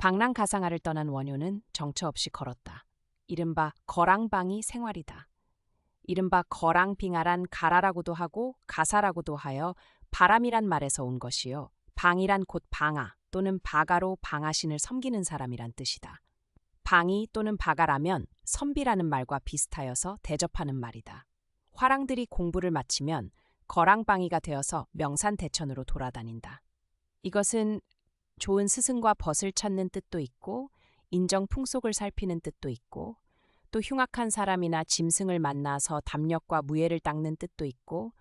방랑가상아를 떠난 원효는 정처 없이 걸었다. 이른바 거랑방이 생활이다. 이른바 거랑빙하란 가라라고도 하고 가사라고도 하여 바람이란 말에서 온 것이요. 방이란 곧 방아 또는 바가로 방아신을 섬기는 사람이란 뜻이다. 방이 또는 바가라면 선비라는 말과 비슷하여서 대접하는 말이다. 화랑들이 공부를 마치면 거랑방이가 되어서 명산대천으로 돌아다닌다. 이것은 좋은 스승과 벗을 찾는 뜻도 있고 인정 풍속을 살피는 뜻도 있고 또 흉악한 사람이나 짐승을 만나서 담력과 무예를 닦는 뜻도 있고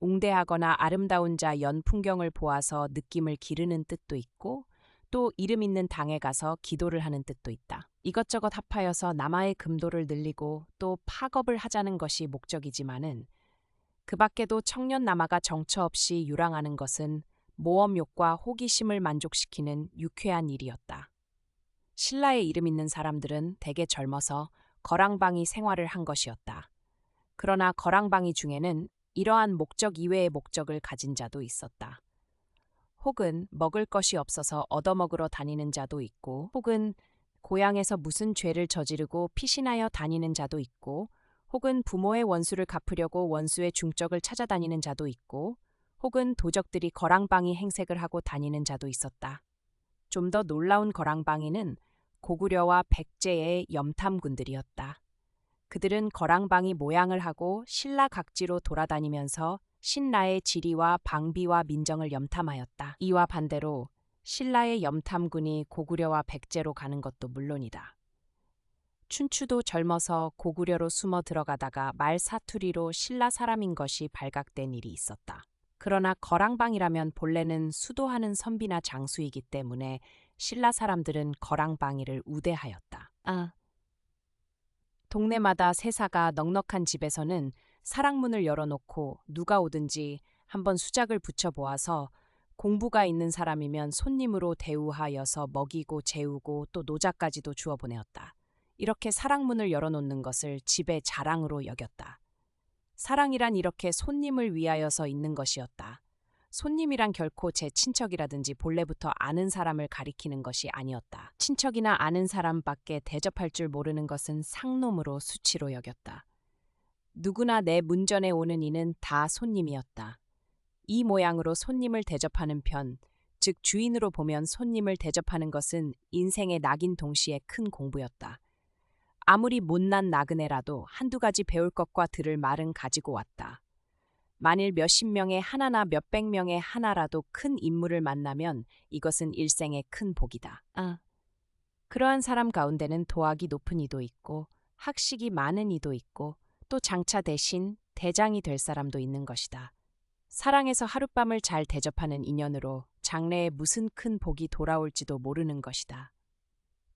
웅대하거나 아름다운 자 연풍경을 보아서 느낌을 기르는 뜻도 있고 또 이름 있는 당에 가서 기도를 하는 뜻도 있다. 이것저것 합하여서 남아의 금도를 늘리고 또 파겁을 하자는 것이 목적이지만은 그 밖에도 청년 남아가 정처 없이 유랑하는 것은 모험욕과 호기심을 만족시키는 유쾌한 일이었다. 신라의 이름 있는 사람들은 대개 젊어서 거랑방이 생활을 한 것이었다. 그러나 거랑방이 중에는 이러한 목적 이외의 목적을 가진 자도 있었다. 혹은 먹을 것이 없어서 얻어먹으러 다니는 자도 있고, 혹은 고향에서 무슨 죄를 저지르고 피신하여 다니는 자도 있고, 혹은 부모의 원수를 갚으려고 원수의 중적을 찾아다니는 자도 있고, 혹은 도적들이 거랑방이 행색을 하고 다니는 자도 있었다. 좀 더 놀라운 거랑방이는 고구려와 백제의 염탐군들이었다. 그들은 거랑방이 모양을 하고 신라 각지로 돌아다니면서 신라의 지리와 방비와 민정을 염탐하였다. 이와 반대로 신라의 염탐군이 고구려와 백제로 가는 것도 물론이다. 춘추도 젊어서 고구려로 숨어 들어가다가 말 사투리로 신라 사람인 것이 발각된 일이 있었다. 그러나 거랑방이라면 본래는 수도하는 선비나 장수이기 때문에 신라 사람들은 거랑방이를 우대하였다. 동네마다 세사가 넉넉한 집에서는 사랑문을 열어놓고 누가 오든지 한번 수작을 붙여보아서 공부가 있는 사람이면 손님으로 대우하여서 먹이고 재우고 또 노자까지도 주어 보내었다. 이렇게 사랑문을 열어놓는 것을 집의 자랑으로 여겼다. 사랑이란 이렇게 손님을 위하여서 있는 것이었다. 손님이란 결코 제 친척이라든지 본래부터 아는 사람을 가리키는 것이 아니었다. 친척이나 아는 사람밖에 대접할 줄 모르는 것은 상놈으로 수치로 여겼다. 누구나 내 문전에 오는 이는 다 손님이었다. 이 모양으로 손님을 대접하는 편, 즉 주인으로 보면 손님을 대접하는 것은 인생의 낙인 동시에 큰 공부였다. 아무리 못난 나그네라도 한두 가지 배울 것과 들을 말은 가지고 왔다. 만일 몇십 명의 하나나 몇백 명의 하나라도 큰 인물을 만나면 이것은 일생의 큰 복이다. 그러한 사람 가운데는 도학이 높은 이도 있고 학식이 많은 이도 있고 또 장차 대신 대장이 될 사람도 있는 것이다. 사랑에서 하룻밤을 잘 대접하는 인연으로 장래에 무슨 큰 복이 돌아올지도 모르는 것이다.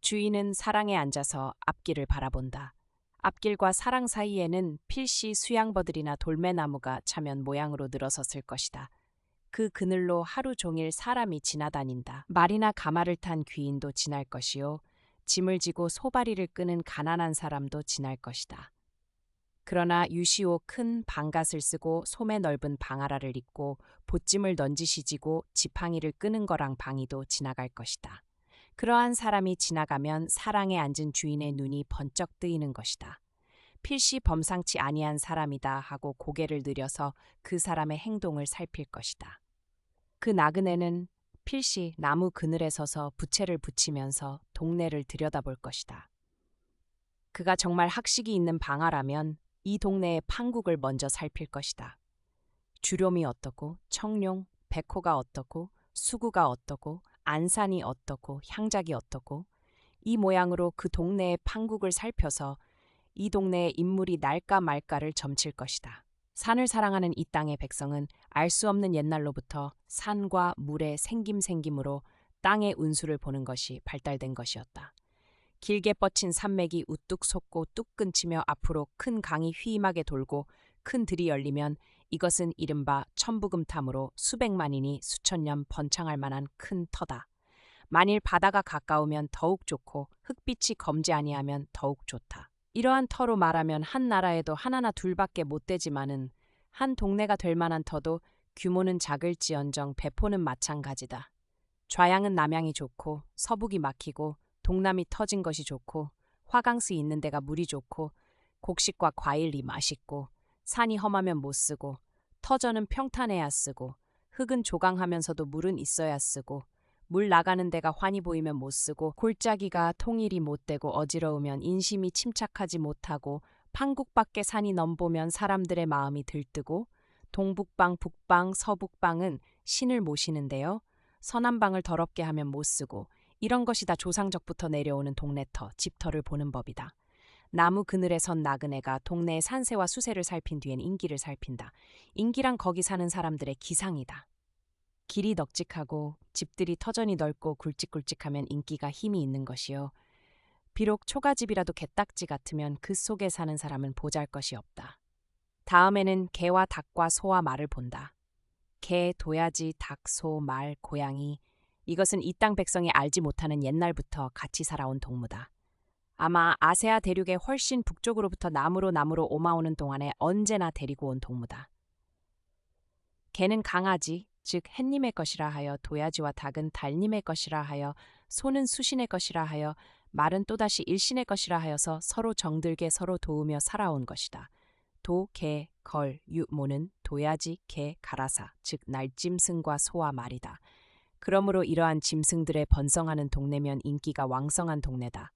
주인은 사랑에 앉아서 앞길을 바라본다. 앞길과 사랑 사이에는 필시 수양버들이나 돌매나무가 차면 모양으로 늘어섰을 것이다. 그 그늘로 하루 종일 사람이 지나다닌다. 말이나 가마를 탄 귀인도 지날 것이요. 짐을 지고 소바리를 끄는 가난한 사람도 지날 것이다. 그러나 유시오 큰 방갓을 쓰고 소매 넓은 방아라를 입고 보찜을 넌지시지고 지팡이를 끄는 거랑 방이도 지나갈 것이다. 그러한 사람이 지나가면 사랑에 앉은 주인의 눈이 번쩍 뜨이는 것이다. 필시 범상치 아니한 사람이다 하고 고개를 들여서 그 사람의 행동을 살필 것이다. 그 나그네는 필시 나무 그늘에 서서 부채를 붙이면서 동네를 들여다볼 것이다. 그가 정말 학식이 있는 방아라면 이 동네의 판국을 먼저 살필 것이다. 주룡이 어떻고 청룡, 백호가 어떻고 수구가 어떻고 안산이 어떻고 향작이 어떻고 이 모양으로 그 동네의 판국을 살펴서 이 동네의 인물이 날까 말까를 점칠 것이다. 산을 사랑하는 이 땅의 백성은 알 수 없는 옛날로부터 산과 물의 생김생김으로 땅의 운수를 보는 것이 발달된 것이었다. 길게 뻗친 산맥이 우뚝 솟고 뚝 끊치며 앞으로 큰 강이 휘임하게 돌고 큰 들이 열리면 이것은 이른바 천부금탐으로 수백만인이 수천 년 번창할 만한 큰 터다. 만일 바다가 가까우면 더욱 좋고 흙빛이 검지 아니하면 더욱 좋다. 이러한 터로 말하면 한 나라에도 하나나 둘밖에 못 되지만은 한 동네가 될 만한 터도 규모는 작을지언정 배포는 마찬가지다. 좌양은 남양이 좋고 서북이 막히고 동남이 터진 것이 좋고 화강스 있는 데가 물이 좋고 곡식과 과일이 맛있고 산이 험하면 못 쓰고 터전은 평탄해야 쓰고 흙은 조강하면서도 물은 있어야 쓰고 물 나가는 데가 환히 보이면 못 쓰고 골짜기가 통일이 못 되고 어지러우면 인심이 침착하지 못하고 판국밖에 산이 넘보면 사람들의 마음이 들뜨고 동북방, 북방, 서북방은 신을 모시는데요. 서남방을 더럽게 하면 못 쓰고 이런 것이 다 조상적부터 내려오는 동네터, 집터를 보는 법이다. 나무 그늘에 선 나그네가 동네의 산세와 수세를 살핀 뒤엔 인기를 살핀다. 인기란 거기 사는 사람들의 기상이다. 길이 넉직하고 집들이 터전이 넓고 굵직굵직하면 인기가 힘이 있는 것이요. 비록 초가집이라도 개딱지 같으면 그 속에 사는 사람은 보잘것이 없다. 다음에는 개와 닭과 소와 말을 본다. 개, 도야지, 닭, 소, 말, 고양이. 이것은 이 땅 백성이 알지 못하는 옛날부터 같이 살아온 동무다. 아마 아세아 대륙의 훨씬 북쪽으로부터 남으로 오마오는 동안에 언제나 데리고 온 동무다. 개는 강아지, 즉 햇님의 것이라 하여 도야지와 닭은 달님의 것이라 하여 소는 수신의 것이라 하여 말은 또다시 일신의 것이라 하여서 서로 정들게 서로 도우며 살아온 것이다. 도, 개, 걸, 유, 모는 도야지, 개, 가라사, 즉 날짐승과 소와 말이다. 그러므로 이러한 짐승들의 번성하는 동네면 인기가 왕성한 동네다.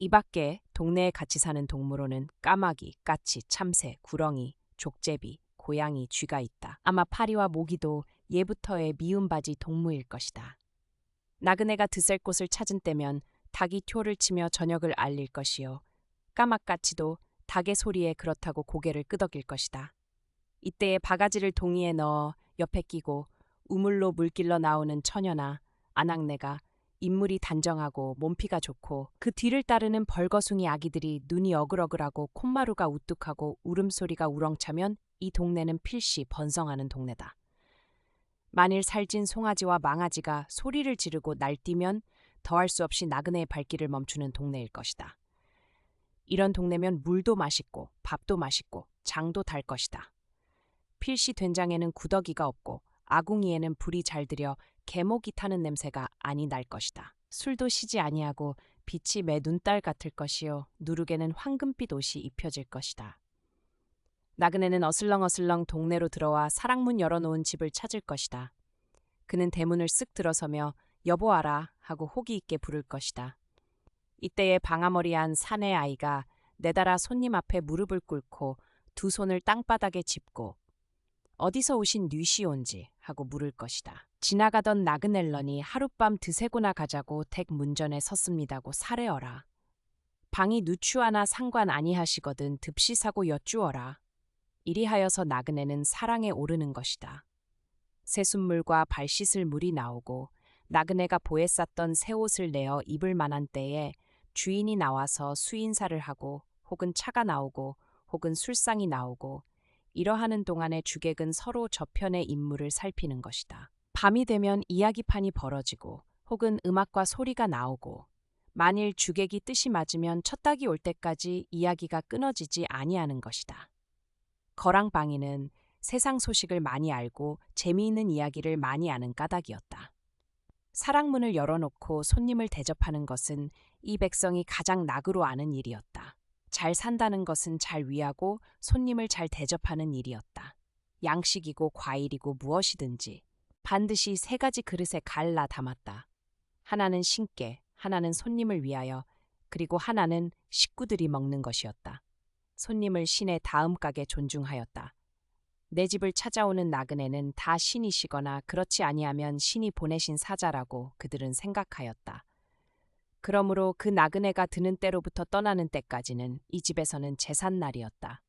이 밖에 동네에 같이 사는 동물로는 까마귀, 까치, 참새, 구렁이, 족제비, 고양이, 쥐가 있다. 아마 파리와 모기도 예부터의 미움받이 동무일 것이다. 나그네가 드셀 곳을 찾은 때면 닭이 튑을 치며 저녁을 알릴 것이요. 까마까치도 닭의 소리에 그렇다고 고개를 끄덕일 것이다. 이때에 바가지를 동이에 넣어 옆에 끼고 우물로 물길러 나오는 처녀나 아낙네가 인물이 단정하고 몸피가 좋고 그 뒤를 따르는 벌거숭이 아기들이 눈이 어글어글하고 콧마루가 우뚝하고 울음소리가 우렁차면 이 동네는 필시 번성하는 동네다. 만일 살찐 송아지와 망아지가 소리를 지르고 날뛰면 더할 수 없이 나그네의 발길을 멈추는 동네일 것이다. 이런 동네면 물도 맛있고 밥도 맛있고 장도 달 것이다. 필시 된장에는 구더기가 없고 아궁이에는 불이 잘 들여 개목이 타는 냄새가 아니 날 것이다. 술도 시지 아니하고 빛이 매 눈달 같을 것이요 누룩에는 황금빛 옷이 입혀질 것이다. 나그네는 어슬렁어슬렁 동네로 들어와 사랑문 열어놓은 집을 찾을 것이다. 그는 대문을 쓱 들어서며 여보아라 하고 호기 있게 부를 것이다. 이때에 방아머리한 사내 아이가 내달아 손님 앞에 무릎을 꿇고 두 손을 땅바닥에 짚고 어디서 오신 뉘시온지 하고 물을 것이다. 지나가던 나그넬런이 하룻밤 드세고나 가자고 댁 문전에 섰습니다고 사래어라. 방이 누추하나 상관 아니하시거든 듭시사고 여쭈어라. 이리하여서 나그네는 사랑에 오르는 것이다. 새순물과 발 씻을 물이 나오고 나그네가 보에 쌌던 새 옷을 내어 입을 만한 때에 주인이 나와서 수인사를 하고 혹은 차가 나오고 혹은 술상이 나오고 이러하는 동안에 주객은 서로 저편의 인물을 살피는 것이다. 밤이 되면 이야기판이 벌어지고 혹은 음악과 소리가 나오고 만일 주객이 뜻이 맞으면 첫닭이 올 때까지 이야기가 끊어지지 아니하는 것이다. 거랑방이는 세상 소식을 많이 알고 재미있는 이야기를 많이 아는 까닭이었다. 사랑문을 열어놓고 손님을 대접하는 것은 이 백성이 가장 낙으로 아는 일이었다. 잘 산다는 것은 잘 위하고 손님을 잘 대접하는 일이었다. 양식이고 과일이고 무엇이든지 반드시 세 가지 그릇에 갈라 담았다. 하나는 신께, 하나는 손님을 위하여, 그리고 하나는 식구들이 먹는 것이었다. 손님을 신의 다음각에 존중하였다. 내 집을 찾아오는 나그네는 다 신이시거나 그렇지 아니하면 신이 보내신 사자라고 그들은 생각하였다. 그러므로 그 나그네가 드는 때로부터 떠나는 때까지는 이 집에서는 제삿날이었다.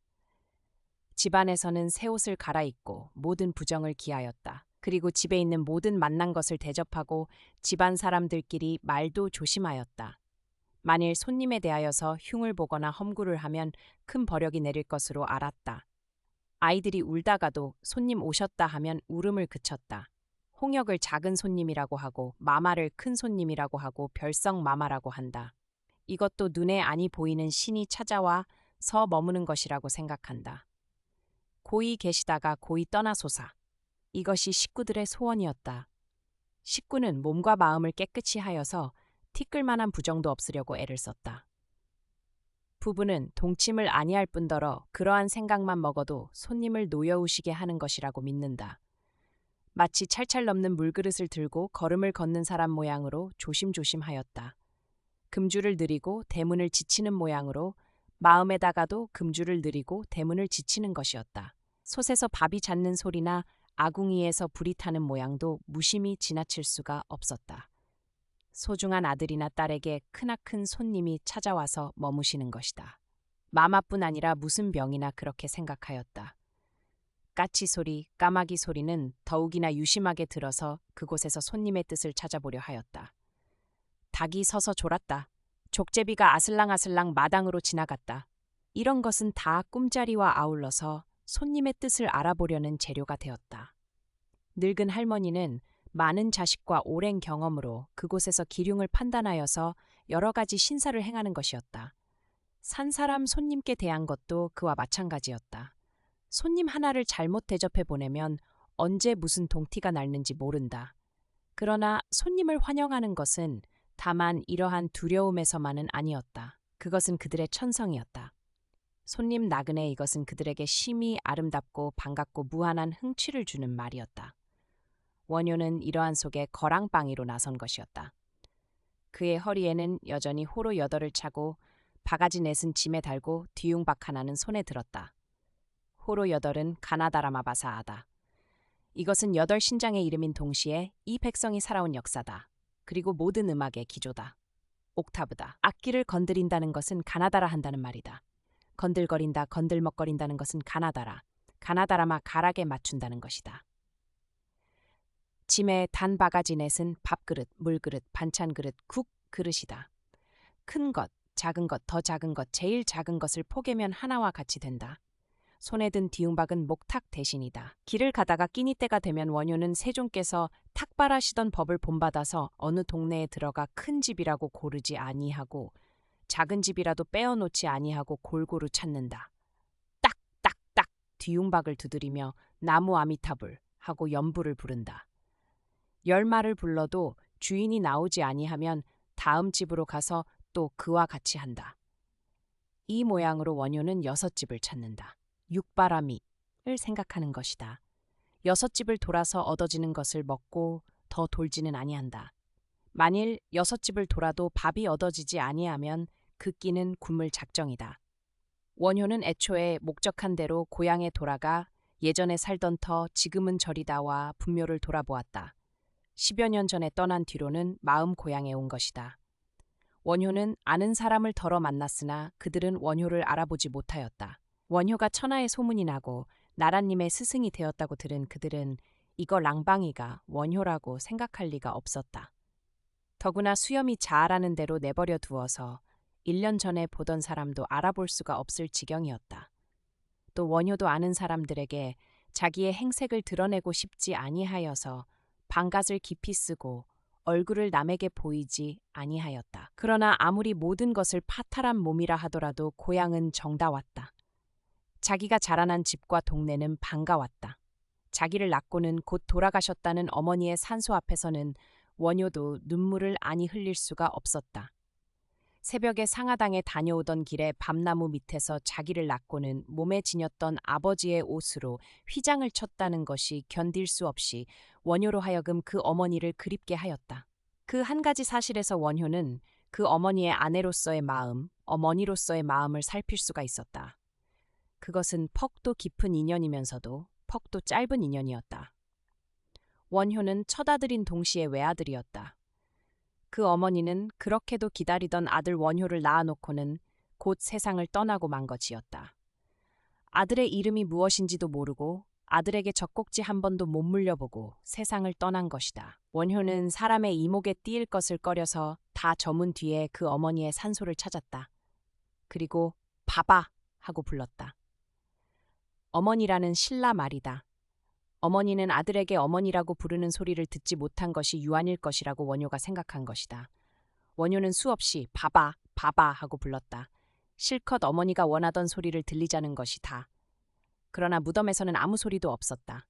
집안에서는 새 옷을 갈아입고 모든 부정을 기하였다. 그리고 집에 있는 모든 맛난 것을 대접하고 집안 사람들끼리 말도 조심하였다. 만일 손님에 대하여서 흉을 보거나 험구를 하면 큰 벌역이 내릴 것으로 알았다. 아이들이 울다가도 손님 오셨다 하면 울음을 그쳤다. 홍역을 작은 손님이라고 하고 마마를 큰 손님이라고 하고 별성 마마라고 한다. 이것도 눈에 아니 보이는 신이 찾아와 서 머무는 것이라고 생각한다. 고이 계시다가 고이 떠나소사. 이것이 식구들의 소원이었다. 식구는 몸과 마음을 깨끗이 하여서 티끌만한 부정도 없으려고 애를 썼다. 부부는 동침을 아니할 뿐더러 그러한 생각만 먹어도 손님을 노여우시게 하는 것이라고 믿는다. 마치 찰찰 넘는 물그릇을 들고 걸음을 걷는 사람 모양으로 조심조심하였다. 금주를 느리고 대문을 지치는 모양으로 마음에다가도 금주를 느리고 대문을 지치는 것이었다. 솥에서 밥이 잦는 소리나 아궁이에서 불이 타는 모양도 무심히 지나칠 수가 없었다. 소중한 아들이나 딸에게 크나큰 손님이 찾아와서 머무시는 것이다. 마마뿐 아니라 무슨 병이나 그렇게 생각하였다. 까치 소리, 까마귀 소리는 더욱이나 유심하게 들어서 그곳에서 손님의 뜻을 찾아보려 하였다. 닭이 서서 졸았다. 족제비가 아슬랑아슬랑 마당으로 지나갔다. 이런 것은 다 꿈자리와 아울러서 손님의 뜻을 알아보려는 재료가 되었다. 늙은 할머니는 많은 자식과 오랜 경험으로 그곳에서 기륭을 판단하여서 여러 가지 신사를 행하는 것이었다. 산 사람 손님께 대한 것도 그와 마찬가지였다. 손님 하나를 잘못 대접해 보내면 언제 무슨 동티가 날는지 모른다. 그러나 손님을 환영하는 것은 다만 이러한 두려움에서만은 아니었다. 그것은 그들의 천성이었다. 손님 나그네 이것은 그들에게 심히 아름답고 반갑고 무한한 흥취를 주는 말이었다. 원효는 이러한 속에 거랑빵이로 나선 것이었다. 그의 허리에는 여전히 호로 여덟을 차고 바가지 넷은 짐에 달고 뒤웅박 하나는 손에 들었다. 호로 여덟은 가나다라마바사하다. 이것은 여덟 신장의 이름인 동시에 이 백성이 살아온 역사다. 그리고 모든 음악의 기조다. 옥타브다. 악기를 건드린다는 것은 가나다라 한다는 말이다. 건들거린다, 건들먹거린다는 것은 가나다라. 가나다라마 가락에 맞춘다는 것이다. 짐에 단 바가지 넷은 밥그릇, 물그릇, 반찬그릇, 국 그릇이다. 큰 것, 작은 것, 더 작은 것, 제일 작은 것을 포개면 하나와 같이 된다. 손에 든 뒤움박은 목탁 대신이다. 길을 가다가 끼니 때가 되면 원효는 세종께서 탁발하시던 법을 본받아서 어느 동네에 들어가 큰 집이라고 고르지 아니하고 작은 집이라도 빼어놓지 아니하고 골고루 찾는다. 딱딱딱 뒤움박을 두드리며 나무 아미타불 하고 연부를 부른다. 10마를 불러도 주인이 나오지 아니하면 다음 집으로 가서 또 그와 같이 한다. 이 모양으로 원효는 6집을 찾는다. 육바라미를 생각하는 것이다. 6집을 돌아서 얻어지는 것을 먹고 더 돌지는 아니한다. 만일 6집을 돌아도 밥이 얻어지지 아니하면 그 끼는 굶을 작정이다. 원효는 애초에 목적한 대로 고향에 돌아가 예전에 살던 터 지금은 저리다와 분묘를 돌아보았다. 10여 년 전에 떠난 뒤로는 마음 고향에 온 것이다. 원효는 아는 사람을 덜어 만났으나 그들은 원효를 알아보지 못하였다. 원효가 천하에 소문이 나고 나라님의 스승이 되었다고 들은 그들은 이거 랑방이가 원효라고 생각할 리가 없었다. 더구나 수염이 자아라는 대로 내버려 두어서 1년 전에 보던 사람도 알아볼 수가 없을 지경이었다. 또 원효도 아는 사람들에게 자기의 행색을 드러내고 싶지 아니하여서 방갓을 깊이 쓰고 얼굴을 남에게 보이지 아니하였다. 그러나 아무리 모든 것을 파탈한 몸이라 하더라도 고향은 정다웠다. 자기가 자라난 집과 동네는 반가웠다. 자기를 낳고는 곧 돌아가셨다는 어머니의 산소 앞에서는 원효도 눈물을 아니 흘릴 수가 없었다. 새벽에 상하당에 다녀오던 길에 밤나무 밑에서 자기를 낳고는 몸에 지녔던 아버지의 옷으로 휘장을 쳤다는 것이 견딜 수 없이 원효로 하여금 그 어머니를 그립게 하였다. 그 한 가지 사실에서 원효는 그 어머니의 아내로서의 마음, 어머니로서의 마음을 살필 수가 있었다. 그것은 퍽도 깊은 인연이면서도 퍽도 짧은 인연이었다. 원효는 첫아들인 동시에 외아들이었다. 그 어머니는 그렇게도 기다리던 아들 원효를 낳아놓고는 곧 세상을 떠나고 만 것이었다. 아들의 이름이 무엇인지도 모르고 아들에게 젖꼭지 한 번도 못 물려보고 세상을 떠난 것이다. 원효는 사람의 이목에 띄일 것을 꺼려서 다 저문 뒤에 그 어머니의 산소를 찾았다. 그리고 바바 하고 불렀다. 어머니라는 신라 말이다. 어머니는 아들에게 어머니라고 부르는 소리를 듣지 못한 것이 유한일 것이라고 원효가 생각한 것이다. 원효는 수없이 바바, 바바 하고 불렀다. 실컷 어머니가 원하던 소리를 들리자는 것이 다. 그러나 무덤에서는 아무 소리도 없었다.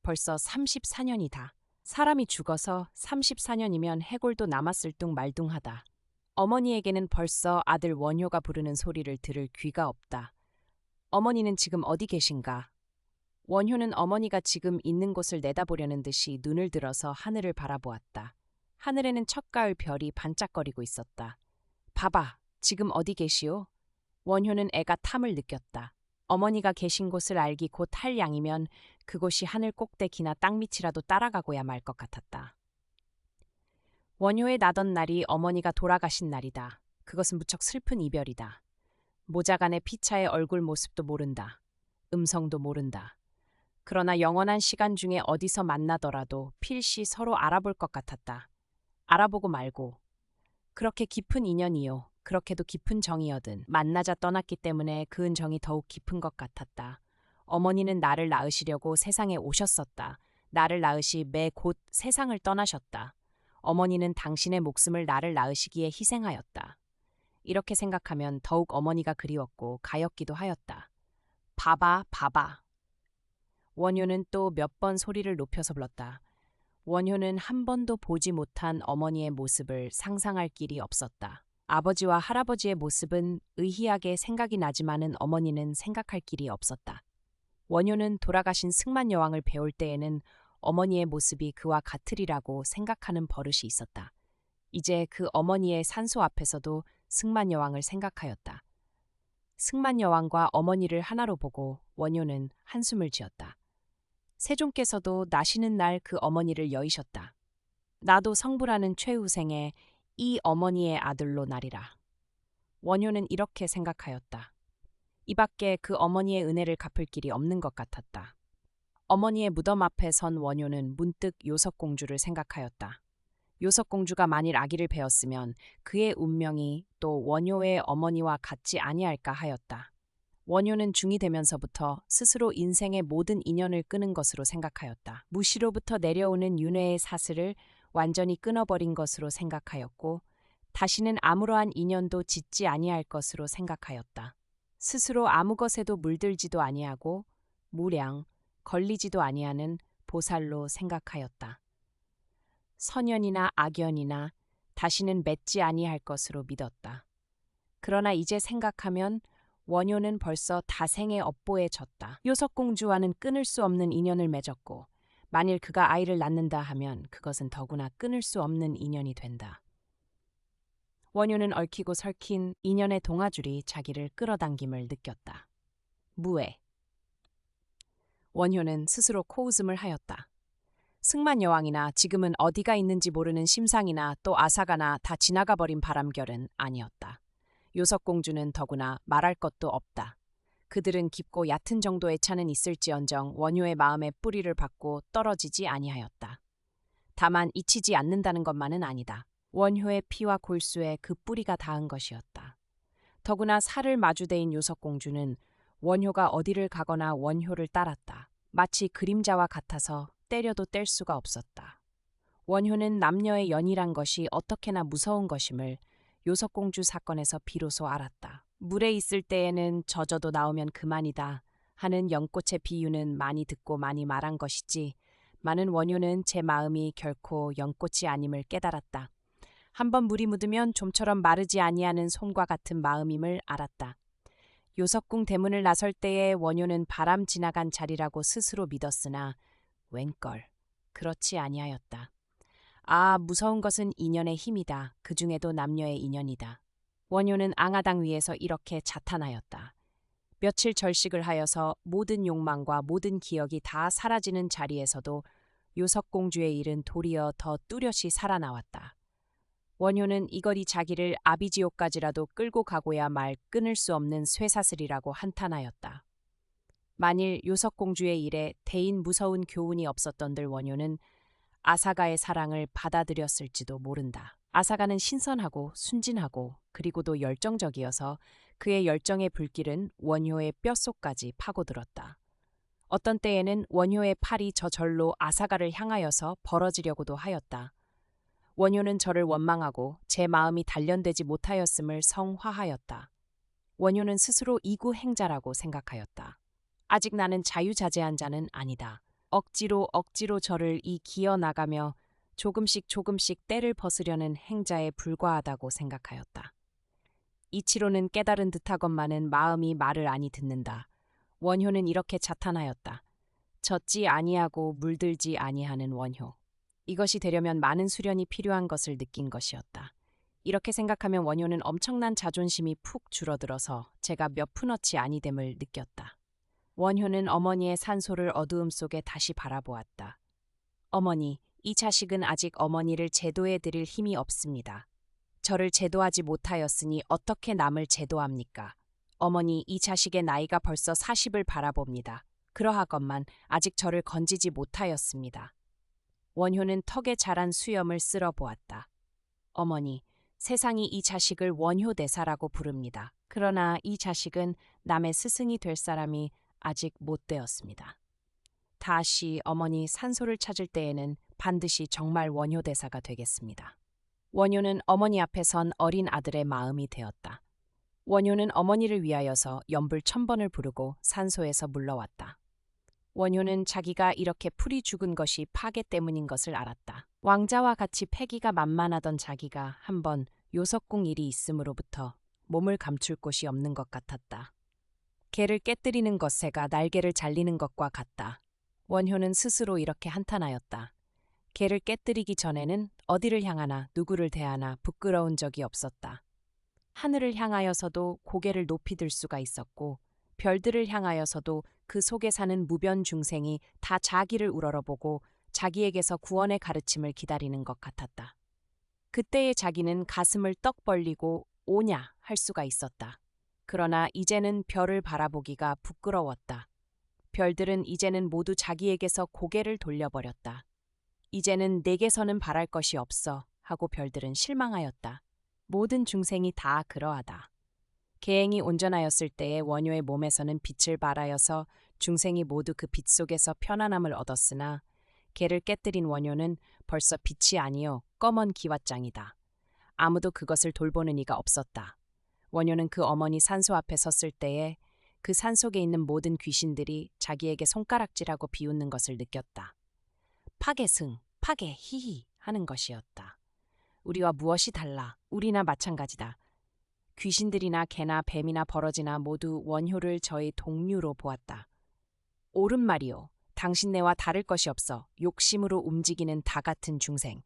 벌써 34년이 다. 사람이 죽어서 34년이면 해골도 남았을 둥 말둥하다. 어머니에게는 벌써 아들 원효가 부르는 소리를 들을 귀가 없다. 어머니는 지금 어디 계신가? 원효는 어머니가 지금 있는 곳을 내다보려는 듯이 눈을 들어서 하늘을 바라보았다. 하늘에는 첫가을 별이 반짝거리고 있었다. 봐봐, 지금 어디 계시오? 원효는 애가 탐을 느꼈다. 어머니가 계신 곳을 알기 곧 할 양이면 그곳이 하늘 꼭대기나 땅밑이라도 따라가고야 말 것 같았다. 원효의 나던 날이 어머니가 돌아가신 날이다. 그것은 무척 슬픈 이별이다. 모자간의 피차의 얼굴 모습도 모른다. 음성도 모른다. 그러나 영원한 시간 중에 어디서 만나더라도 필시 서로 알아볼 것 같았다. 알아보고 말고. 그렇게 깊은 인연이요. 그렇게도 깊은 정이여든 만나자 떠났기 때문에 그 은정이 더욱 깊은 것 같았다. 어머니는 나를 낳으시려고 세상에 오셨었다. 나를 낳으시 매 곧 세상을 떠나셨다. 어머니는 당신의 목숨을 나를 낳으시기에 희생하였다. 이렇게 생각하면 더욱 어머니가 그리웠고 가엾기도 하였다. 봐봐, 봐봐. 원효는 또 몇 번 소리를 높여서 불렀다. 원효는 한 번도 보지 못한 어머니의 모습을 상상할 길이 없었다. 아버지와 할아버지의 모습은 의희하게 생각이 나지만은 어머니는 생각할 길이 없었다. 원효는 돌아가신 승만 여왕을 배울 때에는 어머니의 모습이 그와 같으리라고 생각하는 버릇이 있었다. 이제 그 어머니의 산소 앞에서도 승만 여왕을 생각하였다. 승만 여왕과 어머니를 하나로 보고 원효는 한숨을 지었다. 세종께서도 나시는 날 그 어머니를 여의셨다. 나도 성불하는 최후생에 이 어머니의 아들로 나리라. 원효는 이렇게 생각하였다. 이 밖에 그 어머니의 은혜를 갚을 길이 없는 것 같았다. 어머니의 무덤 앞에 선 원효는 문득 요석공주를 생각하였다. 요석공주가 만일 아기를 배었으면 그의 운명이 또 원효의 어머니와 같지 아니할까 하였다. 원효는 중이 되면서부터 스스로 인생의 모든 인연을 끊은 것으로 생각하였다. 무시로부터 내려오는 윤회의 사슬을 완전히 끊어버린 것으로 생각하였고 다시는 아무러한 인연도 짓지 아니할 것으로 생각하였다. 스스로 아무 것에도 물들지도 아니하고 무량, 걸리지도 아니하는 보살로 생각하였다. 선연이나 악연이나 다시는 맺지 아니할 것으로 믿었다. 그러나 이제 생각하면 원효는 벌써 다생의 업보에 졌다. 요석공주와는 끊을 수 없는 인연을 맺었고 만일 그가 아이를 낳는다 하면 그것은 더구나 끊을 수 없는 인연이 된다. 원효는 얽히고 설킨 인연의 동아줄이 자기를 끌어당김을 느꼈다. 무해. 원효는 스스로 코웃음을 하였다. 승만 여왕이나 지금은 어디가 있는지 모르는 심상이나 또 아사가나 다 지나가 버린 바람결은 아니었다. 요석공주는 더구나 말할 것도 없다. 그들은 깊고 얕은 정도의 차는 있을지언정 원효의 마음에 뿌리를 받고 떨어지지 아니하였다. 다만 잊히지 않는다는 것만은 아니다. 원효의 피와 골수에 그 뿌리가 닿은 것이었다. 더구나 살을 마주대인 요석공주는 원효가 어디를 가거나 원효를 따랐다. 마치 그림자와 같아서 때려도 뗄 수가 없었다. 원효는 남녀의 연이란 것이 어떻게나 무서운 것임을 요석공주 사건에서 비로소 알았다. 물에 있을 때에는 젖어도 나오면 그만이다 하는 연꽃의 비유는 많이 듣고 많이 말한 것이지 많은 원효는 제 마음이 결코 연꽃이 아님을 깨달았다. 한번 물이 묻으면 좀처럼 마르지 아니하는 솜과 같은 마음임을 알았다. 요석궁 대문을 나설 때에 원효는 바람 지나간 자리라고 스스로 믿었으나 웬걸 그렇지 아니하였다. 아, 무서운 것은 인연의 힘이다. 그 중에도 남녀의 인연이다. 원효는 앙아당 위에서 이렇게 자탄하였다. 며칠 절식을 하여서 모든 욕망과 모든 기억이 다 사라지는 자리에서도 요석공주의 일은 도리어 더 뚜렷이 살아나왔다. 원효는 이걸이 자기를 아비지옥까지라도 끌고 가고야 말 끊을 수 없는 쇠사슬이라고 한탄하였다. 만일 요석공주의 일에 대인 무서운 교훈이 없었던들 원효는 아사가의 사랑을 받아들였을지도 모른다. 아사가는 신선하고 순진하고 그리고도 열정적이어서 그의 열정의 불길은 원효의 뼛속까지 파고들었다. 어떤 때에는 원효의 팔이 저절로 아사가를 향하여서 벌어지려고도 하였다. 원효는 저를 원망하고 제 마음이 단련되지 못하였음을 성화하였다. 원효는 스스로 이구행자라고 생각하였다. 아직 나는 자유자재한 자는 아니다. 억지로 저를 기어 나가며 조금씩 때를 벗으려는 행자에 불과하다고 생각하였다. 이치로는 깨달은 듯하건만은 마음이 말을 아니 듣는다. 원효는 이렇게 자탄하였다. 젖지 아니하고 물들지 아니하는 원효. 이것이 되려면 많은 수련이 필요한 것을 느낀 것이었다. 이렇게 생각하면 원효는 엄청난 자존심이 푹 줄어들어서 제가 몇 푼어치 아니됨을 느꼈다. 원효는 어머니의 산소를 어두움 속에 다시 바라보았다. 어머니, 이 자식은 아직 어머니를 제도해 드릴 힘이 없습니다. 저를 제도하지 못하였으니 어떻게 남을 제도합니까? 어머니, 이 자식의 나이가 벌써 40을 바라봅니다. 그러하건만 아직 저를 건지지 못하였습니다. 원효는 턱에 자란 수염을 쓸어 보았다. 어머니, 세상이 이 자식을 원효대사라고 부릅니다. 그러나 이 자식은 남의 스승이 될 사람이 아직 못 되었습니다. 다시 어머니 산소를 찾을 때에는 반드시 정말 원효대사가 되겠습니다. 원효는 어머니 앞에 선 어린 아들의 마음이 되었다. 원효는 어머니를 위하여서 연불 1000번을 부르고 산소에서 물러왔다. 원효는 자기가 이렇게 풀이 죽은 것이 파괴 때문인 것을 알았다. 왕자와 같이 패기가 만만하던 자기가 한번 요석궁 일이 있음으로부터 몸을 감출 곳이 없는 것 같았다. 개를 깨뜨리는 것새가 날개를 잘리는 것과 같다. 원효는 스스로 이렇게 한탄하였다. 개를 깨뜨리기 전에는 어디를 향하나 누구를 대하나 부끄러운 적이 없었다. 하늘을 향하여서도 고개를 높이 들 수가 있었고 별들을 향하여서도 그 속에 사는 무변 중생이 다 자기를 우러러보고 자기에게서 구원의 가르침을 기다리는 것 같았다. 그때의 자기는 가슴을 떡 벌리고 오냐 할 수가 있었다. 그러나 이제는 별을 바라보기가 부끄러웠다. 별들은 이제는 모두 자기에게서 고개를 돌려버렸다. 이제는 내게서는 바랄 것이 없어 하고 별들은 실망하였다. 모든 중생이 다 그러하다. 계행이 온전하였을 때에 원효의 몸에서는 빛을 발하여서 중생이 모두 그 빛 속에서 편안함을 얻었으나 개를 깨뜨린 원효는 벌써 빛이 아니요 검은 기왓장이다. 아무도 그것을 돌보는 이가 없었다. 원효는 그 어머니 산소 앞에 섰을 때에 그 산 속에 있는 모든 귀신들이 자기에게 손가락질하고 비웃는 것을 느꼈다. 파괴승, 파괴, 히히 하는 것이었다. 우리와 무엇이 달라? 우리나 마찬가지다. 귀신들이나 개나 뱀이나 버러지나 모두 원효를 저의 동류로 보았다. 옳은 말이요. 당신네와 다를 것이 없어 욕심으로 움직이는 다 같은 중생.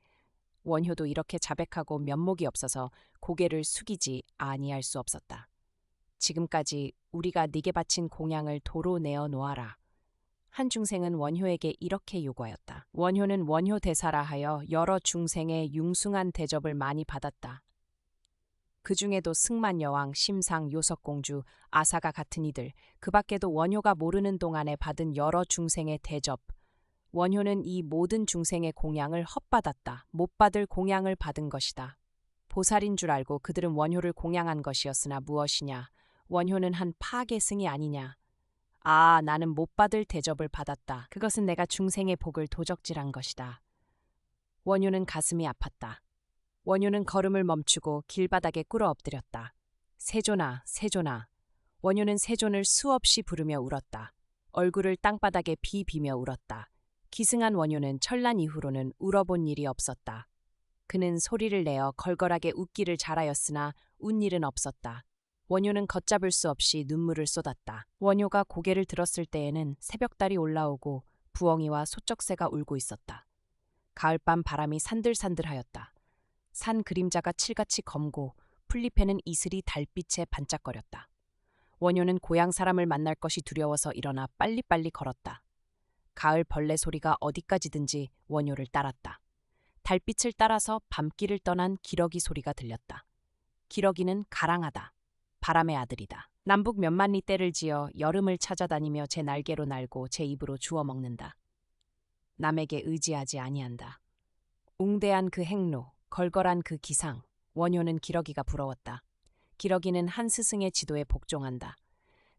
원효도 이렇게 자백하고 면목이 없어서 고개를 숙이지 아니할 수 없었다. 지금까지 우리가 네게 바친 공양을 도로 내어 놓아라. 한 중생은 원효에게 이렇게 요구하였다. 원효는 원효 대사라 하여 여러 중생의 융숭한 대접을 많이 받았다. 그 중에도 승만 여왕, 심상, 요석공주, 아사가 같은 이들, 그 밖에도 원효가 모르는 동안에 받은 여러 중생의 대접. 원효는 이 모든 중생의 공양을 헛받았다. 못 받을 공양을 받은 것이다. 보살인 줄 알고 그들은 원효를 공양한 것이었으나 무엇이냐? 원효는 한 파괴승이 아니냐? 아, 나는 못 받을 대접을 받았다. 그것은 내가 중생의 복을 도적질한 것이다. 원효는 가슴이 아팠다. 원효는 걸음을 멈추고 길바닥에 꿇어 엎드렸다. 세존아, 세존아. 원효는 세존을 수없이 부르며 울었다. 얼굴을 땅바닥에 비비며 울었다. 기승한 원효는 철난 이후로는 울어본 일이 없었다. 그는 소리를 내어 걸걸하게 웃기를 잘하였으나 운 일은 없었다. 원효는 걷잡을 수 없이 눈물을 쏟았다. 원효가 고개를 들었을 때에는 새벽달이 올라오고 부엉이와 소쩍새가 울고 있었다. 가을밤 바람이 산들산들하였다. 산 그림자가 칠같이 검고 풀잎에는 이슬이 달빛에 반짝거렸다. 원효는 고향 사람을 만날 것이 두려워서 일어나 빨리빨리 걸었다. 가을 벌레 소리가 어디까지든지 원효를 따랐다. 달빛을 따라서 밤길을 떠난 기러기 소리가 들렸다. 기러기는 가랑하다. 바람의 아들이다. 남북 몇만 리 떼를 지어 여름을 찾아다니며 제 날개로 날고 제 입으로 주워 먹는다. 남에게 의지하지 아니한다. 웅대한 그 행로, 걸걸한 그 기상, 원효는 기러기가 부러웠다. 기러기는 한 스승의 지도에 복종한다.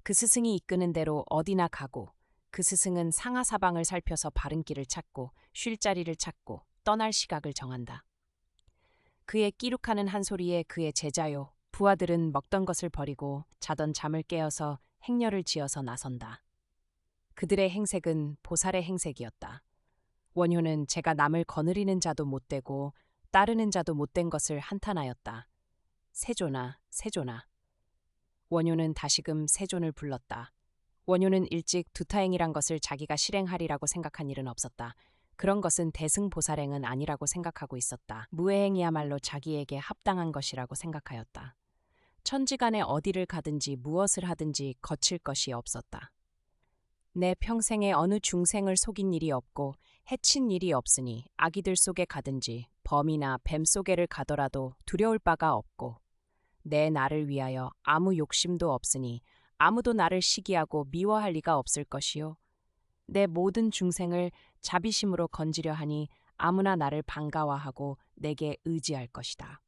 그 스승이 이끄는 대로 어디나 가고 그 스승은 상하사방을 살펴서 바른 길을 찾고 쉴 자리를 찾고 떠날 시각을 정한다. 그의 끼룩하는 한 소리에 그의 제자요. 부하들은 먹던 것을 버리고 자던 잠을 깨어서 행렬을 지어서 나선다. 그들의 행색은 보살의 행색이었다. 원효는 제가 남을 거느리는 자도 못되고 따르는 자도 못된 것을 한탄하였다. 세존아, 세존아. 원효는 다시금 세존을 불렀다. 원효는 일찍 두타행이란 것을 자기가 실행하리라고 생각한 일은 없었다. 그런 것은 대승보살행은 아니라고 생각하고 있었다. 무해행이야말로 자기에게 합당한 것이라고 생각하였다. 천지간에 어디를 가든지 무엇을 하든지 거칠 것이 없었다. 내 평생에 어느 중생을 속인 일이 없고 해친 일이 없으니 아기들 속에 가든지 범이나 뱀 속에를 가더라도 두려울 바가 없고 내 나를 위하여 아무 욕심도 없으니 아무도 나를 시기하고 미워할 리가 없을 것이요. 내 모든 중생을 자비심으로 건지려 하니 아무나 나를 반가워하고 내게 의지할 것이다.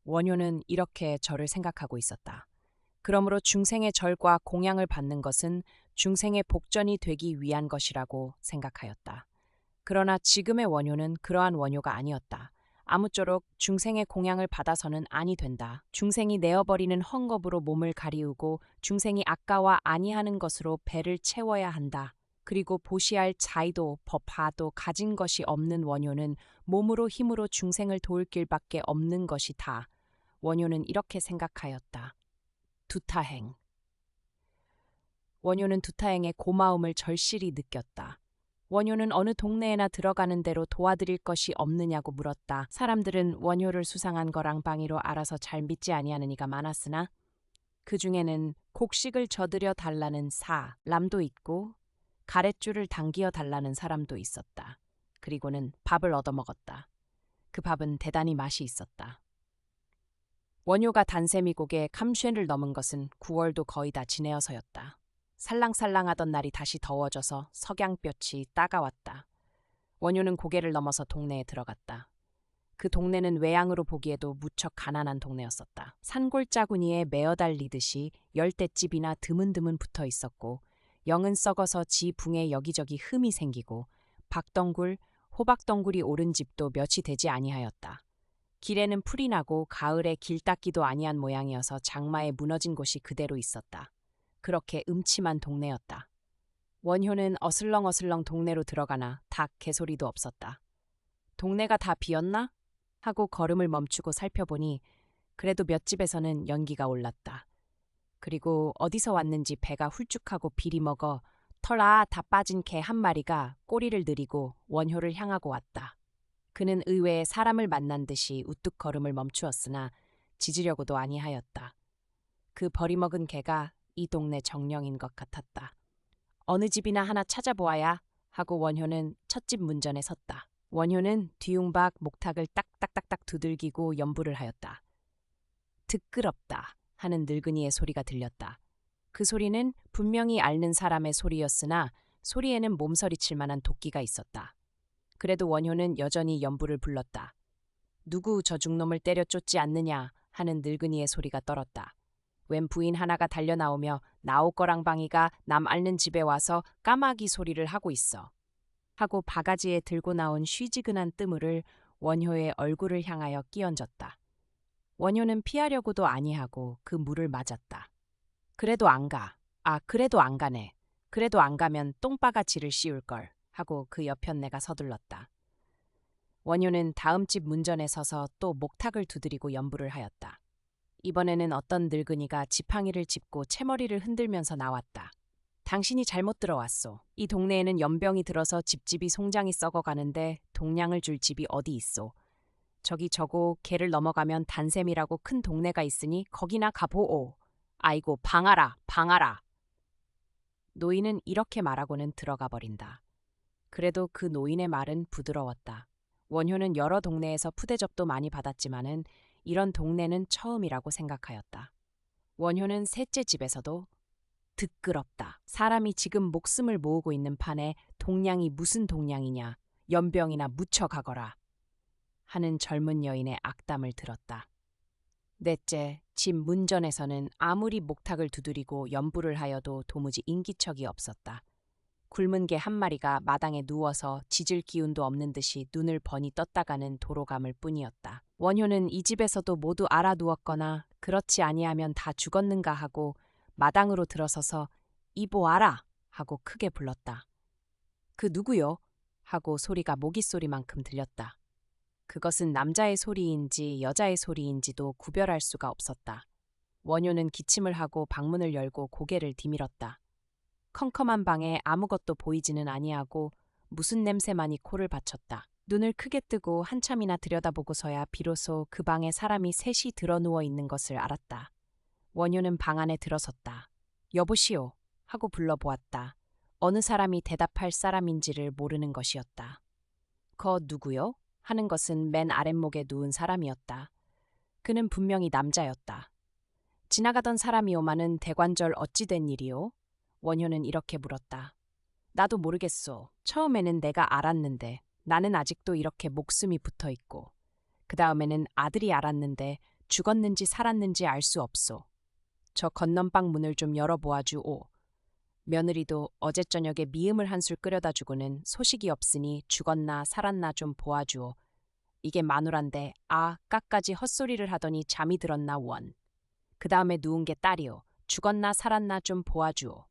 원효는 이렇게 저를 생각하고 있었다. 그러므로 중생의 절과 공양을 받는 것은 중생의 복전이 되기 위한 것이라고 생각하였다. 그러나 지금의 원효는 그러한 원효가 아니었다. 아무쪼록 중생의 공양을 받아서는 아니 된다. 중생이 내어버리는 헝겊으로 몸을 가리우고 중생이 아까워 아니하는 것으로 배를 채워야 한다. 그리고 보시할 자의도 법화도 가진 것이 없는 원효는 몸으로 힘으로 중생을 도울 길밖에 없는 것이다. 원효는 이렇게 생각하였다. 두타행. 원효는 두타행의 고마움을 절실히 느꼈다. 원효는 어느 동네에나 들어가는 대로 도와드릴 것이 없느냐고 물었다. 사람들은 원효를 수상한 거랑방이로 알아서 잘 믿지 아니하는 이가 많았으나 그 중에는 곡식을 져드려 달라는 사람도 있고 가랫줄을 당기어 달라는 사람도 있었다. 그리고는 밥을 얻어먹었다. 그 밥은 대단히 맛이 있었다. 원효가 단세미곡에 감쉔을 넘은 것은 9월도 거의 다 지내어서였다. 살랑살랑하던 날이 다시 더워져서 석양볕이 따가웠다. 원효는 고개를 넘어서 동네에 들어갔다. 그 동네는 외양으로 보기에도 무척 가난한 동네였었다. 산골짜구니에 메어 달리듯이 열댓집이나 드문드문 붙어 있었고 영은 썩어서 지 붕에 여기저기 흠이 생기고 박덩굴, 호박덩굴이 오른 집도 몇이 되지 아니하였다. 길에는 풀이 나고 가을에 길 닦기도 아니한 모양이어서 장마에 무너진 곳이 그대로 있었다. 그렇게 음침한 동네였다. 원효는 어슬렁어슬렁 동네로 들어가나 닭 개소리도 없었다. 동네가 다 비었나? 하고 걸음을 멈추고 살펴보니 그래도 몇 집에서는 연기가 올랐다. 그리고 어디서 왔는지 배가 훌쭉하고 비리 먹어 털아 다 빠진 개 한 마리가 꼬리를 들이고 원효를 향하고 왔다. 그는 의외에 사람을 만난 듯이 우뚝 걸음을 멈추었으나 짖으려고도 아니하였다. 그 버리먹은 개가 이 동네 정령인 것 같았다. 어느 집이나 하나 찾아보아야 하고 원효는 첫집 문전에 섰다. 원효는 뒤움박 목탁을 딱딱딱딱 두들기고 연부를 하였다. 득끄럽다 하는 늙은이의 소리가 들렸다. 그 소리는 분명히 앓는 사람의 소리였으나 소리에는 몸서리칠 만한 도끼가 있었다. 그래도 원효는 여전히 연부를 불렀다. 누구 저 중놈을 때려 쫓지 않느냐 하는 늙은이의 소리가 떨었다. 웬 부인 하나가 달려나오며 나오거랑방이가 남 앓는 집에 와서 까마귀 소리를 하고 있어. 하고 바가지에 들고 나온 쉬지근한 뜨물을 원효의 얼굴을 향하여 끼얹었다. 원효는 피하려고도 아니하고 그 물을 맞았다. 그래도 안 가. 그래도 안 가네. 그래도 안 가면 똥바가지를 씌울걸. 하고 그 여편네가 서둘렀다. 원효는 다음 집 문전에 서서 또 목탁을 두드리고 연부를 하였다. 이번에는 어떤 늙은이가 지팡이를 짚고 채머리를 흔들면서 나왔다. 당신이 잘못 들어왔소. 이 동네에는 연병이 들어서 집집이 송장이 썩어가는데 동량을 줄 집이 어디 있소. 저기 저고 개를 넘어가면 단샘이라고 큰 동네가 있으니 거기나 가보오. 아이고 방아라 방아라. 노인은 이렇게 말하고는 들어가 버린다. 그래도 그 노인의 말은 부드러웠다. 원효는 여러 동네에서 푸대접도 많이 받았지만은 이런 동네는 처음이라고 생각하였다. 원효는 셋째 집에서도 득끄럽다. 사람이 지금 목숨을 모으고 있는 판에 동량이 무슨 동량이냐. 연병이나 묻혀가거라. 하는 젊은 여인의 악담을 들었다. 넷째, 집 문전에서는 아무리 목탁을 두드리고 연부를 하여도 도무지 인기척이 없었다. 굶은 개 한 마리가 마당에 누워서 짖을 기운도 없는 듯이 눈을 번이 떴다가는 도로감을 뿐이었다. 원효는 이 집에서도 모두 알아두었거나 그렇지 아니하면 다 죽었는가 하고 마당으로 들어서서 이보아라 하고 크게 불렀다. 그 누구요? 하고 소리가 모기 소리만큼 들렸다. 그것은 남자의 소리인지 여자의 소리인지도 구별할 수가 없었다. 원효는 기침을 하고 방문을 열고 고개를 디밀었다. 컴컴한 방에 아무것도 보이지는 아니하고 무슨 냄새만이 코를 받쳤다. 눈을 크게 뜨고 한참이나 들여다보고서야 비로소 그 방에 사람이 셋이 드러누워 있는 것을 알았다. 원효는 방 안에 들어섰다. 여보시오 하고 불러보았다. 어느 사람이 대답할 사람인지를 모르는 것이었다. 거 누구요? 하는 것은 맨 아랫목에 누운 사람이었다. 그는 분명히 남자였다. 지나가던 사람이오마는 대관절 어찌 된 일이오? 원효는 이렇게 물었다. 나도 모르겠소. 처음에는 내가 알았는데 나는 아직도 이렇게 목숨이 붙어 있고 그 다음에는 아들이 알았는데 죽었는지 살았는지 알 수 없소. 저 건넌방 문을 좀 열어보아주오. 며느리도 어제 저녁에 미음을 한술 끓여다 주고는 소식이 없으니 죽었나 살았나 좀 보아주오. 이게 마누란데 까까지 헛소리를 하더니 잠이 들었나 원. 그 다음에 누운 게 딸이오. 죽었나 살았나 좀 보아주오.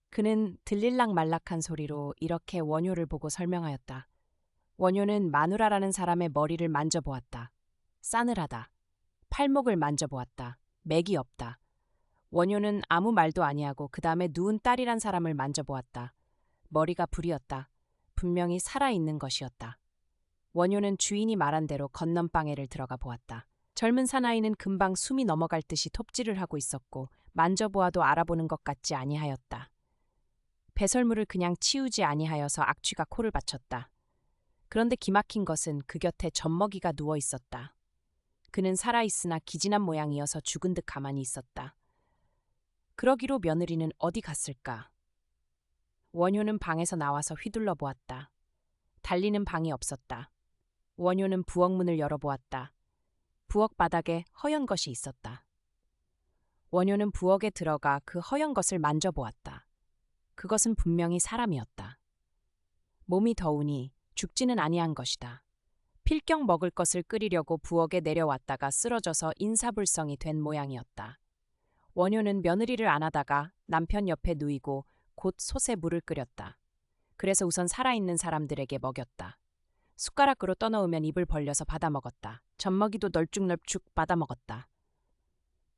그는 들릴락 말락한 소리로 이렇게 원효를 보고 설명하였다. 원효는 마누라라는 사람의 머리를 만져보았다. 싸늘하다. 팔목을 만져보았다. 맥이 없다. 원효는 아무 말도 아니하고 그 다음에 누운 딸이란 사람을 만져보았다. 머리가 불이었다. 분명히 살아있는 것이었다. 원효는 주인이 말한 대로 건넌방에를 들어가 보았다. 젊은 사나이는 금방 숨이 넘어갈 듯이 톱질을 하고 있었고 만져보아도 알아보는 것 같지 아니하였다. 배설물을 그냥 치우지 아니하여서 악취가 코를 받쳤다. 그런데 기막힌 것은 그 곁에 젖먹이가 누워 있었다. 그는 살아있으나 기진한 모양이어서 죽은 듯 가만히 있었다. 그러기로 며느리는 어디 갔을까? 원효는 방에서 나와서 휘둘러 보았다. 달리는 방이 없었다. 원효는 부엌문을 열어보았다. 부엌 바닥에 허연 것이 있었다. 원효는 부엌에 들어가 그 허연 것을 만져보았다. 그것은 분명히 사람이었다. 몸이 더우니 죽지는 아니한 것이다. 필경 먹을 것을 끓이려고 부엌에 내려왔다가 쓰러져서 인사불성이 된 모양이었다. 원효는 며느리를 안아다가 남편 옆에 누이고 곧 솥에 물을 끓였다. 그래서 우선 살아있는 사람들에게 먹였다. 숟가락으로 떠넣으면 입을 벌려서 받아먹었다. 젖먹이도 널쭉널쭉 받아먹었다.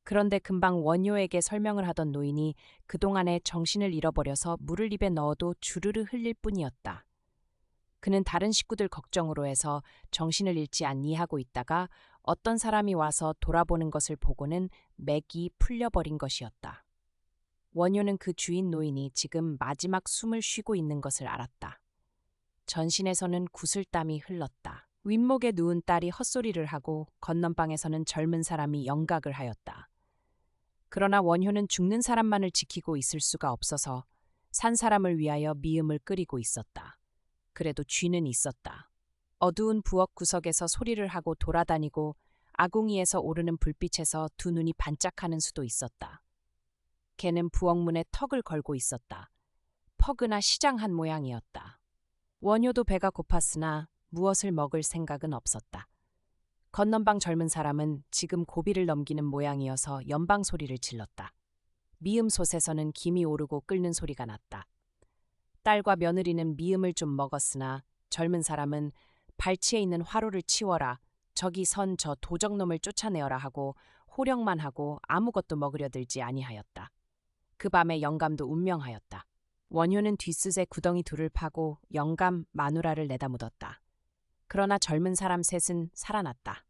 그런데 금방 원효에게 설명을 하던 노인이 그동안에 정신을 잃어버려서 물을 입에 넣어도 주르르 흘릴 뿐이었다. 그는 다른 식구들 걱정으로 해서 정신을 잃지 않니 하고 있다가 어떤 사람이 와서 돌아보는 것을 보고는 맥이 풀려버린 것이었다. 원효는 그 주인 노인이 지금 마지막 숨을 쉬고 있는 것을 알았다. 전신에서는 구슬땀이 흘렀다. 윗목에 누운 딸이 헛소리를 하고 건넌방에서는 젊은 사람이 영각을 하였다. 그러나 원효는 죽는 사람만을 지키고 있을 수가 없어서 산 사람을 위하여 미음을 끓이고 있었다. 그래도 쥐는 있었다. 어두운 부엌 구석에서 소리를 하고 돌아다니고 아궁이에서 오르는 불빛에서 두 눈이 반짝하는 수도 있었다. 걔는 부엌문에 턱을 걸고 있었다. 퍼그나 시장한 모양이었다. 원효도 배가 고팠으나 무엇을 먹을 생각은 없었다. 건넌방 젊은 사람은 지금 고비를 넘기는 모양이어서 연방 소리를 질렀다. 미음 솥에서는 김이 오르고 끓는 소리가 났다. 딸과 며느리는 미음을 좀 먹었으나 젊은 사람은 발치에 있는 화로를 치워라, 저기 선 저 도적놈을 쫓아내어라 하고 호령만 하고 아무것도 먹으려 들지 아니하였다. 그 밤에 영감도 운명하였다. 원효는 뒷숫에 구덩이 둘을 파고 영감 마누라를 내다 묻었다. 그러나 젊은 사람 셋은 살아났다.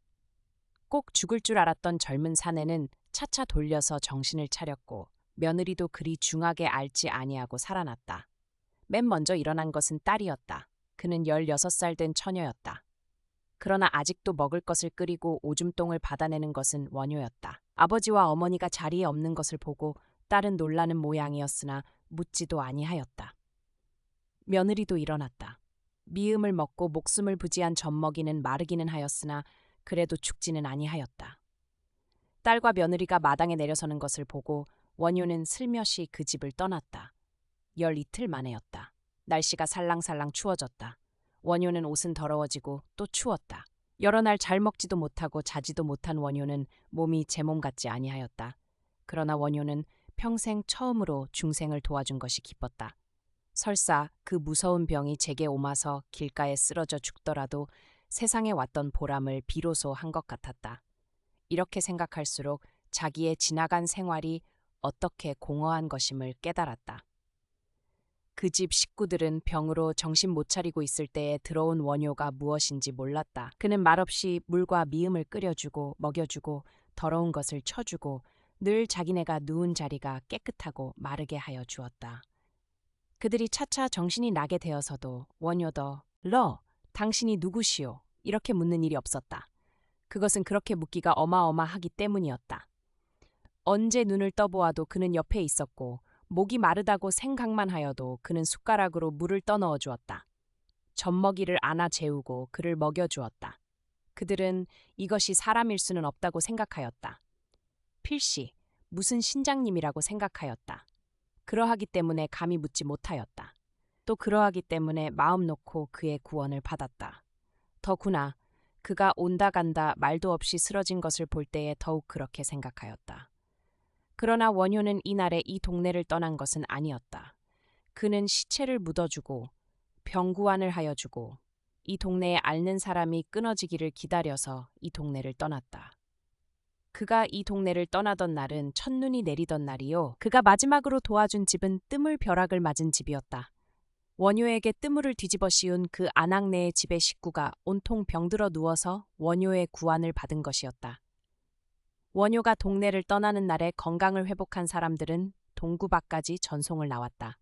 꼭 죽을 줄 알았던 젊은 사내는 차차 돌려서 정신을 차렸고 며느리도 그리 중하게 앓지 아니하고 살아났다. 맨 먼저 일어난 것은 딸이었다. 그는 16살 된 처녀였다. 그러나 아직도 먹을 것을 끓이고 오줌똥을 받아내는 것은 원효였다. 아버지와 어머니가 자리에 없는 것을 보고 딸은 놀라는 모양이었으나 묻지도 아니하였다. 며느리도 일어났다. 미음을 먹고 목숨을 부지한 젖먹이는 마르기는 하였으나 그래도 죽지는 아니하였다. 딸과 며느리가 마당에 내려서는 것을 보고 원효는 슬며시 그 집을 떠났다. 12틀 만에였다. 날씨가 살랑살랑 추워졌다. 원효는 옷은 더러워지고 또 추웠다. 여러 날 잘 먹지도 못하고 자지도 못한 원효는 몸이 제 몸 같지 아니하였다. 그러나 원효는 평생 처음으로 중생을 도와준 것이 기뻤다. 설사 그 무서운 병이 제게 옮아서 길가에 쓰러져 죽더라도 세상에 왔던 보람을 비로소 한 것 같았다. 이렇게 생각할수록 자기의 지나간 생활이 어떻게 공허한 것임을 깨달았다. 그 집 식구들은 병으로 정신 못 차리고 있을 때에 들어온 원효가 무엇인지 몰랐다. 그는 말없이 물과 미음을 끓여주고 먹여주고 더러운 것을 쳐주고 늘 자기네가 누운 자리가 깨끗하고 마르게 하여 주었다. 그들이 차차 정신이 나게 되어서도 원효더, 당신이 누구시오? 이렇게 묻는 일이 없었다. 그것은 그렇게 묻기가 어마어마하기 때문이었다. 언제 눈을 떠보아도 그는 옆에 있었고 목이 마르다고 생각만 하여도 그는 숟가락으로 물을 떠넣어 주었다. 젖먹이를 안아 재우고 그를 먹여주었다. 그들은 이것이 사람일 수는 없다고 생각하였다. 필시 무슨 신장님이라고 생각하였다. 그러하기 때문에 감히 묻지 못하였다. 또 그러하기 때문에 마음 놓고 그의 구원을 받았다. 더구나 그가 온다 간다 말도 없이 쓰러진 것을 볼 때에 더욱 그렇게 생각하였다. 그러나 원효는 이날에 이 동네를 떠난 것은 아니었다. 그는 시체를 묻어주고 병구안을 하여 주고 이 동네에 앓는 사람이 끊어지기를 기다려서 이 동네를 떠났다. 그가 이 동네를 떠나던 날은 첫눈이 내리던 날이요. 그가 마지막으로 도와준 집은 뜨물 벼락을 맞은 집이었다. 원효에게 뜨물을 뒤집어 씌운 그 안악내의 집의 식구가 온통 병들어 누워서 원효의 구안을 받은 것이었다. 원효가 동네를 떠나는 날에 건강을 회복한 사람들은 동구 밖까지 전송을 나왔다.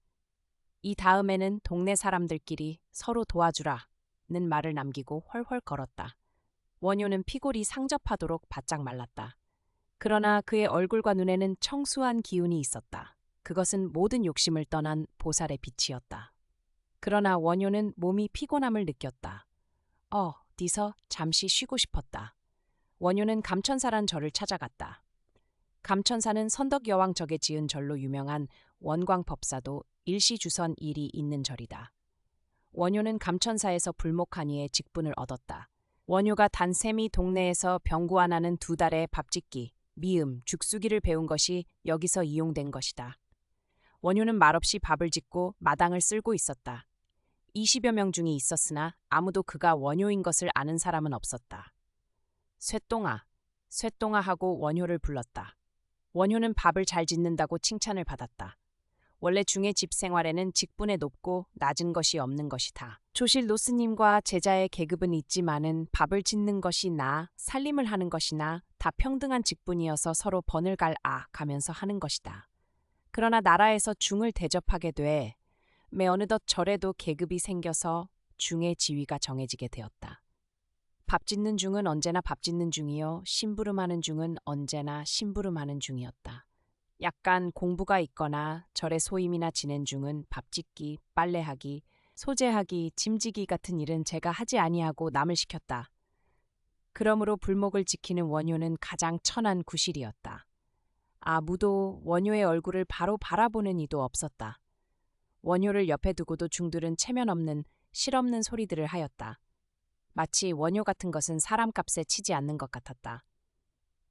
이 다음에는 동네 사람들끼리 서로 도와주라는 말을 남기고 훨훨 걸었다. 원효는 피골이 상접하도록 바짝 말랐다. 그러나 그의 얼굴과 눈에는 청수한 기운이 있었다. 그것은 모든 욕심을 떠난 보살의 빛이었다. 그러나 원효는 몸이 피곤함을 느꼈다. 어디서 잠시 쉬고 싶었다. 원효는 감천사란 절을 찾아갔다. 감천사는 선덕여왕 적에 지은 절로 유명한 원광법사도 일시주선 일이 있는 절이다. 원효는 감천사에서 불목하니에 직분을 얻었다. 원효가 단샘이 동네에서 병구안하는 2달의 밥짓기, 미음, 죽수기를 배운 것이 여기서 이용된 것이다. 원효는 말없이 밥을 짓고 마당을 쓸고 있었다. 20여 명 중이 있었으나 아무도 그가 원효인 것을 아는 사람은 없었다. 쇠똥아, 쇠똥아 하고 원효를 불렀다. 원효는 밥을 잘 짓는다고 칭찬을 받았다. 원래 중의 집 생활에는 직분에 높고 낮은 것이 없는 것이다. 조실 노스님과 제자의 계급은 있지만은 밥을 짓는 것이나 살림을 하는 것이나 다 평등한 직분이어서 서로 번을 가면서 하는 것이다. 그러나 나라에서 중을 대접하게 돼 매 어느덧 절에도 계급이 생겨서 중의 지위가 정해지게 되었다. 밥 짓는 중은 언제나 밥 짓는 중이요, 심부름하는 중은 언제나 심부름하는 중이었다. 약간 공부가 있거나 절의 소임이나 지낸 중은 밥 짓기, 빨래하기, 소재하기, 짐지기 같은 일은 제가 하지 아니하고 남을 시켰다. 그러므로 불목을 지키는 원효는 가장 천한 구실이었다. 아무도 원효의 얼굴을 바로 바라보는 이도 없었다. 원효를 옆에 두고도 중들은 체면 없는 실없는 소리들을 하였다. 마치 원효 같은 것은 사람값에 치지 않는 것 같았다.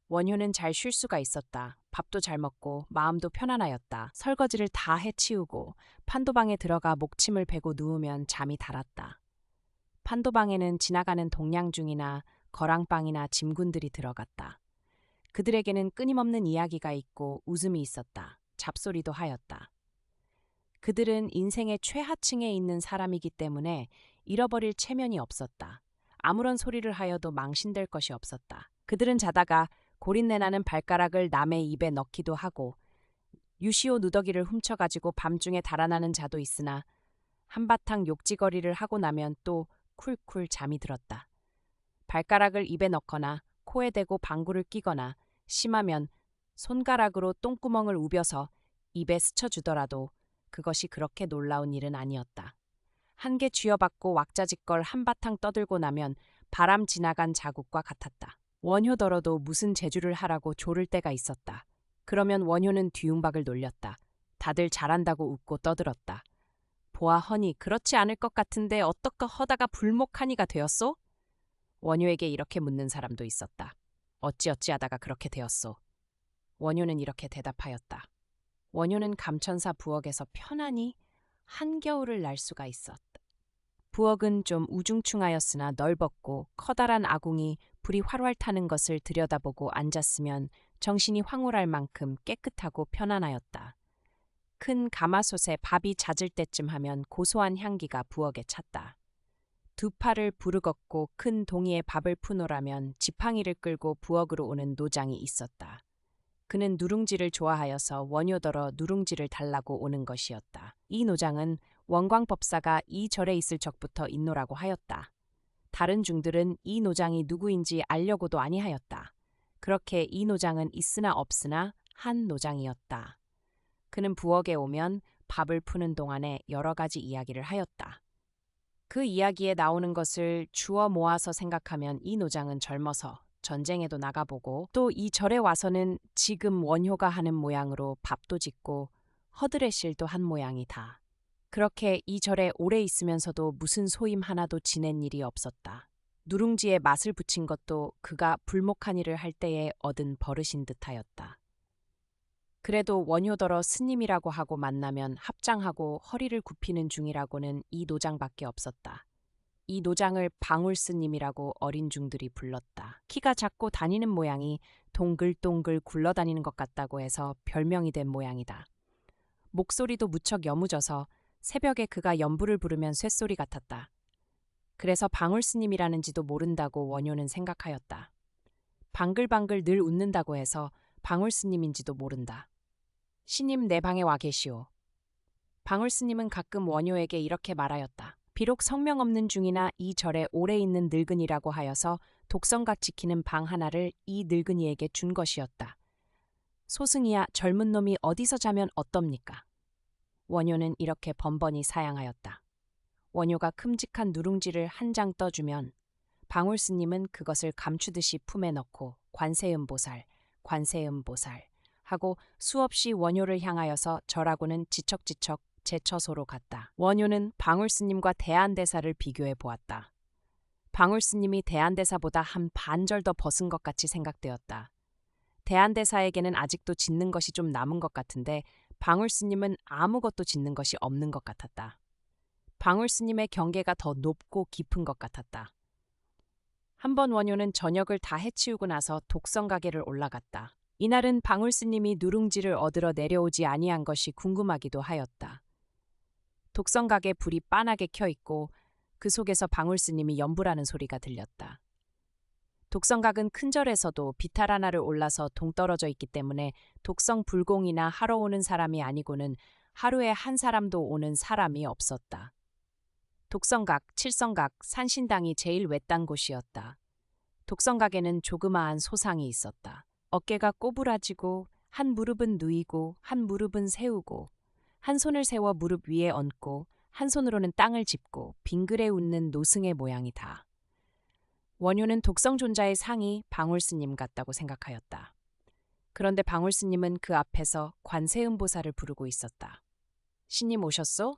원효는 잘 쉴 수가 있었다. 밥도 잘 먹고 마음도 편안하였다. 설거지를 다 해치우고 판도방에 들어가 목침을 베고 누우면 잠이 달았다. 판도방에는 지나가는 동량중이나 거랑방이나 짐군들이 들어갔다. 그들에게는 끊임없는 이야기가 있고 웃음이 있었다. 잡소리도 하였다. 그들은 인생의 최하층에 있는 사람이기 때문에 잃어버릴 체면이 없었다. 아무런 소리를 하여도 망신될 것이 없었다. 그들은 자다가 고린내나는 발가락을 남의 입에 넣기도 하고 유시오 누더기를 훔쳐가지고 밤중에 달아나는 자도 있으나 한바탕 욕지거리를 하고 나면 또 쿨쿨 잠이 들었다. 발가락을 입에 넣거나 코에 대고 방구를 끼거나 심하면 손가락으로 똥구멍을 우벼서 입에 스쳐주더라도 그것이 그렇게 놀라운 일은 아니었다. 한 개 쥐어받고 왁자지껄 한바탕 떠들고 나면 바람 지나간 자국과 같았다. 원효더러도 무슨 재주를 하라고 조를 때가 있었다. 그러면 원효는 뒤움박을 놀렸다. 다들 잘한다고 웃고 떠들었다. 보아허니 그렇지 않을 것 같은데 어떻게 허다가 불목하니가 되었소? 원효에게 이렇게 묻는 사람도 있었다. 어찌어찌하다가 그렇게 되었소? 원효는 이렇게 대답하였다. 원효는 감천사 부엌에서 편안히 한겨울을 날 수가 있었다. 부엌은 좀 우중충하였으나 넓었고 커다란 아궁이 불이 활활 타는 것을 들여다보고 앉았으면 정신이 황홀할 만큼 깨끗하고 편안하였다. 큰 가마솥에 밥이 잦을 때쯤 하면 고소한 향기가 부엌에 찼다. 두 팔을 부르겁고 큰 동이에 밥을 푸노라면 지팡이를 끌고 부엌으로 오는 노장이 있었다. 그는 누룽지를 좋아하여서 원효더러 누룽지를 달라고 오는 것이었다. 이 노장은 원광법사가 이 절에 있을 적부터 있노라고 하였다. 다른 중들은 이 노장이 누구인지 알려고도 아니하였다. 그렇게 이 노장은 있으나 없으나 한 노장이었다. 그는 부엌에 오면 밥을 푸는 동안에 여러 가지 이야기를 하였다. 그 이야기에 나오는 것을 주워 모아서 생각하면 이 노장은 젊어서 전쟁에도 나가보고 또 이 절에 와서는 지금 원효가 하는 모양으로 밥도 짓고 허드레실도 한 모양이다. 그렇게 이 절에 오래 있으면서도 무슨 소임 하나도 지낸 일이 없었다. 누룽지에 맛을 붙인 것도 그가 불목한 일을 할 때에 얻은 버릇인 듯하였다. 그래도 원효더러 스님이라고 하고 만나면 합장하고 허리를 굽히는 중이라고는 이 노장밖에 없었다. 이 노장을 방울스님이라고 어린 중들이 불렀다. 키가 작고 다니는 모양이 동글동글 굴러다니는 것 같다고 해서 별명이 된 모양이다. 목소리도 무척 여무져서 새벽에 그가 연부를 부르면 쇳소리 같았다. 그래서 방울스님이라는지도 모른다고 원효는 생각하였다. 방글방글 늘 웃는다고 해서 방울스님인지도 모른다. 시님 내 방에 와 계시오. 방울스님은 가끔 원효에게 이렇게 말하였다. 비록 성명 없는 중이나 이 절에 오래 있는 늙은이라고 하여서 독성각 지키는 방 하나를 이 늙은이에게 준 것이었다. 소승이야 젊은 놈이 어디서 자면 어떻습니까? 원효는 이렇게 번번이 사양하였다. 원효가 큼직한 누룽지를 한 장 떠주면 방울스님은 그것을 감추듯이 품에 넣고 관세음보살, 관세음보살 하고 수없이 원효를 향하여서 절하고는 지척지척 제처소로 갔다. 원효는 방울스님과 대한대사를 비교해 보았다. 방울스님이 대한대사보다 한 반절 더 벗은 것 같이 생각되었다. 대한대사에게는 아직도 짓는 것이 좀 남은 것 같은데 방울스님은 아무것도 짓는 것이 없는 것 같았다. 방울스님의 경계가 더 높고 깊은 것 같았다. 한번 원효는 저녁을 다 해치우고 나서 독성가게를 올라갔다. 이날은 방울스님이 누룽지를 얻으러 내려오지 아니한 것이 궁금하기도 하였다. 독성가게 불이 빤하게 켜 있고 그 속에서 방울스님이 연부라는 소리가 들렸다. 독성각은 큰 절에서도 비탈 하나를 올라서 동떨어져 있기 때문에 독성 불공이나 하러 오는 사람이 아니고는 하루에 한 사람도 오는 사람이 없었다. 독성각, 칠성각, 산신당이 제일 외딴 곳이었다. 독성각에는 조그마한 소상이 있었다. 어깨가 꼬부라지고 한 무릎은 누이고 한 무릎은 세우고 한 손을 세워 무릎 위에 얹고 한 손으로는 땅을 짚고 빙그레 웃는 노승의 모양이다. 원효는 독성존자의 상이 방울스님 같다고 생각하였다. 그런데 방울스님은 그 앞에서 관세음보살을 부르고 있었다. 신님 오셨소?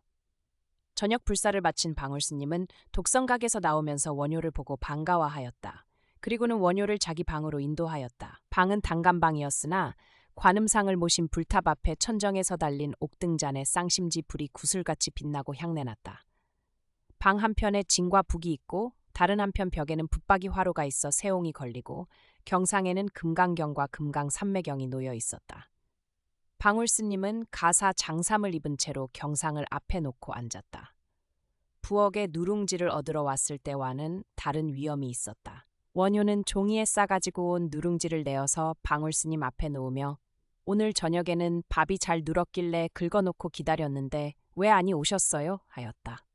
저녁 불사를 마친 방울스님은 독성각에서 나오면서 원효를 보고 반가워하였다. 그리고는 원효를 자기 방으로 인도하였다. 방은 단간방이었으나 관음상을 모신 불탑 앞에 천정에서 달린 옥등잔에 쌍심지 불이 구슬같이 빛나고 향내났다. 방 한편에 진과 북이 있고 다른 한편 벽에는 붙박이 화로가 있어 세옹이 걸리고 경상에는 금강경과 금강산매경이 놓여 있었다. 방울스님은 가사 장삼을 입은 채로 경상을 앞에 놓고 앉았다. 부엌에 누룽지를 얻으러 왔을 때와는 다른 위엄이 있었다. 원효는 종이에 싸가지고 온 누룽지를 내어서 방울스님 앞에 놓으며 오늘 저녁에는 밥이 잘 눌었길래 긁어놓고 기다렸는데 왜 아니 오셨어요? 하였다.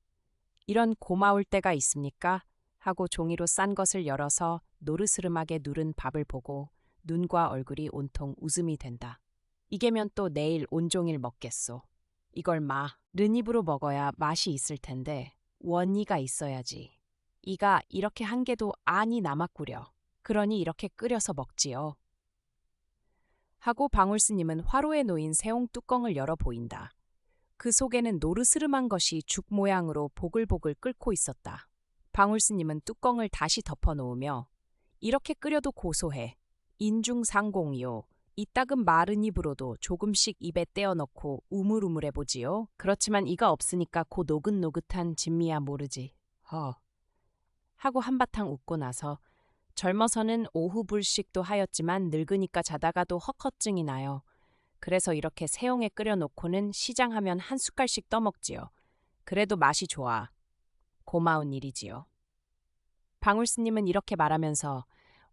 이런 고마울 때가 있습니까? 하고 종이로 싼 것을 열어서 노르스름하게 누른 밥을 보고 눈과 얼굴이 온통 웃음이 된다. 이게면 또 내일 온종일 먹겠소. 이걸 른입으로 먹어야 맛이 있을 텐데 원이가 있어야지. 이가 이렇게 한 개도 아니 남았구려. 그러니 이렇게 끓여서 먹지요. 하고 방울스님은 화로에 놓인 새옹 뚜껑을 열어 보인다. 그 속에는 노르스름한 것이 죽 모양으로 보글보글 끓고 있었다. 방울스님은 뚜껑을 다시 덮어 놓으며 이렇게 끓여도 고소해. 인중상공이요. 이따금 마른 입으로도 조금씩 입에 떼어 넣고 우물우물해 보지요. 그렇지만 이가 없으니까 고 노긋노긋한 진미야 모르지. 하고 한바탕 웃고 나서 젊어서는 오후 불식도 하였지만 늙으니까 자다가도 헛헛증이 나요. 그래서 이렇게 새옹에 끓여 놓고는 시장하면 한 숟갈씩 떠먹지요. 그래도 맛이 좋아. 고마운 일이지요. 방울스님은 이렇게 말하면서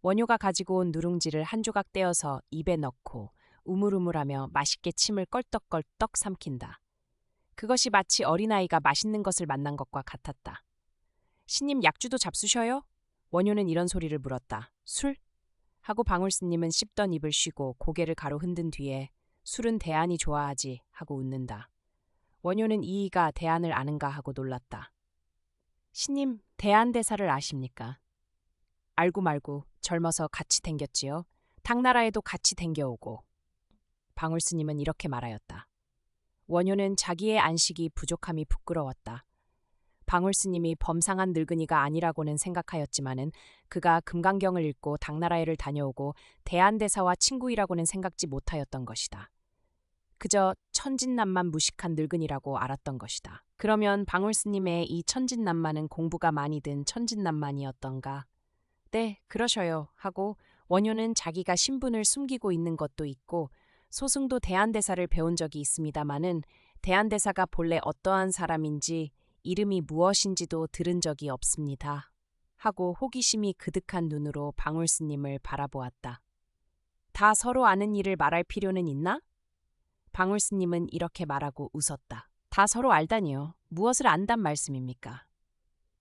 원효가 가지고 온 누룽지를 한 조각 떼어서 입에 넣고 우물우물하며 맛있게 침을 껄떡껄떡 삼킨다. 그것이 마치 어린아이가 맛있는 것을 만난 것과 같았다. 신님 약주도 잡수셔요? 원효는 이런 소리를 물었다. 술? 하고 방울스님은 씹던 입을 쉬고 고개를 가로 흔든 뒤에 술은 대안이 좋아하지 하고 웃는다. 원효는 이이가 대안을 아는가 하고 놀랐다. 신님, 대안대사를 아십니까? 알고 말고 젊어서 같이 댕겼지요. 당나라에도 같이 댕겨오고. 방울스님은 이렇게 말하였다. 원효는 자기의 안식이 부족함이 부끄러웠다. 방울스님이 범상한 늙은이가 아니라고는 생각하였지만은 그가 금강경을 읽고 당나라에를 다녀오고 대안대사와 친구이라고는 생각지 못하였던 것이다. 그저 천진난만 무식한 늙은이라고 알았던 것이다. 그러면 방울스님의 이 천진난만은 공부가 많이 든 천진난만이었던가? 네, 그러셔요 하고 원효는 자기가 신분을 숨기고 있는 것도 있고 소승도 대안대사를 배운 적이 있습니다마는 대안대사가 본래 어떠한 사람인지 이름이 무엇인지도 들은 적이 없습니다. 하고 호기심이 그득한 눈으로 방울스님을 바라보았다. 다 서로 아는 일을 말할 필요는 있나? 방울스님은 이렇게 말하고 웃었다. 다 서로 알다니요. 무엇을 안단 말씀입니까?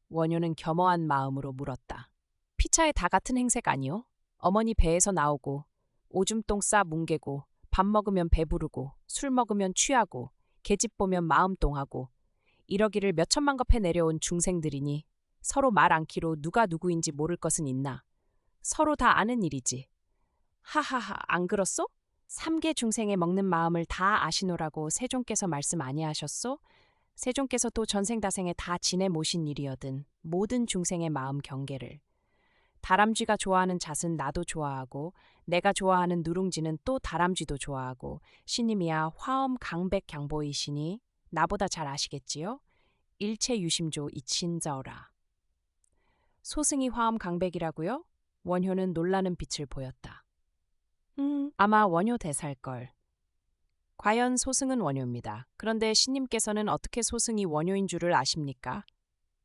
원효는 겸허한 마음으로 물었다. 피차에 다 같은 행색 아니요? 어머니 배에서 나오고 오줌똥 싸 뭉개고 밥 먹으면 배부르고 술 먹으면 취하고 계집 보면 마음똥하고 이러기를 몇천만 겁해 내려온 중생들이니 서로 말 않기로 누가 누구인지 모를 것은 있나? 서로 다 아는 일이지. 하하하, 안 그렇소? 삼계 중생의 먹는 마음을 다 아시노라고 세종께서 말씀 아니하셨소? 세종께서 또 전생다생에 다 지내 모신 일이거든 모든 중생의 마음 경계를. 다람쥐가 좋아하는 잣은 나도 좋아하고 내가 좋아하는 누룽지는 또 다람쥐도 좋아하고 신님이야 화엄 강백 강보이시니 나보다 잘 아시겠지요? 일체 유심조 이친자어라. 소승이 화엄 강백이라고요? 원효는 놀라는 빛을 보였다. 아마 원효 대사일걸. 과연 소승은 원효입니다. 그런데 신님께서는 어떻게 소승이 원효인 줄을 아십니까?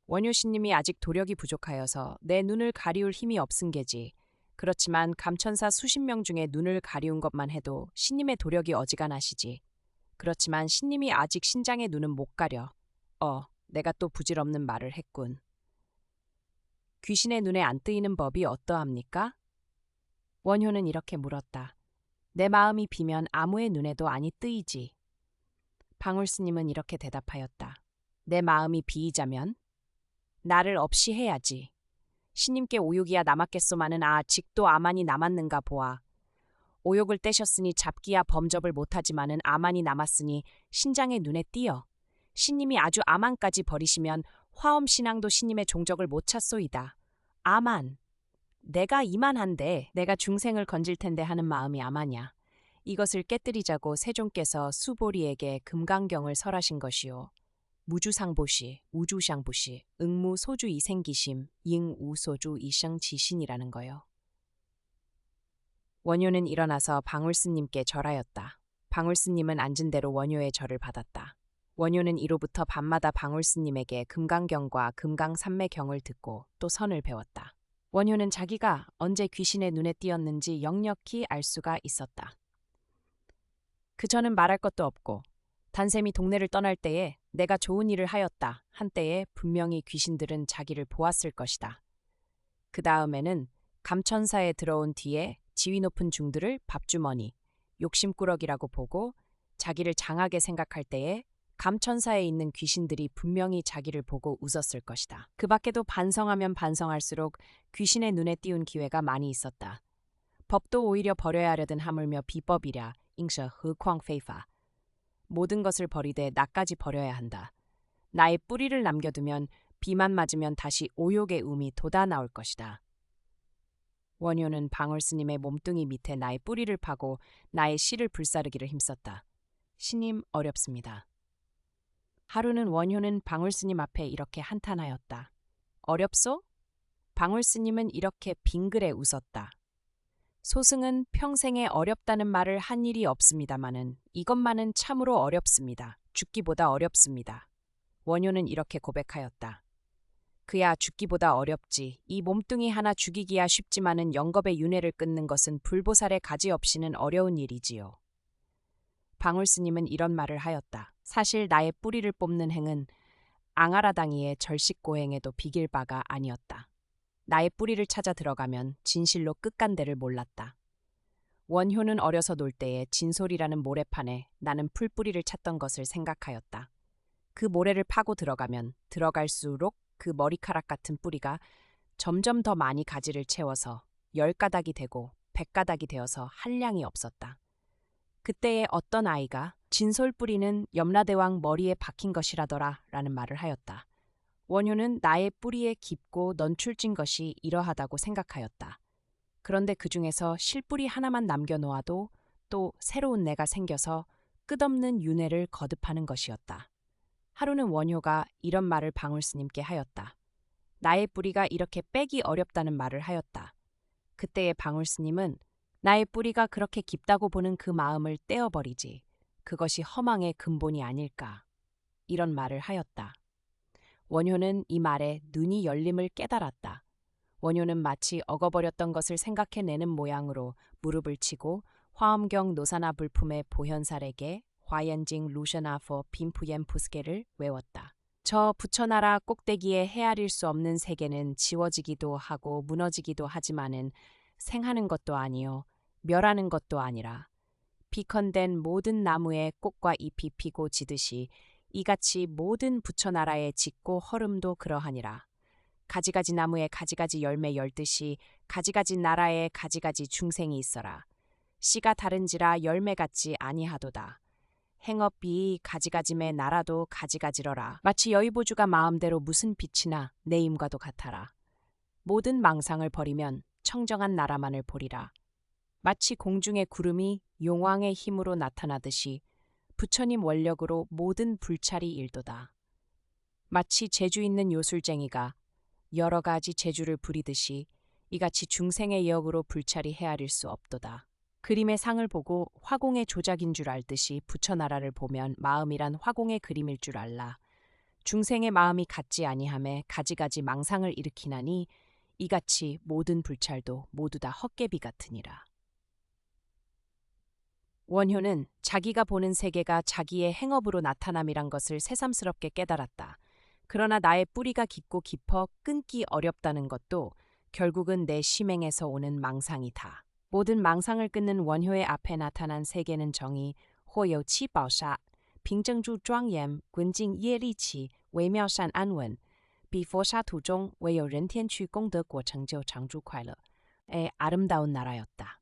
원효 신님이 아직 도력이 부족하여서 내 눈을 가리울 힘이 없은 게지. 그렇지만 감천사 수십 명 중에 눈을 가리운 것만 해도 신님의 도력이 어지간하시지. 그렇지만 신님이 아직 신장의 눈은 못 가려. 내가 또 부질없는 말을 했군. 귀신의 눈에 안 뜨이는 법이 어떠합니까? 원효는 이렇게 물었다. 내 마음이 비면 아무의 눈에도 아니 뜨이지. 방울스님은 이렇게 대답하였다. 내 마음이 비이자면? 나를 없이 해야지. 신님께 오욕이야 남았겠소마는 직도 아만이 남았는가 보아. 오욕을 떼셨으니 잡기야 범접을 못하지만은 아만이 남았으니 신장의 눈에 띄어. 신님이 아주 아만까지 버리시면 화엄신앙도 신님의 종적을 못 찾소이다. 아만. 내가 이만한데 내가 중생을 건질 텐데 하는 마음이 아마냐. 이것을 깨뜨리자고 세종께서 수보리에게 금강경을 설하신 것이요. 무주상보시, 우주상보시, 응무소주 이생기심, 잉우소주 이생지신이라는 거요. 원효는 일어나서 방울스님께 절하였다. 방울스님은 앉은 대로 원효의 절을 받았다. 원효는 이로부터 밤마다 방울스님에게 금강경과 금강산매경을 듣고 또 선을 배웠다. 원효는 자기가 언제 귀신의 눈에 띄었는지 역력히 알 수가 있었다. 그 전은 말할 것도 없고 단샘이 동네를 떠날 때에 내가 좋은 일을 하였다 한때에 분명히 귀신들은 자기를 보았을 것이다. 그 다음에는 감천사에 들어온 뒤에 지위 높은 중들을 밥주머니, 욕심꾸러기라고 보고 자기를 장하게 생각할 때에 감천사에 있는 귀신들이 분명히 자기를 보고 웃었을 것이다. 그 밖에도 반성하면 반성할수록 귀신의 눈에 띄운 기회가 많이 있었다. 법도 오히려 버려야 하려든 하물며 비법이랴, 잉셔 흐쾅페이파. 모든 것을 버리되 나까지 버려야 한다. 나의 뿌리를 남겨두면 비만 맞으면 다시 오욕의 음이 돋아 나올 것이다. 원효는 방울스님의 몸뚱이 밑에 나의 뿌리를 파고 나의 씨를 불사르기를 힘썼다. 스님, 어렵습니다. 하루는 원효는 방울스님 앞에 이렇게 한탄하였다. 어렵소? 방울스님은 이렇게 빙그레 웃었다. 소승은 평생에 어렵다는 말을 한 일이 없습니다마는 이것만은 참으로 어렵습니다. 죽기보다 어렵습니다. 원효는 이렇게 고백하였다. 그야 죽기보다 어렵지. 이 몸뚱이 하나 죽이기야 쉽지만은 영겁의 윤회를 끊는 것은 불보살의 가지 없이는 어려운 일이지요. 방울스님은 이런 말을 하였다. 사실 나의 뿌리를 뽑는 행은 앙하라당이의 절식고행에도 비길 바가 아니었다. 나의 뿌리를 찾아 들어가면 진실로 끝간데를 몰랐다. 원효는 어려서 놀 때에 진솔이라는 모래판에 나는 풀뿌리를 찾던 것을 생각하였다. 그 모래를 파고 들어가면 들어갈수록 그 머리카락 같은 뿌리가 점점 더 많이 가지를 채워서 10가닥이 되고 100가닥이 되어서 한량이 없었다. 그때에 어떤 아이가 진솔 뿌리는 염라대왕 머리에 박힌 것이라더라 라는 말을 하였다. 원효는 나의 뿌리에 깊고 넌출진 것이 이러하다고 생각하였다. 그런데 그 중에서 실뿌리 하나만 남겨놓아도 또 새로운 내가 생겨서 끝없는 윤회를 거듭하는 것이었다. 하루는 원효가 이런 말을 방울스님께 하였다. 나의 뿌리가 이렇게 빼기 어렵다는 말을 하였다. 그때의 방울스님은 나의 뿌리가 그렇게 깊다고 보는 그 마음을 떼어버리지. 그것이 허망의 근본이 아닐까. 이런 말을 하였다. 원효는 이 말에 눈이 열림을 깨달았다. 원효는 마치 억어버렸던 것을 생각해내는 모양으로 무릎을 치고 화엄경 노사나 불품의 보현살에게 화연징 루셔나포 빈푸옌 푸스게를 외웠다. 저 부처나라 꼭대기에 헤아릴 수 없는 세계는 지워지기도 하고 무너지기도 하지만은 생하는 것도 아니요 멸하는 것도 아니라 비컨된 모든 나무에 꽃과 잎이 피고 지듯이 이같이 모든 부처나라의 짓고 허름도 그러하니라. 가지가지 나무에 가지가지 열매 열듯이 가지가지 나라에 가지가지 중생이 있어라. 씨가 다른지라 열매 같지 아니하도다. 행업비 가지가짐의 나라도 가지가지러라. 마치 여의보주가 마음대로 무슨 빛이나 내임과도 같아라. 모든 망상을 버리면 청정한 나라만을 보리라. 마치 공중의 구름이 용왕의 힘으로 나타나듯이 부처님 원력으로 모든 불찰이 일도다. 마치 재주 있는 요술쟁이가 여러 가지 재주를 부리듯이 이같이 중생의 역으로 불찰이 헤아릴 수 없도다. 그림의 상을 보고 화공의 조작인 줄 알듯이 부처나라를 보면 마음이란 화공의 그림일 줄 알라. 중생의 마음이 같지 아니함에 가지가지 망상을 일으키나니 이같이 모든 불찰도 모두 다 헛개비 같으니라. 원효는 자기가 보는 세계가 자기의 행업으로 나타남이란 것을 새삼스럽게 깨달았다. 그러나 나의 뿌리가 깊고 깊어 끊기 어렵다는 것도 결국은 내 심행에서 오는 망상이다. 모든 망상을 끊는 원효의 앞에 나타난 세계는 정의, 호요 치바오샤, 빙정주庄严, 군징 예리치, 웨이묘산 안원, 比佛沙土中唯有人天去功德果成就常住快乐의 아름다운 나라였다.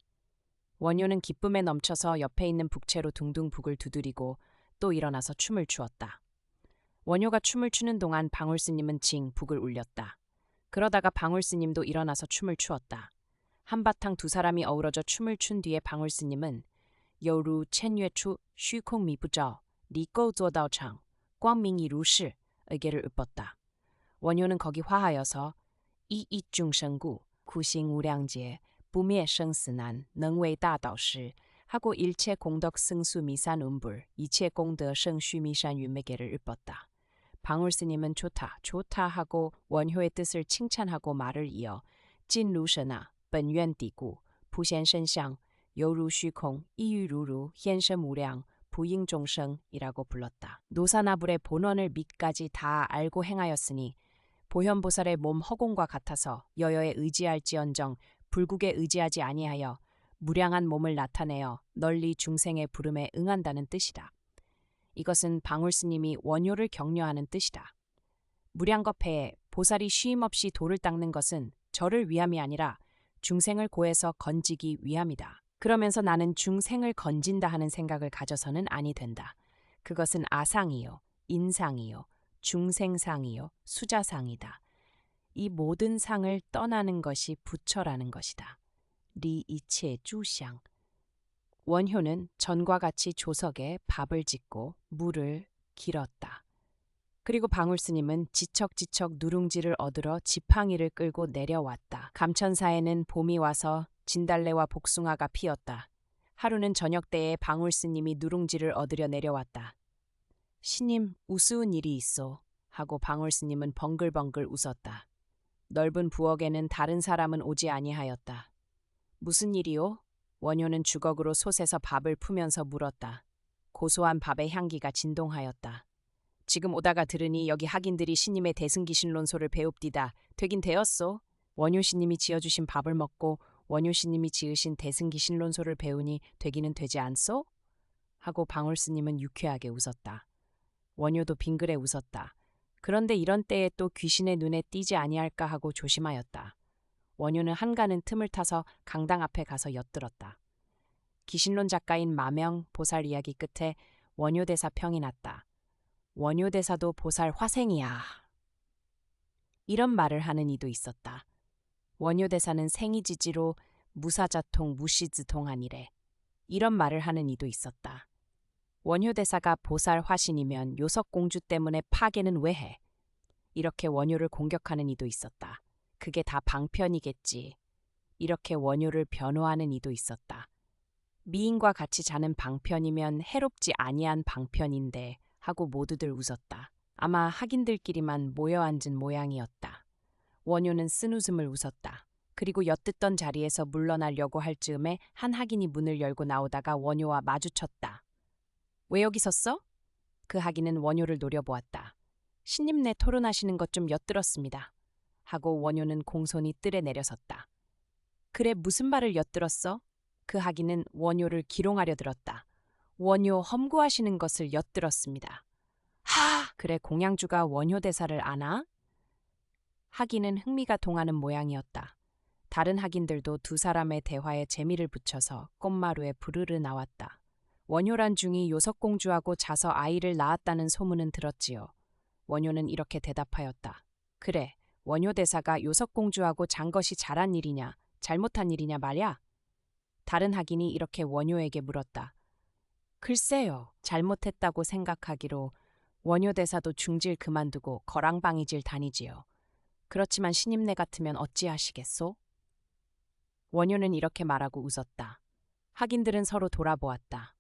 원효는 기쁨에 넘쳐서 옆에 있는 북채로 둥둥 북을 두드리고 또 일어나서 춤을 추었다. 원효가 춤을 추는 동안 방울스님은 징 북을 울렸다. 그러다가 방울스님도 일어나서 춤을 추었다. 한바탕 두 사람이 어우러져 춤을 춘 뒤에 방울스님은 여루 첸유추虚空迷不照离垢做道场光明已如是 의계를 읊었다. 원효는 거기 화하여서 이이중생구 구싱우량劫不灭生死难能为大导师 하고 일체 공덕 승수 미산 운불 이체 공德 生虚 미산 윤매계를 읊었다. 방울스님은 좋다 좋다 하고 원효의 뜻을 칭찬하고 말을 이어 진 루셔나 本愿底故普贤身相犹如虚空意欲如如现身无量 부잉종성이라고 불렀다. 노사나불의 본원을 밑까지 다 알고 행하였으니 보현보살의 몸 허공과 같아서 여여에 의지할지언정 불국에 의지하지 아니하여 무량한 몸을 나타내어 널리 중생의 부름에 응한다는 뜻이다. 이것은 방울스님이 원효를 격려하는 뜻이다. 무량겁해에 보살이 쉼없이 돌을 닦는 것은 저를 위함이 아니라 중생을 고해서 건지기 위함이다. 그러면서 나는 중생을 건진다 하는 생각을 가져서는 아니 된다. 그것은 아상이요, 인상이요, 중생상이요, 수자상이다. 이 모든 상을 떠나는 것이 부처라는 것이다. 리 이치의 쭈샹. 원효는 전과 같이 조석에 밥을 짓고 물을 길었다. 그리고 방울스님은 지척지척 누룽지를 얻으러 지팡이를 끌고 내려왔다. 감천사에는 봄이 와서 진달래와 복숭아가 피었다. 하루는 저녁 때에 방울스님이 누룽지를 얻으려 내려왔다. "신님, 우스운 일이 있어." 하고 방울스님은 벙글벙글 웃었다. 넓은 부엌에는 다른 사람은 오지 아니하였다. "무슨 일이오?" 원효는 주걱으로 솥에서 밥을 푸면서 물었다. 고소한 밥의 향기가 진동하였다. "지금 오다가 들으니 여기 학인들이 신님의 대승기신론소를 배웁디다. 되긴 되었소. 원효 신님이 지어주신 밥을 먹고 원효 신님이 지으신 대승기신론소를 배우니 되기는 되지 않소?" 하고 방울스님은 유쾌하게 웃었다. 원효도 빙그레 웃었다. 그런데 이런 때에 또 귀신의 눈에 띄지 아니할까 하고 조심하였다. 원효는 한가는 틈을 타서 강당 앞에 가서 엿들었다. 기신론 작가인 마명 보살 이야기 끝에 원효대사 평이 났다. "원효대사도 보살 화생이야." 이런 말을 하는 이도 있었다. 원효대사는 생이지지로 무사자통 무시즈통하니래. 이런 말을 하는 이도 있었다. 원효대사가 보살 화신이면 요석공주 때문에 파괴는 왜 해? 이렇게 원효를 공격하는 이도 있었다. 그게 다 방편이겠지. 이렇게 원효를 변호하는 이도 있었다. 미인과 같이 자는 방편이면 해롭지 아니한 방편인데 하고 모두들 웃었다. 아마 학인들끼리만 모여 앉은 모양이었다. 원효는 쓴웃음을 웃었다. 그리고 엿듣던 자리에서 물러나려고 할 즈음에 한 학인이 문을 열고 나오다가 원효와 마주쳤다. "왜 여기 섰어?" 그 학인은 원효를 노려보았다. "신님네 토론하시는 것 좀 엿들었습니다." 하고 원효는 공손히 뜰에 내려섰다. "그래, 무슨 말을 엿들었어?" 그 학인은 원효를 기롱하려 들었다. "원효 험구하시는 것을 엿들었습니다." "하! 그래, 공양주가 원효 대사를 아나?" 학인은 흥미가 동하는 모양이었다. 다른 학인들도 두 사람의 대화에 재미를 붙여서 꽃마루에 부르르 나왔다. 원효란 중이 요석공주하고 자서 아이를 낳았다는 소문은 들었지요. 원효는 이렇게 대답하였다. "그래, 원효 대사가 요석공주하고 잔 것이 잘한 일이냐, 잘못한 일이냐 말야?" 다른 학인이 이렇게 원효에게 물었다. "글쎄요, 잘못했다고 생각하기로 원효 대사도 중질 그만두고 거랑방이질 다니지요. 그렇지만 신임네 같으면 어찌하시겠소?" 원효는 이렇게 말하고 웃었다. 학인들은 서로 돌아보았다.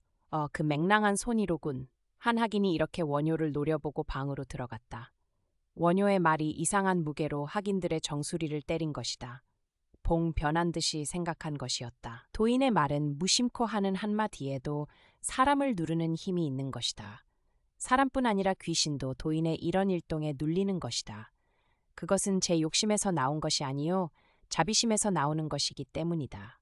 그 맹랑한 손이로군. 한 학인이 이렇게 원효를 노려보고 방으로 들어갔다. 원효의 말이 이상한 무게로 학인들의 정수리를 때린 것이다. 봉 변한 듯이 생각한 것이었다. 도인의 말은 무심코 하는 한마디에도 사람을 누르는 힘이 있는 것이다. 사람뿐 아니라 귀신도 도인의 이런 일동에 눌리는 것이다. 그것은 제 욕심에서 나온 것이 아니요 자비심에서 나오는 것이기 때문이다.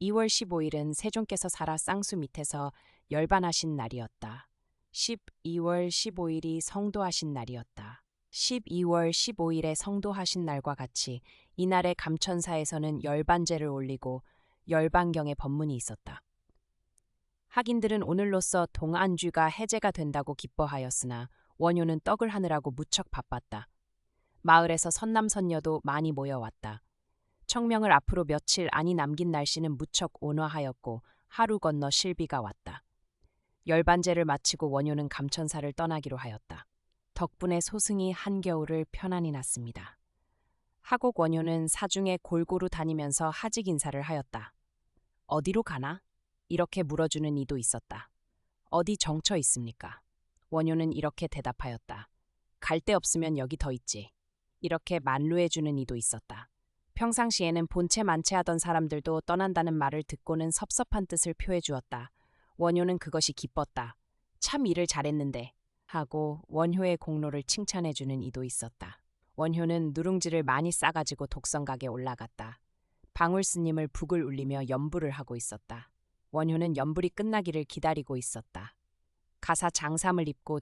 2월 15일은 세종께서 살아 쌍수 밑에서 열반하신 날이었다. 12월 15일이 성도하신 날이었다. 12월 15일에 성도하신 날과 같이 이날의 감천사에서는 열반제를 올리고 열반경의 법문이 있었다. 학인들은 오늘로써 동안쥐가 해제가 된다고 기뻐하였으나 원효는 떡을 하느라고 무척 바빴다. 마을에서 선남선녀도 많이 모여왔다. 청명을 앞으로 며칠 안이 남긴 날씨는 무척 온화하였고 하루 건너 실비가 왔다. 열반제를 마치고 원효는 감천사를 떠나기로 하였다. 덕분에 소승이 한겨울을 편안히 났습니다. 하곡 원효는 사중에 골고루 다니면서 하직 인사를 하였다. "어디로 가나?" 이렇게 물어주는 이도 있었다. "어디 정처 있습니까?" 원효는 이렇게 대답하였다. "갈 데 없으면 여기 더 있지." 이렇게 만루해주는 이도 있었다. 평상시에는 본체 만체하던 사람들도 떠난다는 말을 듣고는 섭섭한 뜻을 표해 주었다. 원효는 그것이 기뻤다. "참 일을 잘했는데." 하고 원효의 공로를 칭찬해주는 이도 있었다. 원효는 누룽지를 많이 싸가지고 독성각에 올라갔다. 방울스님을 북을 울리며 연불을 하고 있었다. 원효는 연불이 끝나기를 기다리고 있었다. 가사 장삼을 입고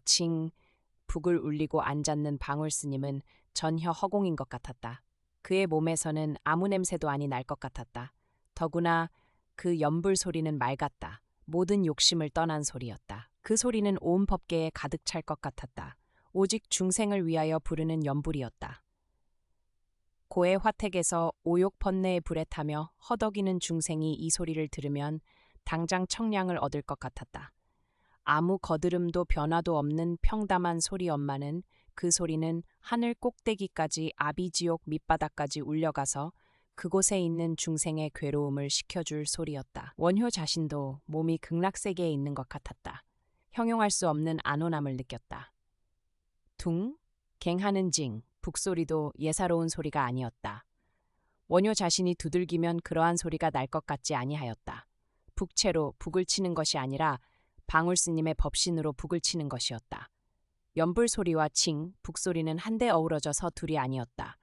북을 울리고 앉았는 방울스님은 전혀 허공인 것 같았다. 그의 몸에서는 아무 냄새도 아니 날 것 같았다. 더구나 그 연불 소리는 맑았다. 모든 욕심을 떠난 소리였다. 그 소리는 온 법계에 가득 찰 것 같았다. 오직 중생을 위하여 부르는 연불이었다. 고해 화택에서 오욕 번뇌에 불에 타며 허덕이는 중생이 이 소리를 들으면 당장 청량을 얻을 것 같았다. 아무 거드름도 변화도 없는 평담한 소리 엄마는 그 소리는 하늘 꼭대기까지 아비지옥 밑바닥까지 울려가서 그곳에 있는 중생의 괴로움을 식혀줄 소리였다. 원효 자신도 몸이 극락세계에 있는 것 같았다. 형용할 수 없는 안온함을 느꼈다. 둥, 갱하는 징, 북소리도 예사로운 소리가 아니었다. 원효 자신이 두들기면 그러한 소리가 날 것 같지 아니하였다. 북채로 북을 치는 것이 아니라 방울스님의 법신으로 북을 치는 것이었다. 연불 소리와 칭, 북소리는 한데 어우러져서 둘이 아니었다.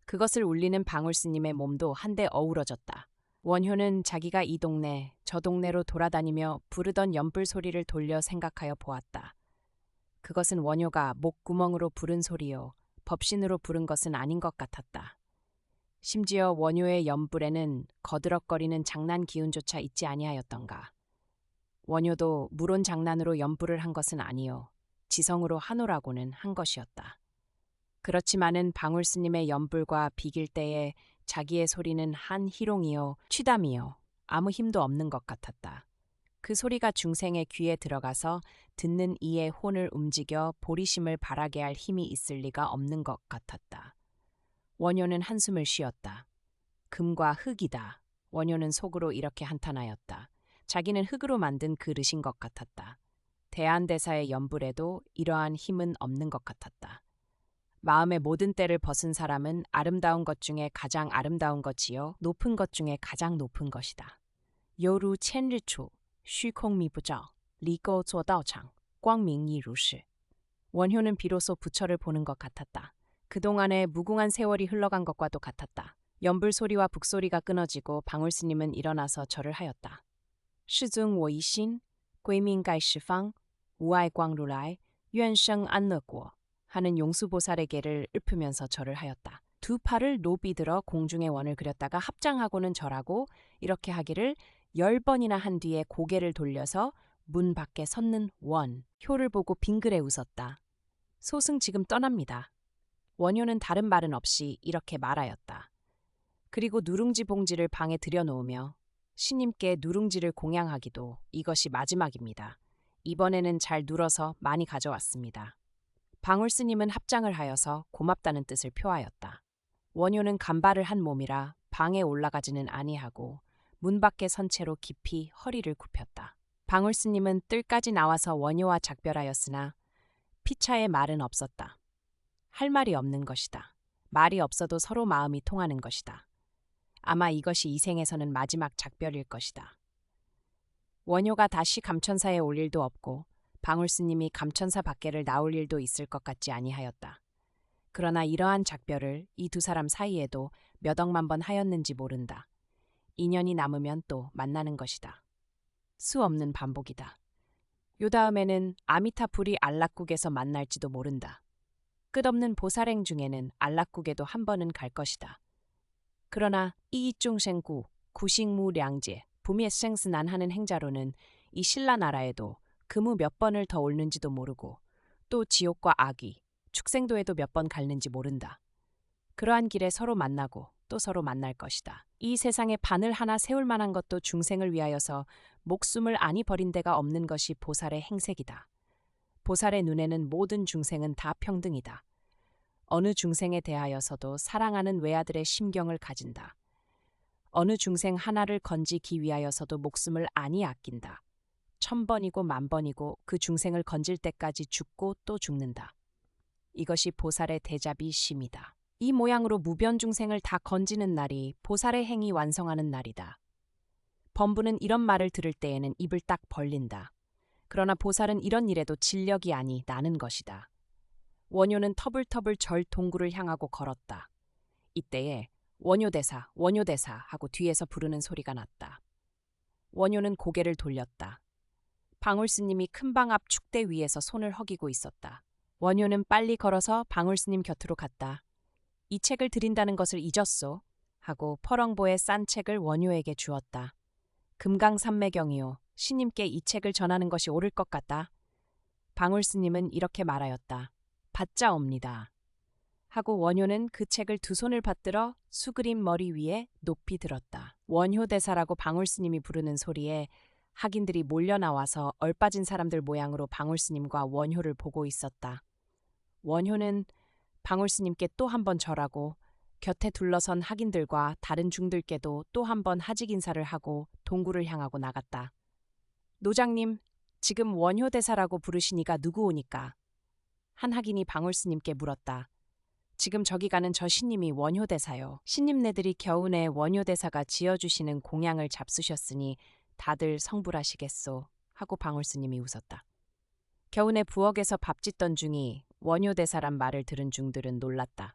그것을 울리는 방울스님의 몸도 한데 어우러졌다. 원효는 자기가 이 동네, 저 동네로 돌아다니며 부르던 연불 소리를 돌려 생각하여 보았다. 그것은 원효가 목구멍으로 부른 소리요, 법신으로 부른 것은 아닌 것 같았다. 심지어 원효의 연불에는 거드럭거리는 장난 기운조차 있지 아니하였던가. 원효도 물온 장난으로 연불을 한 것은 아니요, 지성으로 하노라고는 한 것이었다. 그렇지만은 방울스님의 연불과 비길 때에 자기의 소리는 한 희롱이요, 취담이요, 아무 힘도 없는 것 같았다. 그 소리가 중생의 귀에 들어가서 듣는 이의 혼을 움직여 보리심을 바라게 할 힘이 있을 리가 없는 것 같았다. 원효는 한숨을 쉬었다. 금과 흙이다. 원효는 속으로 이렇게 한탄하였다. 자기는 흙으로 만든 그릇인 것 같았다. 대한대사의 연불에도 이러한 힘은 없는 것 같았다. 마음의 모든 때를 벗은 사람은 아름다운 것 중에 가장 아름다운 것이요, 높은 것 중에 가장 높은 것이다. 요루 천리초,虚空미부적, 리고 조다오창, 광명이루시. 원효는 비로소 부처를 보는 것 같았다. 그동안에 무궁한 세월이 흘러간 것과도 같았다. 연불 소리와 북소리가 끊어지고 방울스님은 일어나서 절을 하였다. 시중 워이신, 괴민가이시방, 우아이광루라이,愿生 안乐国. 하는 용수보살에게를 읊으면서 절을 하였다. 두 팔을 높이 들어 공중에 원을 그렸다가 합장하고는 절하고 이렇게 하기를 10번이나 한 뒤에 고개를 돌려서 문 밖에 섰는 원, 효를 보고 빙그레 웃었다. 소승 지금 떠납니다. 원효는 다른 말은 없이 이렇게 말하였다. 그리고 누룽지 봉지를 방에 들여놓으며 신님께 누룽지를 공양하기도 이것이 마지막입니다. 이번에는 잘 눌어서 많이 가져왔습니다. 방울스님은 합장을 하여서 고맙다는 뜻을 표하였다. 원효는 간발을 한 몸이라 방에 올라가지는 아니하고 문 밖에 선 채로 깊이 허리를 굽혔다. 방울스님은 뜰까지 나와서 원효와 작별하였으나 피차의 말은 없었다. 할 말이 없는 것이다. 말이 없어도 서로 마음이 통하는 것이다. 아마 이것이 이 생에서는 마지막 작별일 것이다. 원효가 다시 감천사에 올 일도 없고 방울스님이 감천사 밖에를 나올 일도 있을 것 같지 아니하였다. 그러나 이러한 작별을 이 두 사람 사이에도 몇 억만 번 하였는지 모른다. 인연이 남으면 또 만나는 것이다. 수 없는 반복이다. 요 다음에는 아미타불이 안락국에서 만날지도 모른다. 끝없는 보살행 중에는 안락국에도 한 번은 갈 것이다. 그러나 이중생구, 구식무량제, 부미생스난 하는 행자로는 이 신라나라에도 금우 몇 번을 더 옳는지도 모르고 또 지옥과 악이, 축생도에도 몇 번 갈는지 모른다. 그러한 길에 서로 만나고 또 서로 만날 것이다. 이 세상에 바늘 하나 세울 만한 것도 중생을 위하여서 목숨을 아니 버린 데가 없는 것이 보살의 행색이다. 보살의 눈에는 모든 중생은 다 평등이다. 어느 중생에 대하여서도 사랑하는 외아들의 심경을 가진다. 어느 중생 하나를 건지기 위하여서도 목숨을 아니 아낀다. 1000번이고 10,000번이고 그 중생을 건질 때까지 죽고 또 죽는다. 이것이 보살의 대자비 심이다. 이 모양으로 무변 중생을 다 건지는 날이 보살의 행이 완성하는 날이다. 범부는 이런 말을 들을 때에는 입을 딱 벌린다. 그러나 보살은 이런 일에도 진력이 아니 나는 것이다. 원효는 터불터불 절 동굴을 향하고 걸었다. 이때에 원효대사, 원효대사 하고 뒤에서 부르는 소리가 났다. 원효는 고개를 돌렸다. 방울스님이 큰방 앞 축대 위에서 손을 허기고 있었다. 원효는 빨리 걸어서 방울스님 곁으로 갔다. 이 책을 드린다는 것을 잊었소? 하고 퍼렁보에 싼 책을 원효에게 주었다. 금강산매경이요. 신님께 이 책을 전하는 것이 옳을 것 같다. 방울스님은 이렇게 말하였다. 받자옵니다. 하고 원효는 그 책을 두 손을 받들어 수그린 머리 위에 높이 들었다. 원효대사라고 방울스님이 부르는 소리에 학인들이 몰려 나와서 얼빠진 사람들 모양으로 방울스님과 원효를 보고 있었다. 원효는 방울스님께 또 한 번 절하고 곁에 둘러선 학인들과 다른 중들께도 또 한 번 하직 인사를 하고 동굴을 향하고 나갔다. 노장님, 지금 원효대사라고 부르시니가 누구오니까? 한 학인이 방울스님께 물었다. 지금 저기 가는 저 신님이 원효대사요. 신님네들이 겨우내 원효대사가 지어주시는 공양을 잡수셨으니 다들 성불하시겠소. 하고 방울스님이 웃었다. 겨우내 부엌에서 밥 짓던 중이 원효대사란 말을 들은 중들은 놀랐다.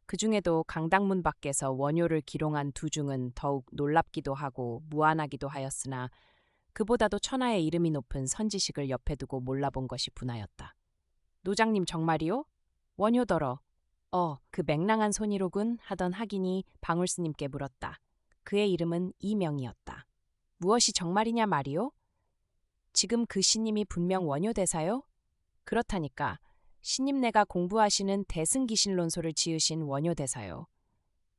그 중에도 강당문 밖에서 원효를 기롱한 두 중은 더욱 놀랍기도 하고 무안하기도 하였으나 그보다도 천하의 이름이 높은 선지식을 옆에 두고 몰라본 것이 분하였다. 노장님 정말이요? 원효더러. 그 맹랑한 손이로군 하던 학인이 방울스님께 물었다. 그의 이름은 이명이었다. 무엇이 정말이냐 말이요? 지금 그 신님이 분명 원효대사요? 그렇다니까. 신님네가 공부하시는 대승기신론소를 지으신 원효대사요.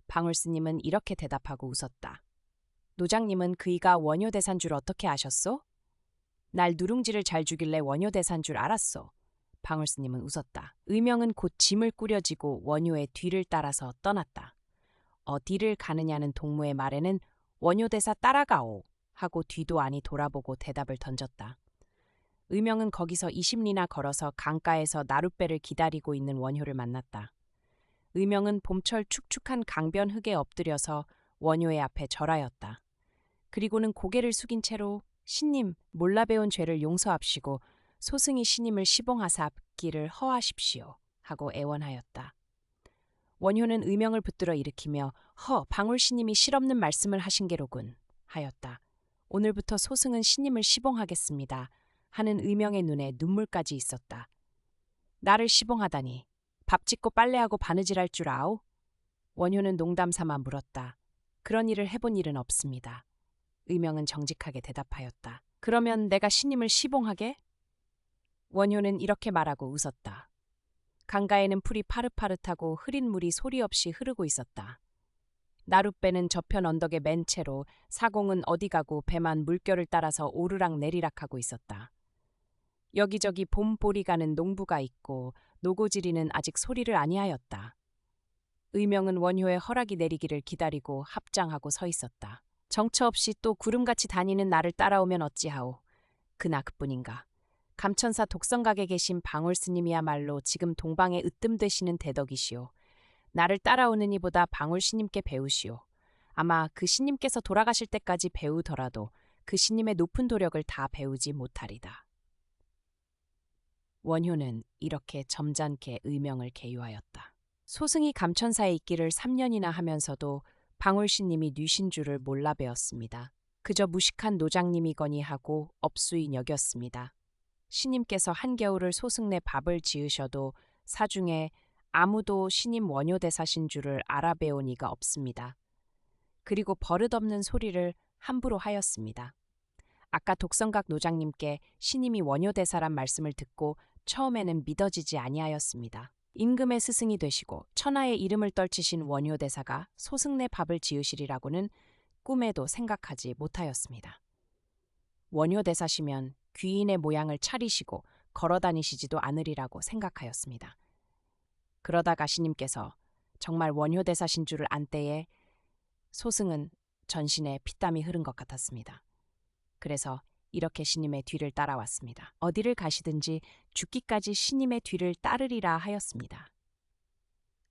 방울스님은 이렇게 대답하고 웃었다. 노장님은 그이가 원효대사인 줄 어떻게 아셨소? 날 누룽지를 잘 주길래 원효대사인 줄 알았소. 방울스님은 웃었다. 의명은 곧 짐을 꾸려지고 원효의 뒤를 따라서 떠났다. 어디를 가느냐는 동무의 말에는 원효대사 따라가오 하고 뒤도 아니 돌아보고 대답을 던졌다. 의명은 거기서 20리나 걸어서 강가에서 나룻배를 기다리고 있는 원효를 만났다. 의명은 봄철 축축한 강변 흙에 엎드려서 원효의 앞에 절하였다. 그리고는 고개를 숙인 채로 신님, 몰라 배운 죄를 용서합시고 소승이 신임을 시봉하사기를 허하십시오 하고 애원하였다. 원효는 의명을 붙들어 일으키며 방울 신님이 실없는 말씀을 하신 게로군 하였다. 오늘부터 소승은 신님을 시봉하겠습니다 하는 의명의 눈에 눈물까지 있었다. 나를 시봉하다니 밥 짓고 빨래하고 바느질할 줄 아오? 원효는 농담삼아 물었다. 그런 일을 해본 일은 없습니다. 의명은 정직하게 대답하였다. 그러면 내가 신님을 시봉하게? 원효는 이렇게 말하고 웃었다. 강가에는 풀이 파릇파릇하고 흐린 물이 소리 없이 흐르고 있었다. 나룻배는 저편 언덕에 맨 채로 사공은 어디 가고 배만 물결을 따라서 오르락 내리락하고 있었다. 여기저기 봄보리 가는 농부가 있고 노고지리는 아직 소리를 아니하였다. 의명은 원효의 허락이 내리기를 기다리고 합장하고 서 있었다. 정처 없이 또 구름같이 다니는 나를 따라오면 어찌하오. 그나 그뿐인가. 감천사 독성각에 계신 방울스님이야말로 지금 동방에 으뜸되시는 대덕이시오. 나를 따라오는 이보다 방울스님께 배우시오. 아마 그 신님께서 돌아가실 때까지 배우더라도 그 신님의 높은 도력을 다 배우지 못하리다. 원효는 이렇게 점잖게 의명을 계유하였다. 소승이 감천사에 있기를 3년이나 하면서도 방울신님이 뉘신 줄을 몰라 배웠습니다. 그저 무식한 노장님이거니 하고 업수인 여겼습니다. 신님께서 한겨울을 소승내 밥을 지으셔도 사중에 아무도 신임 원효대사신 줄을 알아배운 이가 없습니다. 그리고 버릇없는 소리를 함부로 하였습니다. 아까 독성각 노장님께 신임이 원효대사란 말씀을 듣고 처음에는 믿어지지 아니하였습니다. 임금의 스승이 되시고 천하의 이름을 떨치신 원효대사가 소승내 밥을 지으시리라고는 꿈에도 생각하지 못하였습니다. 원효대사시면 귀인의 모양을 차리시고 걸어다니시지도 않으리라고 생각하였습니다. 그러다가 신님께서 정말 원효대사신 줄을 안 때에 소승은 전신에 피땀이 흐른 것 같았습니다. 그래서 이렇게 신님의 뒤를 따라왔습니다. 어디를 가시든지 죽기까지 신님의 뒤를 따르리라 하였습니다.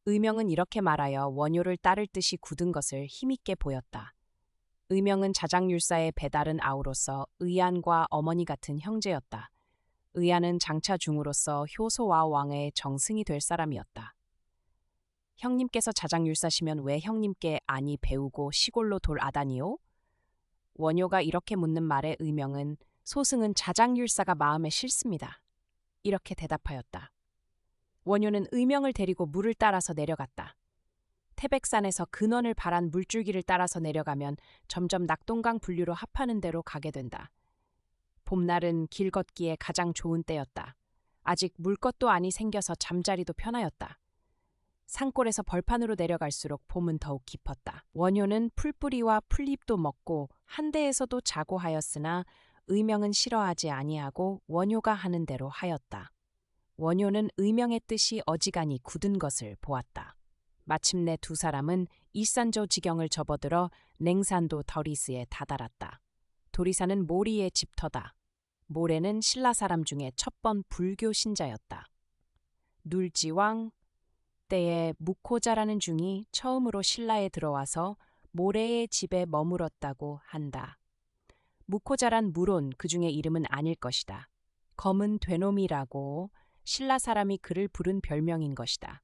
의명은 이렇게 말하여 원효를 따를 듯이 굳은 것을 힘있게 보였다. 의명은 자장율사의 배다른 아우로서 의안과 어머니 같은 형제였다. 의안은 장차 중으로서 효소와 왕의 정승이 될 사람이었다. 형님께서 자장율사시면 왜 형님께 안이 배우고 시골로 돌 아다니요? 원효가 이렇게 묻는 말에 의명은 소승은 자장율사가 마음에 싫습니다. 이렇게 대답하였다. 원효는 의명을 데리고 물을 따라서 내려갔다. 태백산에서 근원을 바란 물줄기를 따라서 내려가면 점점 낙동강 분류로 합하는 대로 가게 된다. 봄날은 길 걷기에 가장 좋은 때였다. 아직 물 것도 아니 생겨서 잠자리도 편하였다. 산골에서 벌판으로 내려갈수록 봄은 더욱 깊었다. 원효는 풀뿌리와 풀잎도 먹고 한대에서도 자고 하였으나 의명은 싫어하지 아니하고 원효가 하는 대로 하였다. 원효는 의명의 뜻이 어지간히 굳은 것을 보았다. 마침내 두 사람은 이산조 지경을 접어들어 냉산도 더리스에 다다랐다. 도리사는 모리의 집터다. 모래는 신라 사람 중에 첫번 불교 신자였다. 눌지왕 때에 무코자라는 중이 처음으로 신라에 들어와서 모래의 집에 머물었다고 한다. 무코자란 물론 그 중의 이름은 아닐 것이다. 검은 되놈이라고 신라 사람이 그를 부른 별명인 것이다.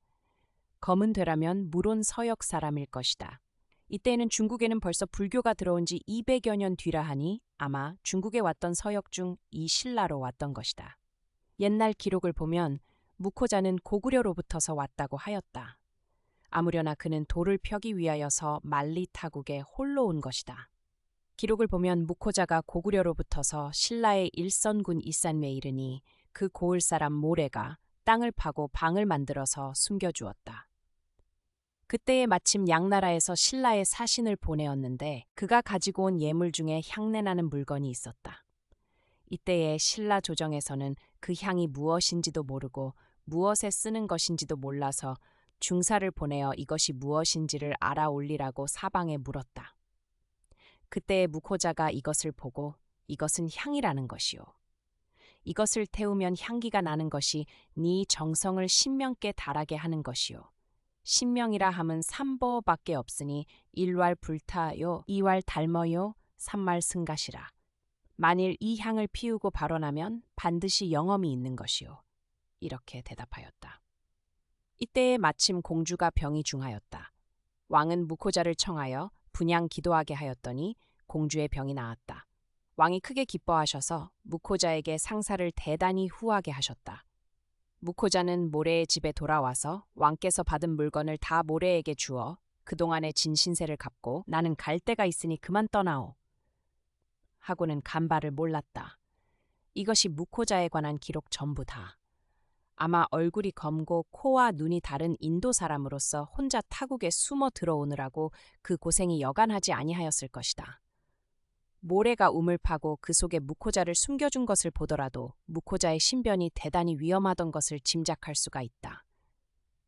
검은 되라면 물론 서역 사람일 것이다. 이때에는 중국에는 벌써 불교가 들어온 지 200여 년 뒤라 하니 아마 중국에 왔던 서역 중 이 신라로 왔던 것이다. 옛날 기록을 보면 무코자는 고구려로부터서 왔다고 하였다. 아무려나 그는 돌을 펴기 위하여서 만리 타국에 홀로 온 것이다. 기록을 보면 무코자가 고구려로부터서 신라의 일선군 이산매에 이르니 그 고을 사람 모래가 땅을 파고 방을 만들어서 숨겨주었다. 그때에 마침 양나라에서 신라의 사신을 보내었는데 그가 가지고 온 예물 중에 향내나는 물건이 있었다. 이때에 신라 조정에서는 그 향이 무엇인지도 모르고 무엇에 쓰는 것인지도 몰라서 중사를 보내어 이것이 무엇인지를 알아올리라고 사방에 물었다. 그때에 무코자가 이것을 보고 이것은 향이라는 것이요. 이것을 태우면 향기가 나는 것이 네 정성을 신명께 달하게 하는 것이요. 신명이라 함은 삼보밖에 없으니 일왈 불타요, 이왈 달머요, 삼말 승가시라. 만일 이 향을 피우고 발언하면 반드시 영험이 있는 것이요. 이렇게 대답하였다. 이때에 마침 공주가 병이 중하였다. 왕은 무코자를 청하여 분양 기도하게 하였더니 공주의 병이 나았다. 왕이 크게 기뻐하셔서 무코자에게 상사를 대단히 후하게 하셨다. 무코자는 모래의 집에 돌아와서 왕께서 받은 물건을 다 모래에게 주어 그동안의 진 신세를 갚고 나는 갈 데가 있으니 그만 떠나오. 하고는 간발을 몰랐다. 이것이 무코자에 관한 기록 전부다. 아마 얼굴이 검고 코와 눈이 다른 인도 사람으로서 혼자 타국에 숨어 들어오느라고 그 고생이 여간하지 아니하였을 것이다. 모래가 우물 파고 그 속에 무코자를 숨겨준 것을 보더라도 무코자의 신변이 대단히 위험하던 것을 짐작할 수가 있다.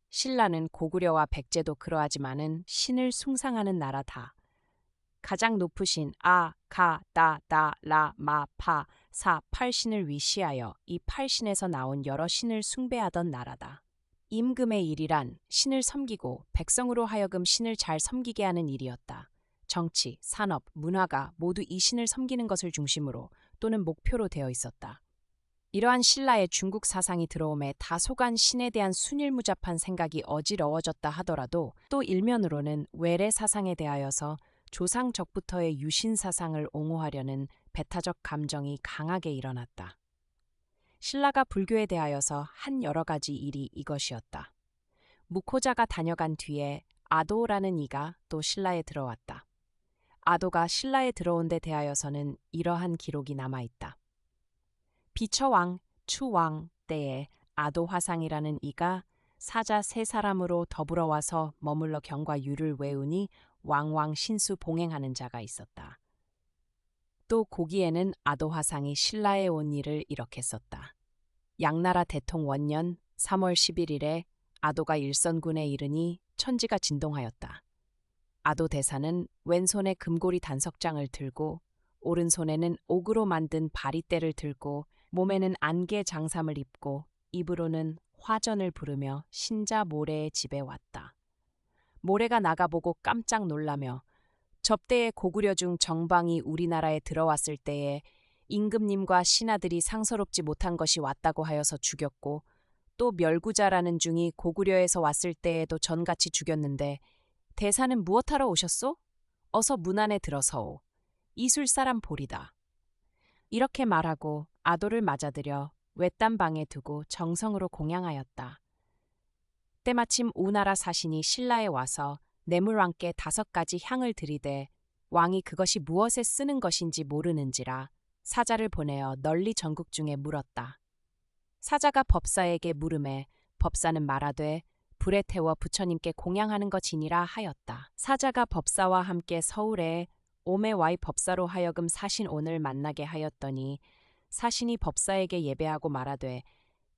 신라는 고구려와 백제도 그러하지만은 신을 숭상하는 나라다. 가장 높으신 아, 가, 다, 다, 라, 마, 파, 사, 팔신을 위시하여 이 팔신에서 나온 여러 신을 숭배하던 나라다. 임금의 일이란 신을 섬기고 백성으로 하여금 신을 잘 섬기게 하는 일이었다. 정치, 산업, 문화가 모두 이 신을 섬기는 것을 중심으로 또는 목표로 되어 있었다. 이러한 신라의 중국 사상이 들어옴에 다소간 신에 대한 순일무잡한 생각이 어지러워졌다 하더라도 또 일면으로는 외래 사상에 대하여서 조상적부터의 유신 사상을 옹호하려는 배타적 감정이 강하게 일어났다. 신라가 불교에 대하여서 한 여러 가지 일이 이것이었다. 무코자가 다녀간 뒤에 아도라는 이가 또 신라에 들어왔다. 아도가 신라에 들어온 데 대하여서는 이러한 기록이 남아있다. 비처왕, 추왕 때에 아도 화상이라는 이가 사자 세 사람으로 더불어 와서 머물러 경과 유를 외우니 왕왕 신수 봉행하는 자가 있었다. 또 고기에는 아도 화상이 신라에 온 일을 이렇게 썼다. 양나라 대통 원년 3월 11일에 아도가 일선군에 이르니 천지가 진동하였다. 아도 대사는 왼손에 금고리 단석장을 들고 오른손에는 옥으로 만든 바리떼를 들고 몸에는 안개 장삼을 입고 입으로는 화전을 부르며 신자 모래의 집에 왔다. 모래가 나가보고 깜짝 놀라며 접대의 고구려 중 정방이 우리나라에 들어왔을 때에 임금님과 신하들이 상서롭지 못한 것이 왔다고 하여서 죽였고 또 멸구자라는 중이 고구려에서 왔을 때에도 전같이 죽였는데 대사는 무엇하러 오셨소? 어서 문 안에 들어서오. 이술 사람 보리다. 이렇게 말하고 아도를 맞아들여 외딴 방에 두고 정성으로 공양하였다. 때마침 우나라 사신이 신라에 와서 내물왕께 5가지 향을 들이되 왕이 그것이 무엇에 쓰는 것인지 모르는지라 사자를 보내어 널리 전국 중에 물었다. 사자가 법사에게 물음에 법사는 말하되 불에 태워 부처님께 공양하는 것이니라 하였다. 사자가 법사와 함께 서울에 오매와이 법사로 하여금 사신 오늘 만나게 하였더니 사신이 법사에게 예배하고 말하되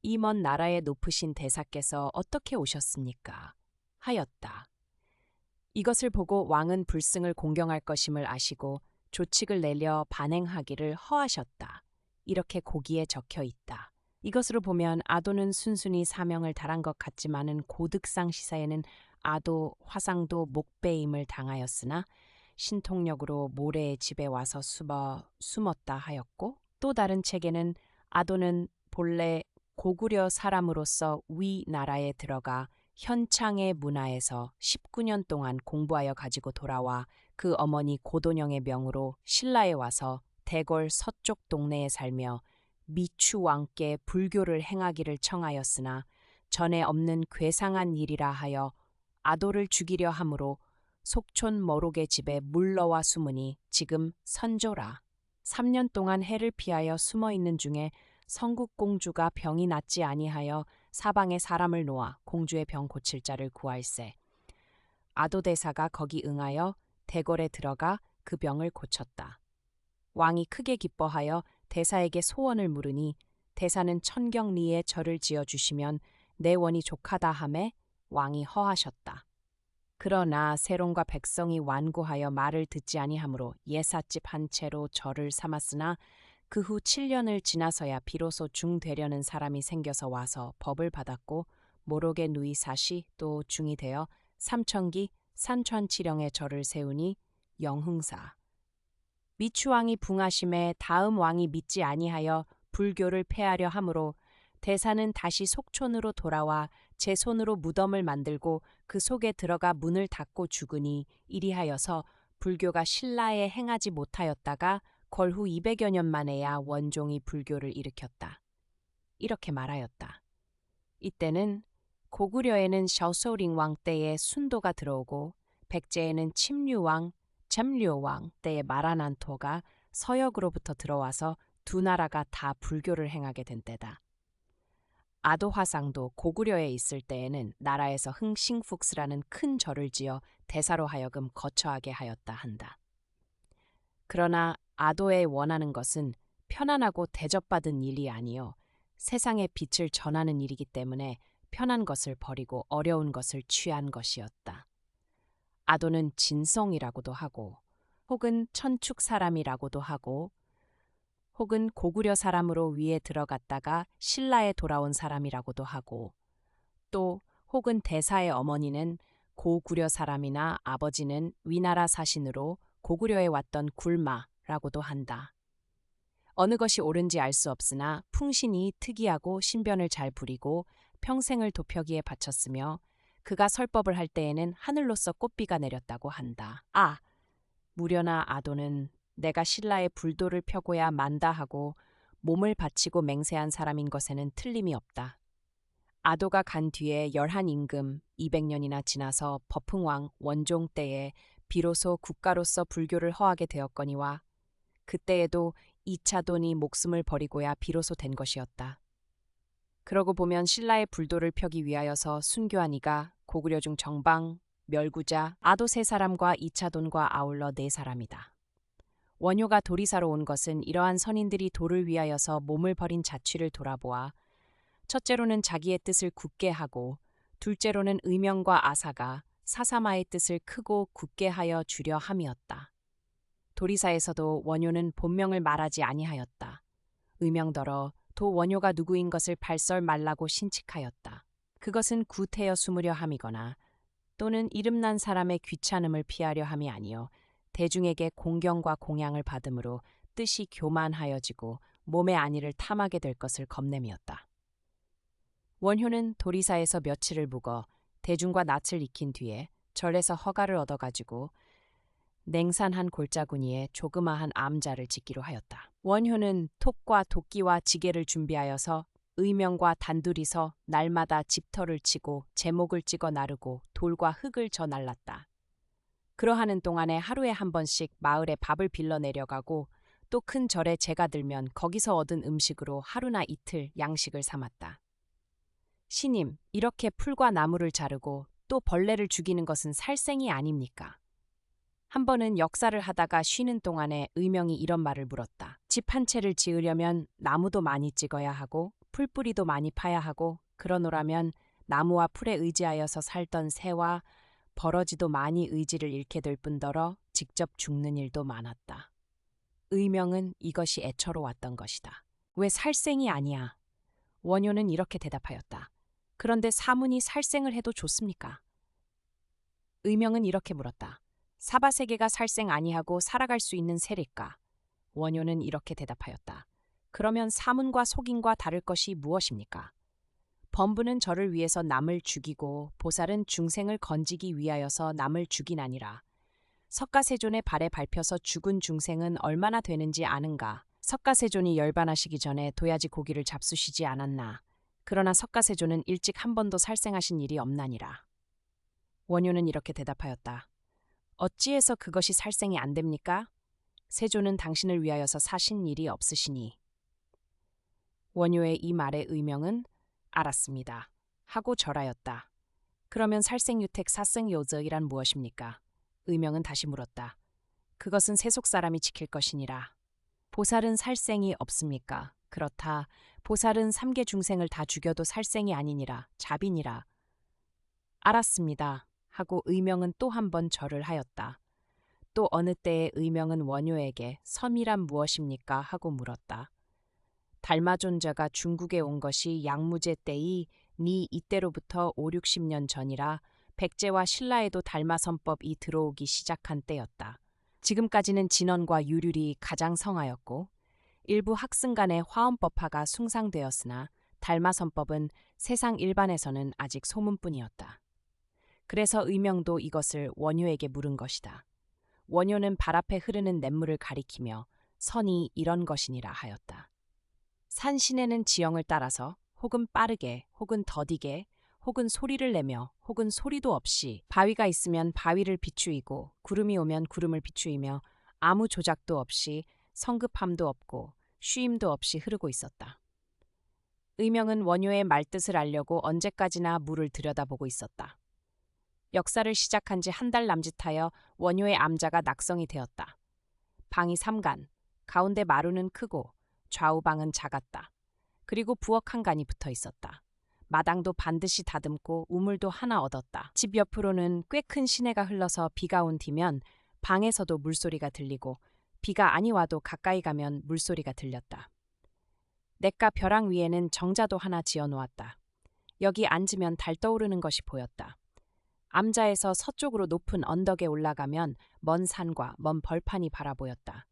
이 먼 나라의 높으신 대사께서 어떻게 오셨습니까? 하였다. 이것을 보고 왕은 불승을 공경할 것임을 아시고 조칙을 내려 반행하기를 허하셨다. 이렇게 고기에 적혀 있다. 이것으로 보면 아도는 순순히 사명을 달한 것 같지만은 고득상 시사에는 아도 화상도 목배임을 당하였으나 신통력으로 모래의 집에 와서 숨었다 하였고 또 다른 책에는 아도는 본래 고구려 사람으로서 위 나라에 들어가 현창의 문화에서 19년 동안 공부하여 가지고 돌아와 그 어머니 고돈영의 명으로 신라에 와서 대궐 서쪽 동네에 살며 미추 왕께 불교를 행하기를 청하였으나 전에 없는 괴상한 일이라 하여 아도를 죽이려 함으로 속촌 머록의 집에 물러와 숨으니 지금 선조라. 3년 동안 해를 피하여 숨어 있는 중에 성국공주가 병이 낫지 아니하여 사방에 사람을 놓아 공주의 병 고칠 자를 구할세. 아도 대사가 거기 응하여 대궐에 들어가 그 병을 고쳤다. 왕이 크게 기뻐하여 대사에게 소원을 물으니 대사는 천경리에 절을 지어주시면 내 원이 족하다 하매 왕이 허하셨다. 그러나 세론과 백성이 완고하여 말을 듣지 아니하므로 예삿집 한 채로 절을 삼았으나 그 후 7년을 지나서야 비로소 중되려는 사람이 생겨서 와서 법을 받았고 모록의 누이 사시 또 중이 되어 삼천기 산천치령의 절을 세우니 영흥사. 미추왕이 붕하심에 다음 왕이 믿지 아니하여 불교를 폐하려 함으로 대사는 다시 속촌으로 돌아와 제 손으로 무덤을 만들고 그 속에 들어가 문을 닫고 죽으니 이리하여서 불교가 신라에 행하지 못하였다가 걸후 200여 년 만에야 원종이 불교를 일으켰다. 이렇게 말하였다. 이때는 고구려에는 셔소링왕 때에 순도가 들어오고 백제에는 침류왕, 점류왕 때의 마라난토가 서역으로부터 들어와서 두 나라가 다 불교를 행하게 된 때다. 아도화상도 고구려에 있을 때에는 나라에서 흥싱푹스라는 큰 절을 지어 대사로 하여금 거처하게 하였다 한다. 그러나 아도에 원하는 것은 편안하고 대접받은 일이 아니요 세상의 빛을 전하는 일이기 때문에 편한 것을 버리고 어려운 것을 취한 것이었다. 아도는 진성이라고도 하고 혹은 천축 사람이라고도 하고 혹은 고구려 사람으로 위에 들어갔다가 신라에 돌아온 사람이라고도 하고 또 혹은 대사의 어머니는 고구려 사람이나 아버지는 위나라 사신으로 고구려에 왔던 굴마라고도 한다. 어느 것이 옳은지 알 수 없으나 풍신이 특이하고 신변을 잘 부리고 평생을 도표기에 바쳤으며 그가 설법을 할 때에는 하늘로서 꽃비가 내렸다고 한다. 무려나 아도는 내가 신라의 불도를 펴고야 만다 하고 몸을 바치고 맹세한 사람인 것에는 틀림이 없다. 아도가 간 뒤에 열한 임금 200년이나 지나서 버풍왕 원종 때에 비로소 국가로서 불교를 허하게 되었거니와 그때에도 이차돈이 목숨을 버리고야 비로소 된 것이었다. 그러고 보면 신라의 불도를 펴기 위하여서 순교한 이가 고구려 중 정방, 멸구자, 아도 세 사람과 이차돈과 아울러 네 사람이다. 원효가 도리사로 온 것은 이러한 선인들이 도를 위하여서 몸을 버린 자취를 돌아보아 첫째로는 자기의 뜻을 굳게 하고 둘째로는 의명과 아사가 사사마의 뜻을 크고 굳게 하여 주려 함이었다. 도리사에서도 원효는 본명을 말하지 아니하였다. 의명더러 도 원효가 누구인 것을 발설 말라고 신칙하였다. 그것은 구태여 숨으려 함이거나 또는 이름난 사람의 귀찮음을 피하려 함이 아니요 대중에게 공경과 공양을 받음으로 뜻이 교만하여지고 몸의 안위를 탐하게 될 것을 겁냄이었다. 원효는 도리사에서 며칠을 묵어 대중과 낯을 익힌 뒤에 절에서 허가를 얻어가지고 냉산한 골짜구니에 조그마한 암자를 짓기로 하였다. 원효는 톡과 도끼와 지게를 준비하여서 의명과 단둘이서 날마다 집터를 치고 제목을 찍어 나르고 돌과 흙을 져 날랐다. 그러하는 동안에 하루에 한 번씩 마을에 밥을 빌러 내려가고 또 큰 절에 제가 들면 거기서 얻은 음식으로 하루나 이틀 양식을 삼았다. 신임, 이렇게 풀과 나무를 자르고 또 벌레를 죽이는 것은 살생이 아닙니까? 한 번은 역사를 하다가 쉬는 동안에 의명이 이런 말을 물었다. 집 한 채를 지으려면 나무도 많이 찍어야 하고 풀뿌리도 많이 파야 하고 그러노라면 나무와 풀에 의지하여서 살던 새와 버러지도 많이 의지를 잃게 될 뿐더러 직접 죽는 일도 많았다. 의명은 이것이 애처로웠던 것이다. 왜 살생이 아니야? 원효는 이렇게 대답하였다. 그런데 사문이 살생을 해도 좋습니까? 의명은 이렇게 물었다. 사바세계가 살생 아니하고 살아갈 수 있는 새일까? 원효는 이렇게 대답하였다. 그러면 사문과 속인과 다를 것이 무엇입니까? 범부는 저를 위해서 남을 죽이고 보살은 중생을 건지기 위하여서 남을 죽이나니라. 석가세존의 발에 밟혀서 죽은 중생은 얼마나 되는지 아는가? 석가세존이 열반하시기 전에 도야지 고기를 잡수시지 않았나? 그러나 석가세존은 일찍 한 번도 살생하신 일이 없나니라. 원효는 이렇게 대답하였다. 어찌해서 그것이 살생이 안 됩니까? 세존은 당신을 위하여서 사신 일이 없으시니. 원효의 이 말의 의명은 알았습니다. 하고 절하였다. 그러면 살생유택 사생요저이란 무엇입니까? 의명은 다시 물었다. 그것은 세속 사람이 지킬 것이니라. 보살은 살생이 없습니까? 그렇다. 보살은 삼계 중생을 다 죽여도 살생이 아니니라. 자비니라. 알았습니다. 하고 의명은 또 한 번 절을 하였다. 또 어느 때에 의명은 원효에게 섬이란 무엇입니까? 하고 물었다. 달마존자가 중국에 온 것이 양무제 때이 니 이때로부터 5, 60년 전이라 백제와 신라에도 달마선법이 들어오기 시작한 때였다. 지금까지는 진원과 유률이 가장 성하였고 일부 학승 간의 화엄법화가 숭상되었으나 달마선법은 세상 일반에서는 아직 소문뿐이었다. 그래서 의명도 이것을 원효에게 물은 것이다. 원효는 발 앞에 흐르는 냇물을 가리키며 선이 이런 것이니라 하였다. 산 시내는 지형을 따라서 혹은 빠르게 혹은 더디게 혹은 소리를 내며 혹은 소리도 없이 바위가 있으면 바위를 비추이고 구름이 오면 구름을 비추이며 아무 조작도 없이 성급함도 없고 쉬임도 없이 흐르고 있었다. 의명은 원효의 말뜻을 알려고 언제까지나 물을 들여다보고 있었다. 역사를 시작한 지 한 달 남짓하여 원효의 암자가 낙성이 되었다. 방이 3간, 가운데 마루는 크고 좌우 방은 작았다. 그리고 부엌 한 간이 붙어 있었다. 마당도 반드시 다듬고 우물도 하나 얻었다. 집 옆으로는 꽤 큰 시내가 흘러서 비가 온 뒤면 방에서도 물소리가 들리고 비가 아니 와도 가까이 가면 물소리가 들렸다. 냇가 벼랑 위에는 정자도 하나 지어 놓았다. 여기 앉으면 달 떠오르는 것이 보였다. 암자에서 서쪽으로 높은 언덕에 올라가면 먼 산과 먼 벌판이 바라보였다.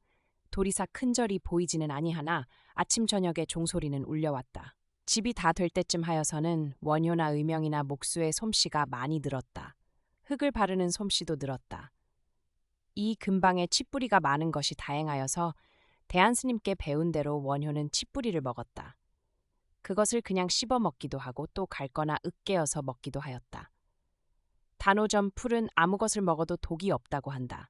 도리사 큰 절이 보이지는 아니하나 아침 저녁에 종소리는 울려왔다. 집이 다 될 때쯤 하여서는 원효나 의명이나 목수의 솜씨가 많이 늘었다. 흙을 바르는 솜씨도 늘었다. 이 근방에 칡뿌리가 많은 것이 다행하여서 대안스님께 배운 대로 원효는 칡뿌리를 먹었다. 그것을 그냥 씹어 먹기도 하고 또 갈거나 으깨어서 먹기도 하였다. 단오점 풀은 아무 것을 먹어도 독이 없다고 한다.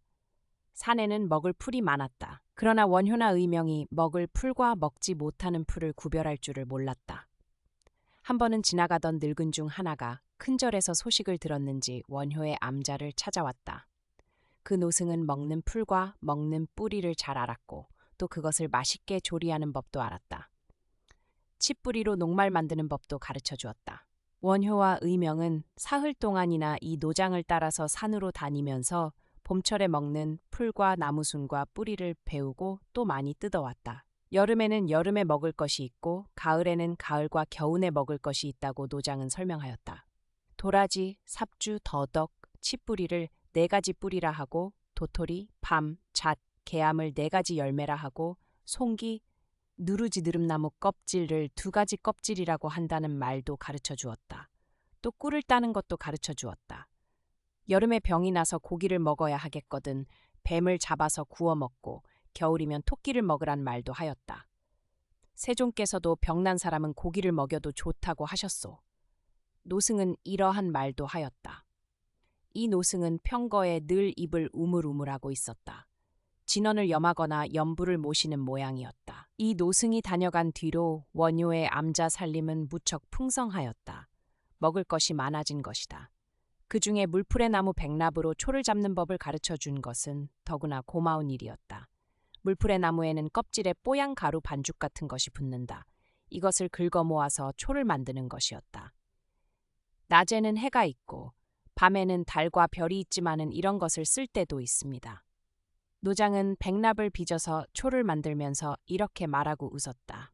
산에는 먹을 풀이 많았다. 그러나 원효나 의명이 먹을 풀과 먹지 못하는 풀을 구별할 줄을 몰랐다. 한 번은 지나가던 늙은 중 하나가 큰 절에서 소식을 들었는지 원효의 암자를 찾아왔다. 그 노승은 먹는 풀과 먹는 뿌리를 잘 알았고 또 그것을 맛있게 조리하는 법도 알았다. 칡뿌리로 녹말 만드는 법도 가르쳐 주었다. 원효와 의명은 사흘 동안이나 이 노장을 따라서 산으로 다니면서 봄철에 먹는 풀과 나무순과 뿌리를 베우고 또 많이 뜯어왔다. 여름에는 여름에 먹을 것이 있고 가을에는 가을과 겨우내 먹을 것이 있다고 노장은 설명하였다. 도라지, 삽주, 더덕, 칡뿌리를 4가지 뿌리라 하고 도토리, 밤, 잣, 개암을 4가지 열매라 하고 송기, 누루지느릅나무 껍질을 2가지 껍질이라고 한다는 말도 가르쳐 주었다. 또 꿀을 따는 것도 가르쳐 주었다. 여름에 병이 나서 고기를 먹어야 하겠거든 뱀을 잡아서 구워 먹고 겨울이면 토끼를 먹으란 말도 하였다. 세종께서도 병난 사람은 고기를 먹여도 좋다고 하셨소. 노승은 이러한 말도 하였다. 이 노승은 평거에 늘 입을 우물우물하고 있었다. 진원을 염하거나 염부를 모시는 모양이었다. 이 노승이 다녀간 뒤로 원효의 암자 살림은 무척 풍성하였다. 먹을 것이 많아진 것이다. 그 중에 물풀의 나무 백납으로 초를 잡는 법을 가르쳐 준 것은 더구나 고마운 일이었다. 물풀의 나무에는 껍질에 뽀얀 가루 반죽 같은 것이 붙는다. 이것을 긁어 모아서 초를 만드는 것이었다. 낮에는 해가 있고 밤에는 달과 별이 있지만은 이런 것을 쓸 때도 있습니다. 노장은 백납을 빚어서 초를 만들면서 이렇게 말하고 웃었다.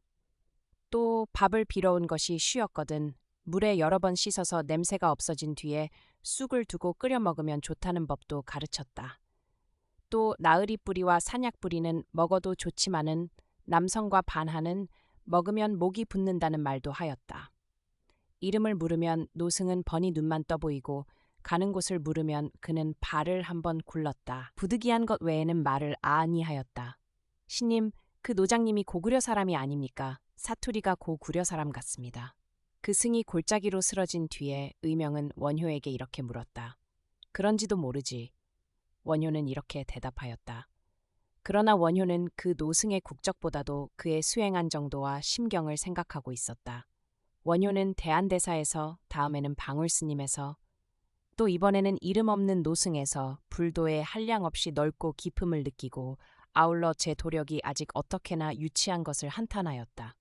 또 밥을 빌어 온 것이 쉬었거든 물에 여러 번 씻어서 냄새가 없어진 뒤에 쑥을 두고 끓여 먹으면 좋다는 법도 가르쳤다. 또 나으리 뿌리와 산약 뿌리는 먹어도 좋지만은 남성과 반하는 먹으면 목이 붓는다는 말도 하였다. 이름을 물으면 노승은 번이 눈만 떠보이고 가는 곳을 물으면 그는 발을 한번 굴렀다. 부득이한 것 외에는 말을 아니하였다. 신님, 그 노장님이 고구려 사람이 아닙니까? 사투리가 고구려 사람 같습니다. 그 승이 골짜기로 쓰러진 뒤에 의명은 원효에게 이렇게 물었다. 그런지도 모르지. 원효는 이렇게 대답하였다. 그러나 원효는 그 노승의 국적보다도 그의 수행한 정도와 심경을 생각하고 있었다. 원효는 대한대사에서, 다음에는 방울스님에서, 또 이번에는 이름 없는 노승에서 불도의 한량 없이 넓고 깊음을 느끼고 아울러 제 도력이 아직 어떻게나 유치한 것을 한탄하였다.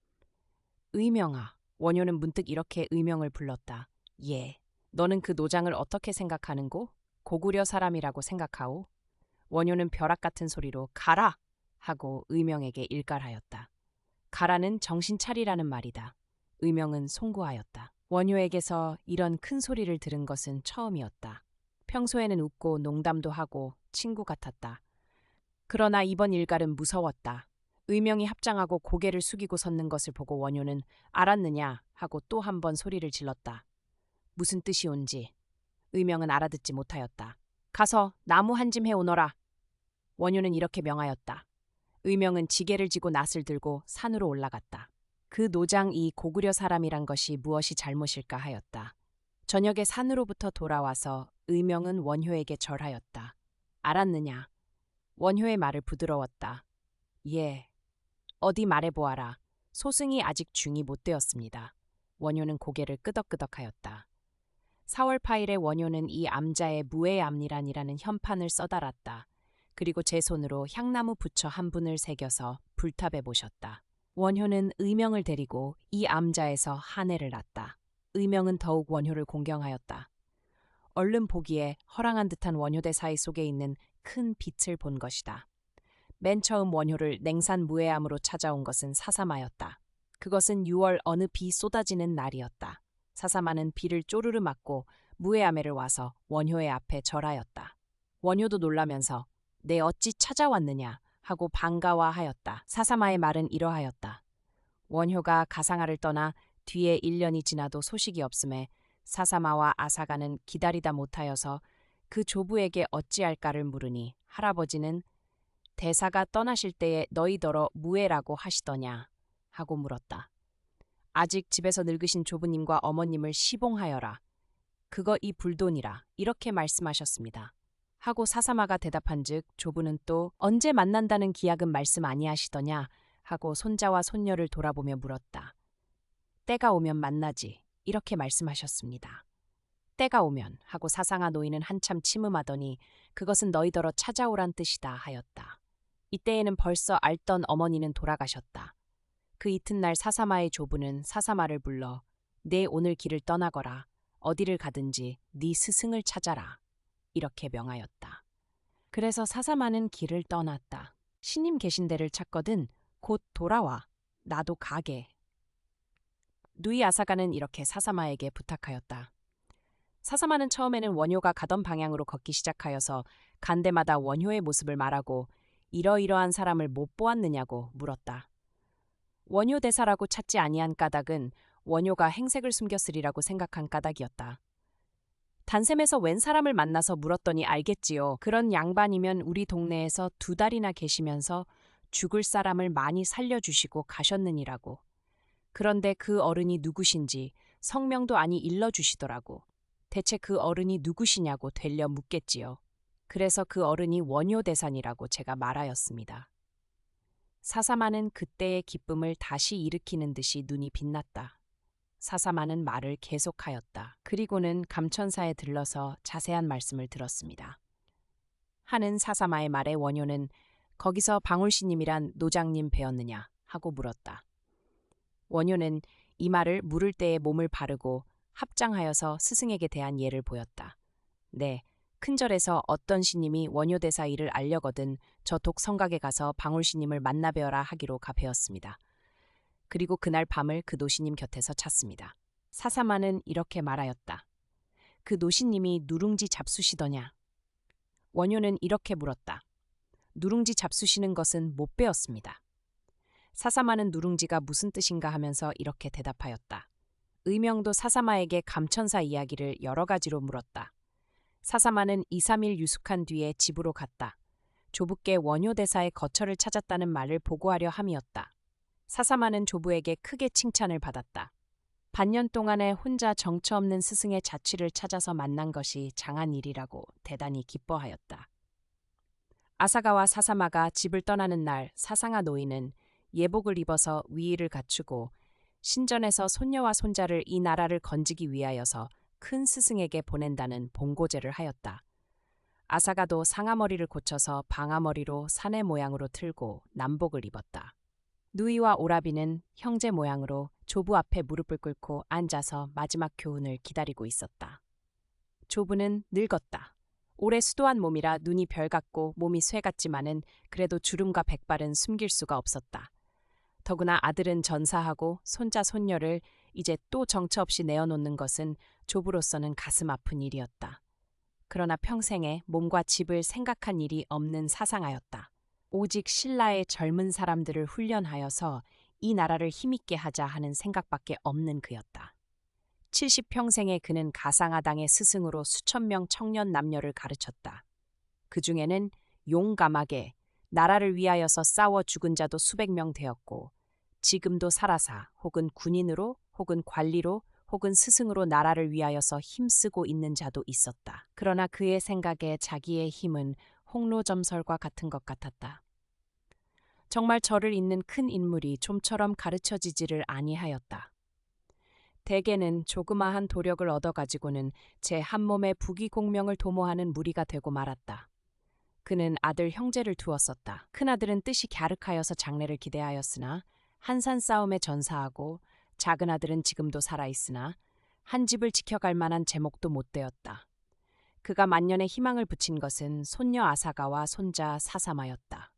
의명아, 원효는 문득 이렇게 의명을 불렀다. 예, 너는 그 노장을 어떻게 생각하는고? 고구려 사람이라고 생각하오? 원효는 벼락 같은 소리로 가라! 하고 의명에게 일갈하였다. 가라는 정신 차리라는 말이다. 의명은 송구하였다. 원효에게서 이런 큰 소리를 들은 것은 처음이었다. 평소에는 웃고 농담도 하고 친구 같았다. 그러나 이번 일갈은 무서웠다. 의명이 합장하고 고개를 숙이고 섰는 것을 보고 원효는 알았느냐 하고 또 한 번 소리를 질렀다. 무슨 뜻이 온지 의명은 알아듣지 못하였다. 가서 나무 한 짐 해오너라. 원효는 이렇게 명하였다. 의명은 지게를 지고 낫을 들고 산으로 올라갔다. 그 노장 이 고구려 사람이란 것이 무엇이 잘못일까 하였다. 저녁에 산으로부터 돌아와서 의명은 원효에게 절하였다. 알았느냐? 원효의 말을 부드러웠다. 예. 어디 말해보아라. 소승이 아직 중이 못 되었습니다. 원효는 고개를 끄덕끄덕하였다. 4월 8일에 원효는 이 암자에 무해암리란이라는 현판을 써달았다. 그리고 제 손으로 향나무 부처 한 분을 새겨서 불탑에 모셨다. 원효는 의명을 데리고 이 암자에서 한 해를 났다. 의명은 더욱 원효를 공경하였다. 얼른 보기에 허랑한 듯한 원효대사의 속에 있는 큰 빛을 본 것이다. 맨 처음 원효를 냉산 무해암으로 찾아온 것은 사사마였다. 그것은 6월 어느 비 쏟아지는 날이었다. 사사마는 비를 쪼르르 맞고 무해암에를 와서 원효의 앞에 절하였다. 원효도 놀라면서 내 어찌 찾아왔느냐 하고 반가워하였다. 사사마의 말은 이러하였다. 원효가 가상하를 떠나 뒤에 1년이 지나도 소식이 없음에 사사마와 아사가는 기다리다 못하여서 그 조부에게 어찌할까를 물으니 할아버지는 대사가 떠나실 때에 너희더러 무해라고 하시더냐 하고 물었다. 아직 집에서 늙으신 조부님과 어머님을 시봉하여라. 그거 이 불돈이라 이렇게 말씀하셨습니다. 하고 사사마가 대답한즉 조부는 또 언제 만난다는 기약은 말씀 아니하시더냐 하고 손자와 손녀를 돌아보며 물었다. 때가 오면 만나지 이렇게 말씀하셨습니다. 때가 오면 하고 사상아 노인은 한참 침음하더니 그것은 너희더러 찾아오란 뜻이다 하였다. 이때에는 벌써 알던 어머니는 돌아가셨다. 그 이튿날 사사마의 조부는 사사마를 불러 내 오늘 길을 떠나거라. 어디를 가든지 네 스승을 찾아라. 이렇게 명하였다. 그래서 사사마는 길을 떠났다. 신님 계신 데를 찾거든 곧 돌아와. 나도 가게. 누이 아사가는 이렇게 사사마에게 부탁하였다. 사사마는 처음에는 원효가 가던 방향으로 걷기 시작하여서 간 데마다 원효의 모습을 말하고 이러이러한 사람을 못 보았느냐고 물었다. 원효 대사라고 찾지 아니한 까닭은 원효가 행색을 숨겼으리라고 생각한 까닭이었다. 단샘에서 웬 사람을 만나서 물었더니 알겠지요. 그런 양반이면 우리 동네에서 2달이나 계시면서 죽을 사람을 많이 살려주시고 가셨느니라고. 그런데 그 어른이 누구신지 성명도 아니 일러주시더라고. 대체 그 어른이 누구시냐고 되려 묻겠지요. 그래서 그 어른이 원효대산이라고 제가 말하였습니다. 사사마는 그때의 기쁨을 다시 일으키는 듯이 눈이 빛났다. 사사마는 말을 계속하였다. 그리고는 감천사에 들러서 자세한 말씀을 들었습니다. 하는 사사마의 말에 원효는 거기서 방울씨님이란 노장님 뵈었느냐 하고 물었다. 원효는 이 말을 물을 때에 몸을 바르고 합장하여서 스승에게 대한 예를 보였다. 네, 큰절에서 어떤 시님이 원효대사 일을 알려거든 저 독성각에 가서 방울씨님을 만나 뵈어라 하기로 가배었습니다. 그리고 그날 밤을 그 노시님 곁에서 잤습니다. 사사마는 이렇게 말하였다. 그 노시님이 누룽지 잡수시더냐? 원효는 이렇게 물었다. 누룽지 잡수시는 것은 못 배웠습니다. 사사마는 누룽지가 무슨 뜻인가 하면서 이렇게 대답하였다. 의명도 사사마에게 감천사 이야기를 여러 가지로 물었다. 사사마는 2, 3일 유숙한 뒤에 집으로 갔다. 조부께 원효대사의 거처를 찾았다는 말을 보고하려 함이었다. 사사마는 조부에게 크게 칭찬을 받았다. 반년 동안에 혼자 정처 없는 스승의 자취를 찾아서 만난 것이 장한 일이라고 대단히 기뻐하였다. 아사가와 사사마가 집을 떠나는 날 사상아 노인은 예복을 입어서 위의를 갖추고 신전에서 손녀와 손자를 이 나라를 건지기 위하여서 큰 스승에게 보낸다는 봉고제를 하였다. 아사가도 상아머리를 고쳐서 방아머리로 사내 모양으로 틀고 남복을 입었다. 누이와 오라비는 형제 모양으로 조부 앞에 무릎을 꿇고 앉아서 마지막 교훈을 기다리고 있었다. 조부는 늙었다. 오래 수도한 몸이라 눈이 별 같고 몸이 쇠 같지만은 그래도 주름과 백발은 숨길 수가 없었다. 더구나 아들은 전사하고 손자 손녀를 이제 또 정처 없이 내어놓는 것은 조부로서는 가슴 아픈 일이었다. 그러나 평생에 몸과 집을 생각한 일이 없는 사상하였다. 오직 신라의 젊은 사람들을 훈련하여서 이 나라를 힘있게 하자 하는 생각밖에 없는 그였다. 70평생에 그는 가상아당의 스승으로 수천 명 청년 남녀를 가르쳤다. 그 중에는 용감하게 나라를 위하여서 싸워 죽은 자도 수백 명 되었고 지금도 살아사 혹은 군인으로 혹은 관리로 혹은 스승으로 나라를 위하여서 힘쓰고 있는 자도 있었다. 그러나 그의 생각에 자기의 힘은 홍로점설과 같은 것 같았다. 정말 저를 잇는 큰 인물이 좀처럼 가르쳐지지를 아니하였다. 대개는 조그마한 도력을 얻어가지고는 제 한몸의 부귀공명을 도모하는 무리가 되고 말았다. 그는 아들 형제를 두었었다. 큰아들은 뜻이 갸륵하여서 장래를 기대하였으나 한산 싸움에 전사하고 작은 아들은 지금도 살아있으나 한 집을 지켜갈 만한 제목도 못 되었다. 그가 만년의 희망을 붙인 것은 손녀 아사가와 손자 사사마였다.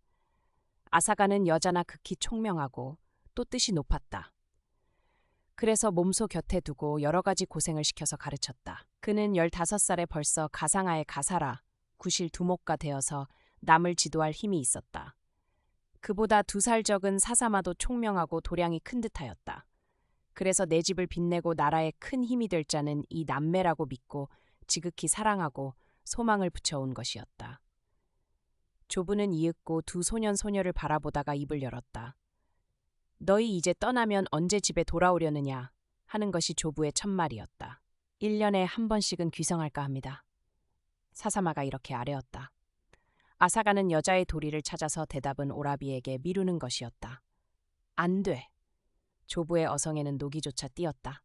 아사가는 여자나 극히 총명하고 또 뜻이 높았다. 그래서 몸소 곁에 두고 여러 가지 고생을 시켜서 가르쳤다. 그는 15살에 벌써 가상아의 가사라, 구실 두목가 되어서 남을 지도할 힘이 있었다. 그보다 2살 적은 사사마도 총명하고 도량이 큰 듯하였다. 그래서 내 집을 빛내고 나라에 큰 힘이 될 자는 이 남매라고 믿고 지극히 사랑하고 소망을 붙여온 것이었다. 조부는 이윽고 2 소년 소녀를 바라보다가 입을 열었다. 너희 이제 떠나면 언제 집에 돌아오려느냐 하는 것이 조부의 첫말이었다. 1년에 한 번씩은 귀성할까 합니다. 사사마가 이렇게 아뢰었다. 아사가는 여자의 도리를 찾아서 대답은 오라비에게 미루는 것이었다. 안 돼. 조부의 어성에는 녹이조차 띄었다.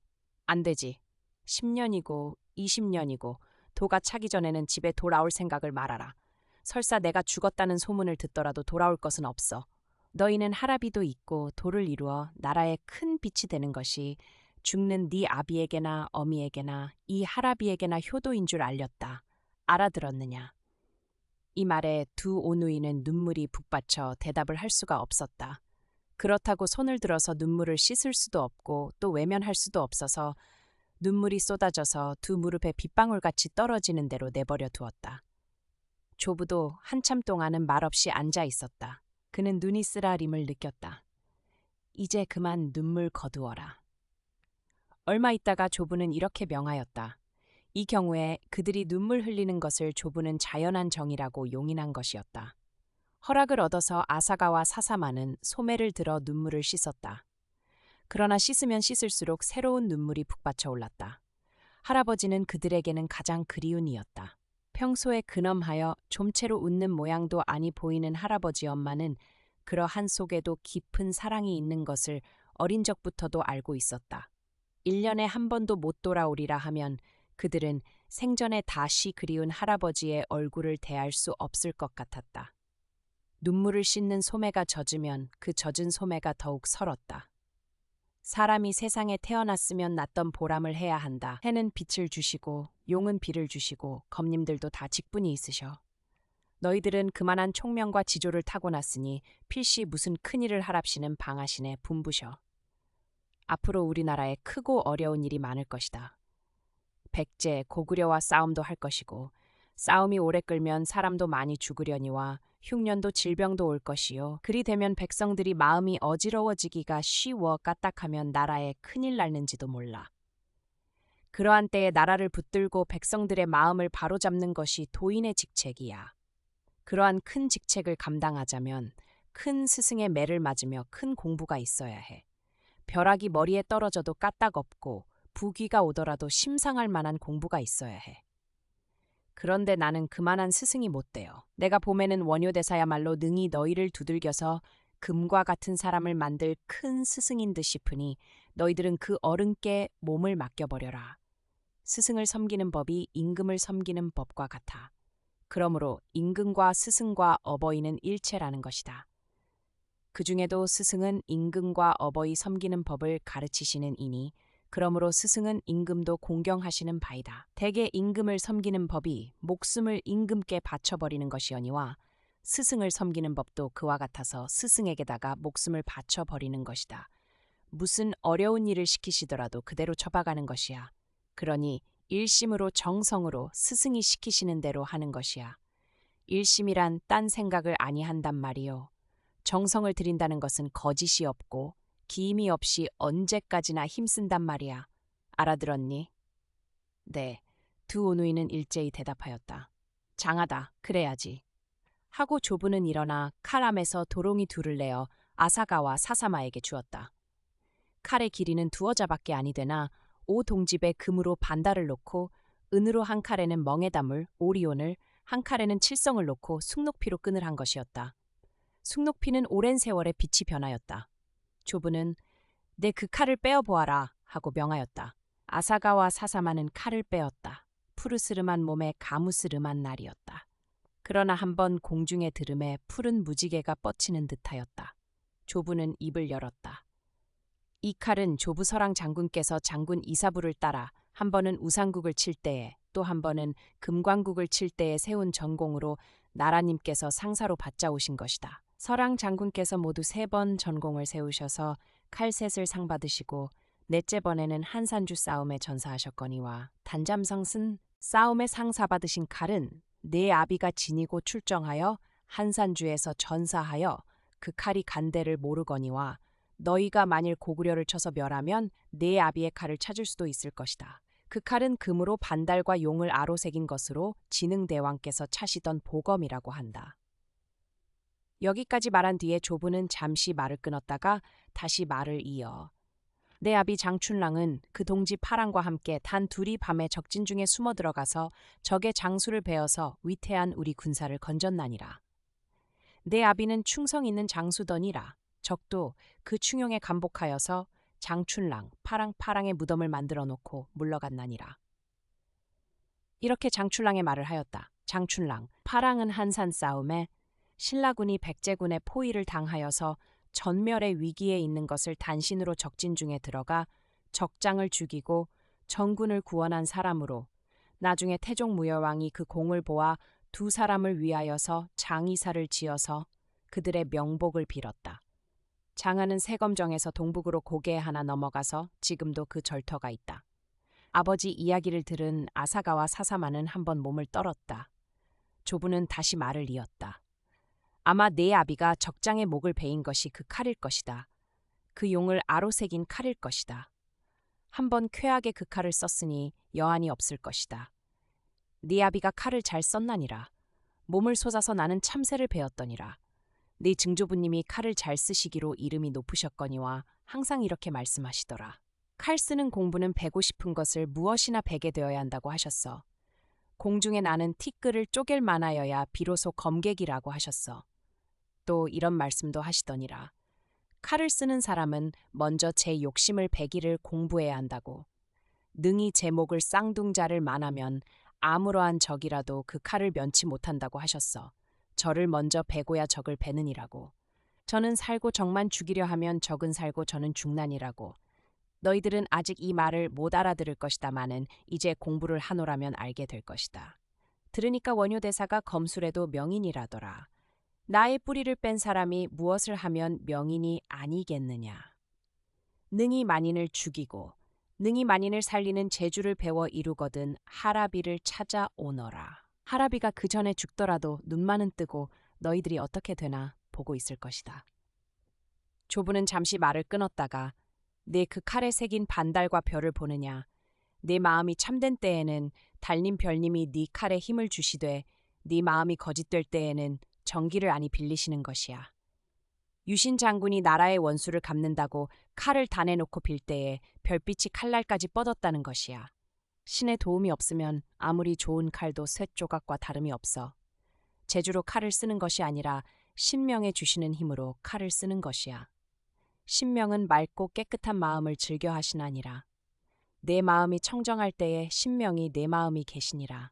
안 되지. 10년이고 20년이고 도가 차기 전에는 집에 돌아올 생각을 말아라. 설사 내가 죽었다는 소문을 듣더라도 돌아올 것은 없어. 너희는 하라비도 있고 도를 이루어 나라에 큰 빛이 되는 것이 죽는 네 아비에게나 어미에게나 이 하라비에게나 효도인 줄 알렸다. 알아들었느냐? 이 말에 2 오누이는 눈물이 북받쳐 대답을 할 수가 없었다. 그렇다고 손을 들어서 눈물을 씻을 수도 없고 또 외면할 수도 없어서 눈물이 쏟아져서 2 무릎에 빗방울같이 떨어지는 대로 내버려 두었다. 조부도 한참 동안은 말없이 앉아 있었다. 그는 눈이 쓰라림을 느꼈다. 이제 그만 눈물 거두어라. 얼마 있다가 조부는 이렇게 명하였다. 이 경우에 그들이 눈물 흘리는 것을 조부는 자연한 정이라고 용인한 것이었다. 허락을 얻어서 아사가와 사사마는 소매를 들어 눈물을 씻었다. 그러나 씻으면 씻을수록 새로운 눈물이 북받쳐 올랐다. 할아버지는 그들에게는 가장 그리운 이였다. 평소에 근엄하여 좀채로 웃는 모양도 아니 보이는 할아버지 엄마는 그러한 속에도 깊은 사랑이 있는 것을 어린 적부터도 알고 있었다. 1년에 한 번도 못 돌아오리라 하면 그들은 생전에 다시 그리운 할아버지의 얼굴을 대할 수 없을 것 같았다. 눈물을 씻는 소매가 젖으면 그 젖은 소매가 더욱 설었다. 사람이 세상에 태어났으면 났던 보람을 해야 한다. 해는 빛을 주시고 용은 비를 주시고 검님들도 다 직분이 있으셔. 너희들은 그만한 총명과 지조를 타고났으니 필시 무슨 큰일을 하랍시는 방하시네 분부셔. 앞으로 우리나라에 크고 어려운 일이 많을 것이다. 백제, 고구려와 싸움도 할 것이고 싸움이 오래 끌면 사람도 많이 죽으려니와 흉년도 질병도 올 것이요. 그리 되면 백성들이 마음이 어지러워지기가 쉬워 까딱하면 나라에 큰일 날는지도 몰라. 그러한 때에 나라를 붙들고 백성들의 마음을 바로잡는 것이 도인의 직책이야. 그러한 큰 직책을 감당하자면 큰 스승의 매를 맞으며 큰 공부가 있어야 해. 벼락이 머리에 떨어져도 까딱 없고 부귀가 오더라도 심상할 만한 공부가 있어야 해. 그런데 나는 그만한 스승이 못 돼요. 내가 봄에는 원효대사야말로 능히 너희를 두들겨서 금과 같은 사람을 만들 큰 스승인 듯 싶으니 너희들은 그 어른께 몸을 맡겨버려라. 스승을 섬기는 법이 임금을 섬기는 법과 같아. 그러므로 임금과 스승과 어버이는 일체라는 것이다. 그 중에도 스승은 임금과 어버이 섬기는 법을 가르치시는 이니 그러므로 스승은 임금도 공경하시는 바이다. 대개 임금을 섬기는 법이 목숨을 임금께 바쳐버리는 것이오니와 스승을 섬기는 법도 그와 같아서 스승에게다가 목숨을 바쳐버리는 것이다. 무슨 어려운 일을 시키시더라도 그대로 처박아는 것이야. 그러니 일심으로 정성으로 스승이 시키시는 대로 하는 것이야. 일심이란 딴 생각을 아니한단 말이요. 정성을 들인다는 것은 거짓이 없고 기임이 없이 언제까지나 힘쓴단 말이야. 알아들었니? 네. 두 오누이는 일제히 대답하였다. 장하다. 그래야지. 하고 조부는 일어나 칼 암에서 도롱이 둘을 내어 아사가와 사사마에게 주었다. 칼의 길이는 두어 자밖에 아니 되나 오 동집에 금으로 반달을 놓고 은으로 한 칼에는 멍에다물, 오리온을, 한 칼에는 칠성을 놓고 숭놉피로 끈을 한 것이었다. 숭놉피는 오랜 세월에 빛이 변하였다. 조부는 내 그 칼을 빼어보아라 하고 명하였다. 아사가와 사사마는 칼을 빼었다. 푸르스름한 몸에 가무스름한 날이었다. 그러나 한번 공중에 들음에 푸른 무지개가 뻗치는 듯하였다. 조부는 입을 열었다. 이 칼은 조부 서랑 장군께서 장군 이사부를 따라 한 번은 우상국을 칠 때에 또 한 번은 금광국을 칠 때에 세운 전공으로 나라님께서 상사로 받자오신 것이다. 서랑 장군께서 모두 3번 전공을 세우셔서 칼셋을 상 받으시고 넷째 번에는 한산주 싸움에 전사하셨거니와 단잠성슨 싸움에 상사 받으신 칼은 네 아비가 지니고 출정하여 한산주에서 전사하여 그 칼이 간대를 모르거니와 너희가 만일 고구려를 쳐서 멸하면 네 아비의 칼을 찾을 수도 있을 것이다. 그 칼은 금으로 반달과 용을 아로새긴 것으로 진흥대왕께서 차시던 보검이라고 한다. 여기까지 말한 뒤에 조부는 잠시 말을 끊었다가 다시 말을 이어 내 아비 장춘랑은 그 동지 파랑과 함께 단 둘이 밤에 적진 중에 숨어 들어가서 적의 장수를 베어서 위태한 우리 군사를 건졌나니라. 내 아비는 충성 있는 장수더니라. 적도 그 충용에 감복하여서 장춘랑, 파랑의 무덤을 만들어 놓고 물러갔나니라. 이렇게 장춘랑의 말을 하였다. 장춘랑, 파랑은 한산 싸움에 신라군이 백제군의 포위를 당하여서 전멸의 위기에 있는 것을 단신으로 적진 중에 들어가 적장을 죽이고 정군을 구원한 사람으로 나중에 태종무열왕이 그 공을 보아 두 사람을 위하여서 장의사를 지어서 그들의 명복을 빌었다. 장하는 세검정에서 동북으로 고개에 하나 넘어가서 지금도 그 절터가 있다. 아버지 이야기를 들은 아사가와 사사마는 한번 몸을 떨었다. 조부는 다시 말을 이었다. 아마 네 아비가 적장의 목을 베인 것이 그 칼일 것이다. 그 용을 아로새긴 칼일 것이다. 한번 쾌하게 그 칼을 썼으니 여한이 없을 것이다. 네 아비가 칼을 잘 썼나니라. 몸을 솟아서 나는 참새를 베었더니라. 네 증조부님이 칼을 잘 쓰시기로 이름이 높으셨거니와 항상 이렇게 말씀하시더라. 칼 쓰는 공부는 베고 싶은 것을 무엇이나 베게 되어야 한다고 하셨어. 공중에 나는 티끌을 쪼갤 만하여야 비로소 검객이라고 하셨어. 또 이런 말씀도 하시더니라. 칼을 쓰는 사람은 먼저 제 욕심을 배기를 공부해야 한다고. 능히 제 목을 쌍둥자를 만하면 아무러한 적이라도 그 칼을 면치 못한다고 하셨어. 저를 먼저 베고야 적을 베느니라고. 저는 살고 적만 죽이려 하면 적은 살고 저는 죽나니라고. 너희들은 아직 이 말을 못 알아들을 것이다마는 이제 공부를 하노라면 알게 될 것이다. 들으니까 원효대사가 검술에도 명인이라더라. 나의 뿌리를 뺀 사람이 무엇을 하면 명인이 아니겠느냐. 능히 만인을 죽이고 능히 만인을 살리는 재주를 배워 이루거든 하라비를 찾아오너라. 하라비가 그 전에 죽더라도 눈만은 뜨고 너희들이 어떻게 되나 보고 있을 것이다. 조부는 잠시 말을 끊었다가 내 그 칼에 새긴 반달과 별을 보느냐. 내 마음이 참된 때에는 달님 별님이 네 칼에 힘을 주시되 네 마음이 거짓될 때에는 정기를 아니 빌리시는 것이야. 유신 장군이 나라의 원수를 갚는다고 칼을 다내놓고 빌 때에 별빛이 칼날까지 뻗었다는 것이야. 신의 도움이 없으면 아무리 좋은 칼도 쇳조각과 다름이 없어. 재주로 칼을 쓰는 것이 아니라 신명에 주시는 힘으로 칼을 쓰는 것이야. 신명은 맑고 깨끗한 마음을 즐겨 하시나니라. 내 마음이 청정할 때에 신명이 내 마음이 계시니라.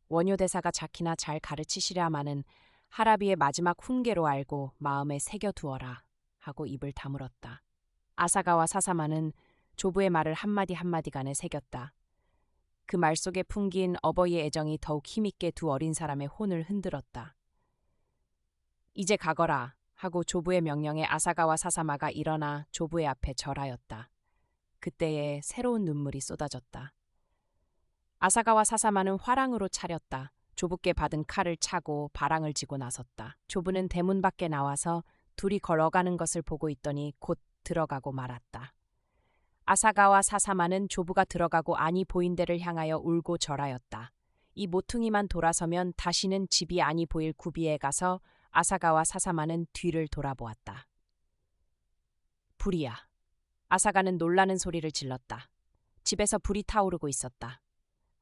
원효대사가 자키나 잘 가르치시랴마는 하라비의 마지막 훈계로 알고 마음에 새겨두어라 하고 입을 다물었다. 아사가와 사사마는 조부의 말을 한마디 한마디 간에 새겼다. 그 말 속에 풍긴 어버이의 애정이 더욱 힘있게 두 어린 사람의 혼을 흔들었다. 이제 가거라 하고 조부의 명령에 아사가와 사사마가 일어나 조부의 앞에 절하였다. 그때에 새로운 눈물이 쏟아졌다. 아사가와 사사마는 화랑으로 차렸다. 조부께 받은 칼을 차고 바랑을 지고 나섰다. 조부는 대문 밖에 나와서 둘이 걸어가는 것을 보고 있더니 곧 들어가고 말았다. 아사가와 사사마는 조부가 들어가고 안이 보인 데를 향하여 울고 절하였다. 이 모퉁이만 돌아서면 다시는 집이 안이 보일 구비에 가서 아사가와 사사마는 뒤를 돌아보았다. 불이야. 아사가는 놀라는 소리를 질렀다. 집에서 불이 타오르고 있었다.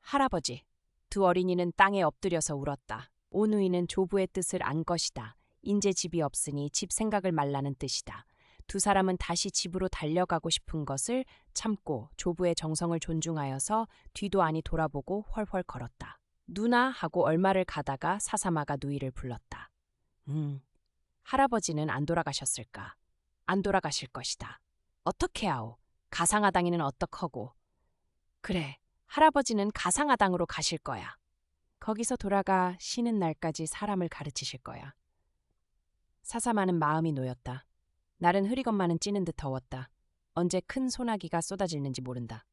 할아버지. 두 어린이는 땅에 엎드려서 울었다. 오누이는 조부의 뜻을 안 것이다. 인제 집이 없으니 집 생각을 말라는 뜻이다. 두 사람은 다시 집으로 달려가고 싶은 것을 참고 조부의 정성을 존중하여서 뒤도 아니 돌아보고 훨훨 걸었다. 누나 하고 얼마를 가다가 사사마가 누이를 불렀다. 할아버지는 안 돌아가셨을까? 안 돌아가실 것이다. 어떻게 하오? 가상아당이는 어떡하고? 그래, 할아버지는 가상아당으로 가실 거야. 거기서 돌아가 쉬는 날까지 사람을 가르치실 거야. 사사마는 마음이 놓였다. 날은 흐리건만은 찌는 듯 더웠다. 언제 큰 소나기가 쏟아질는지 모른다.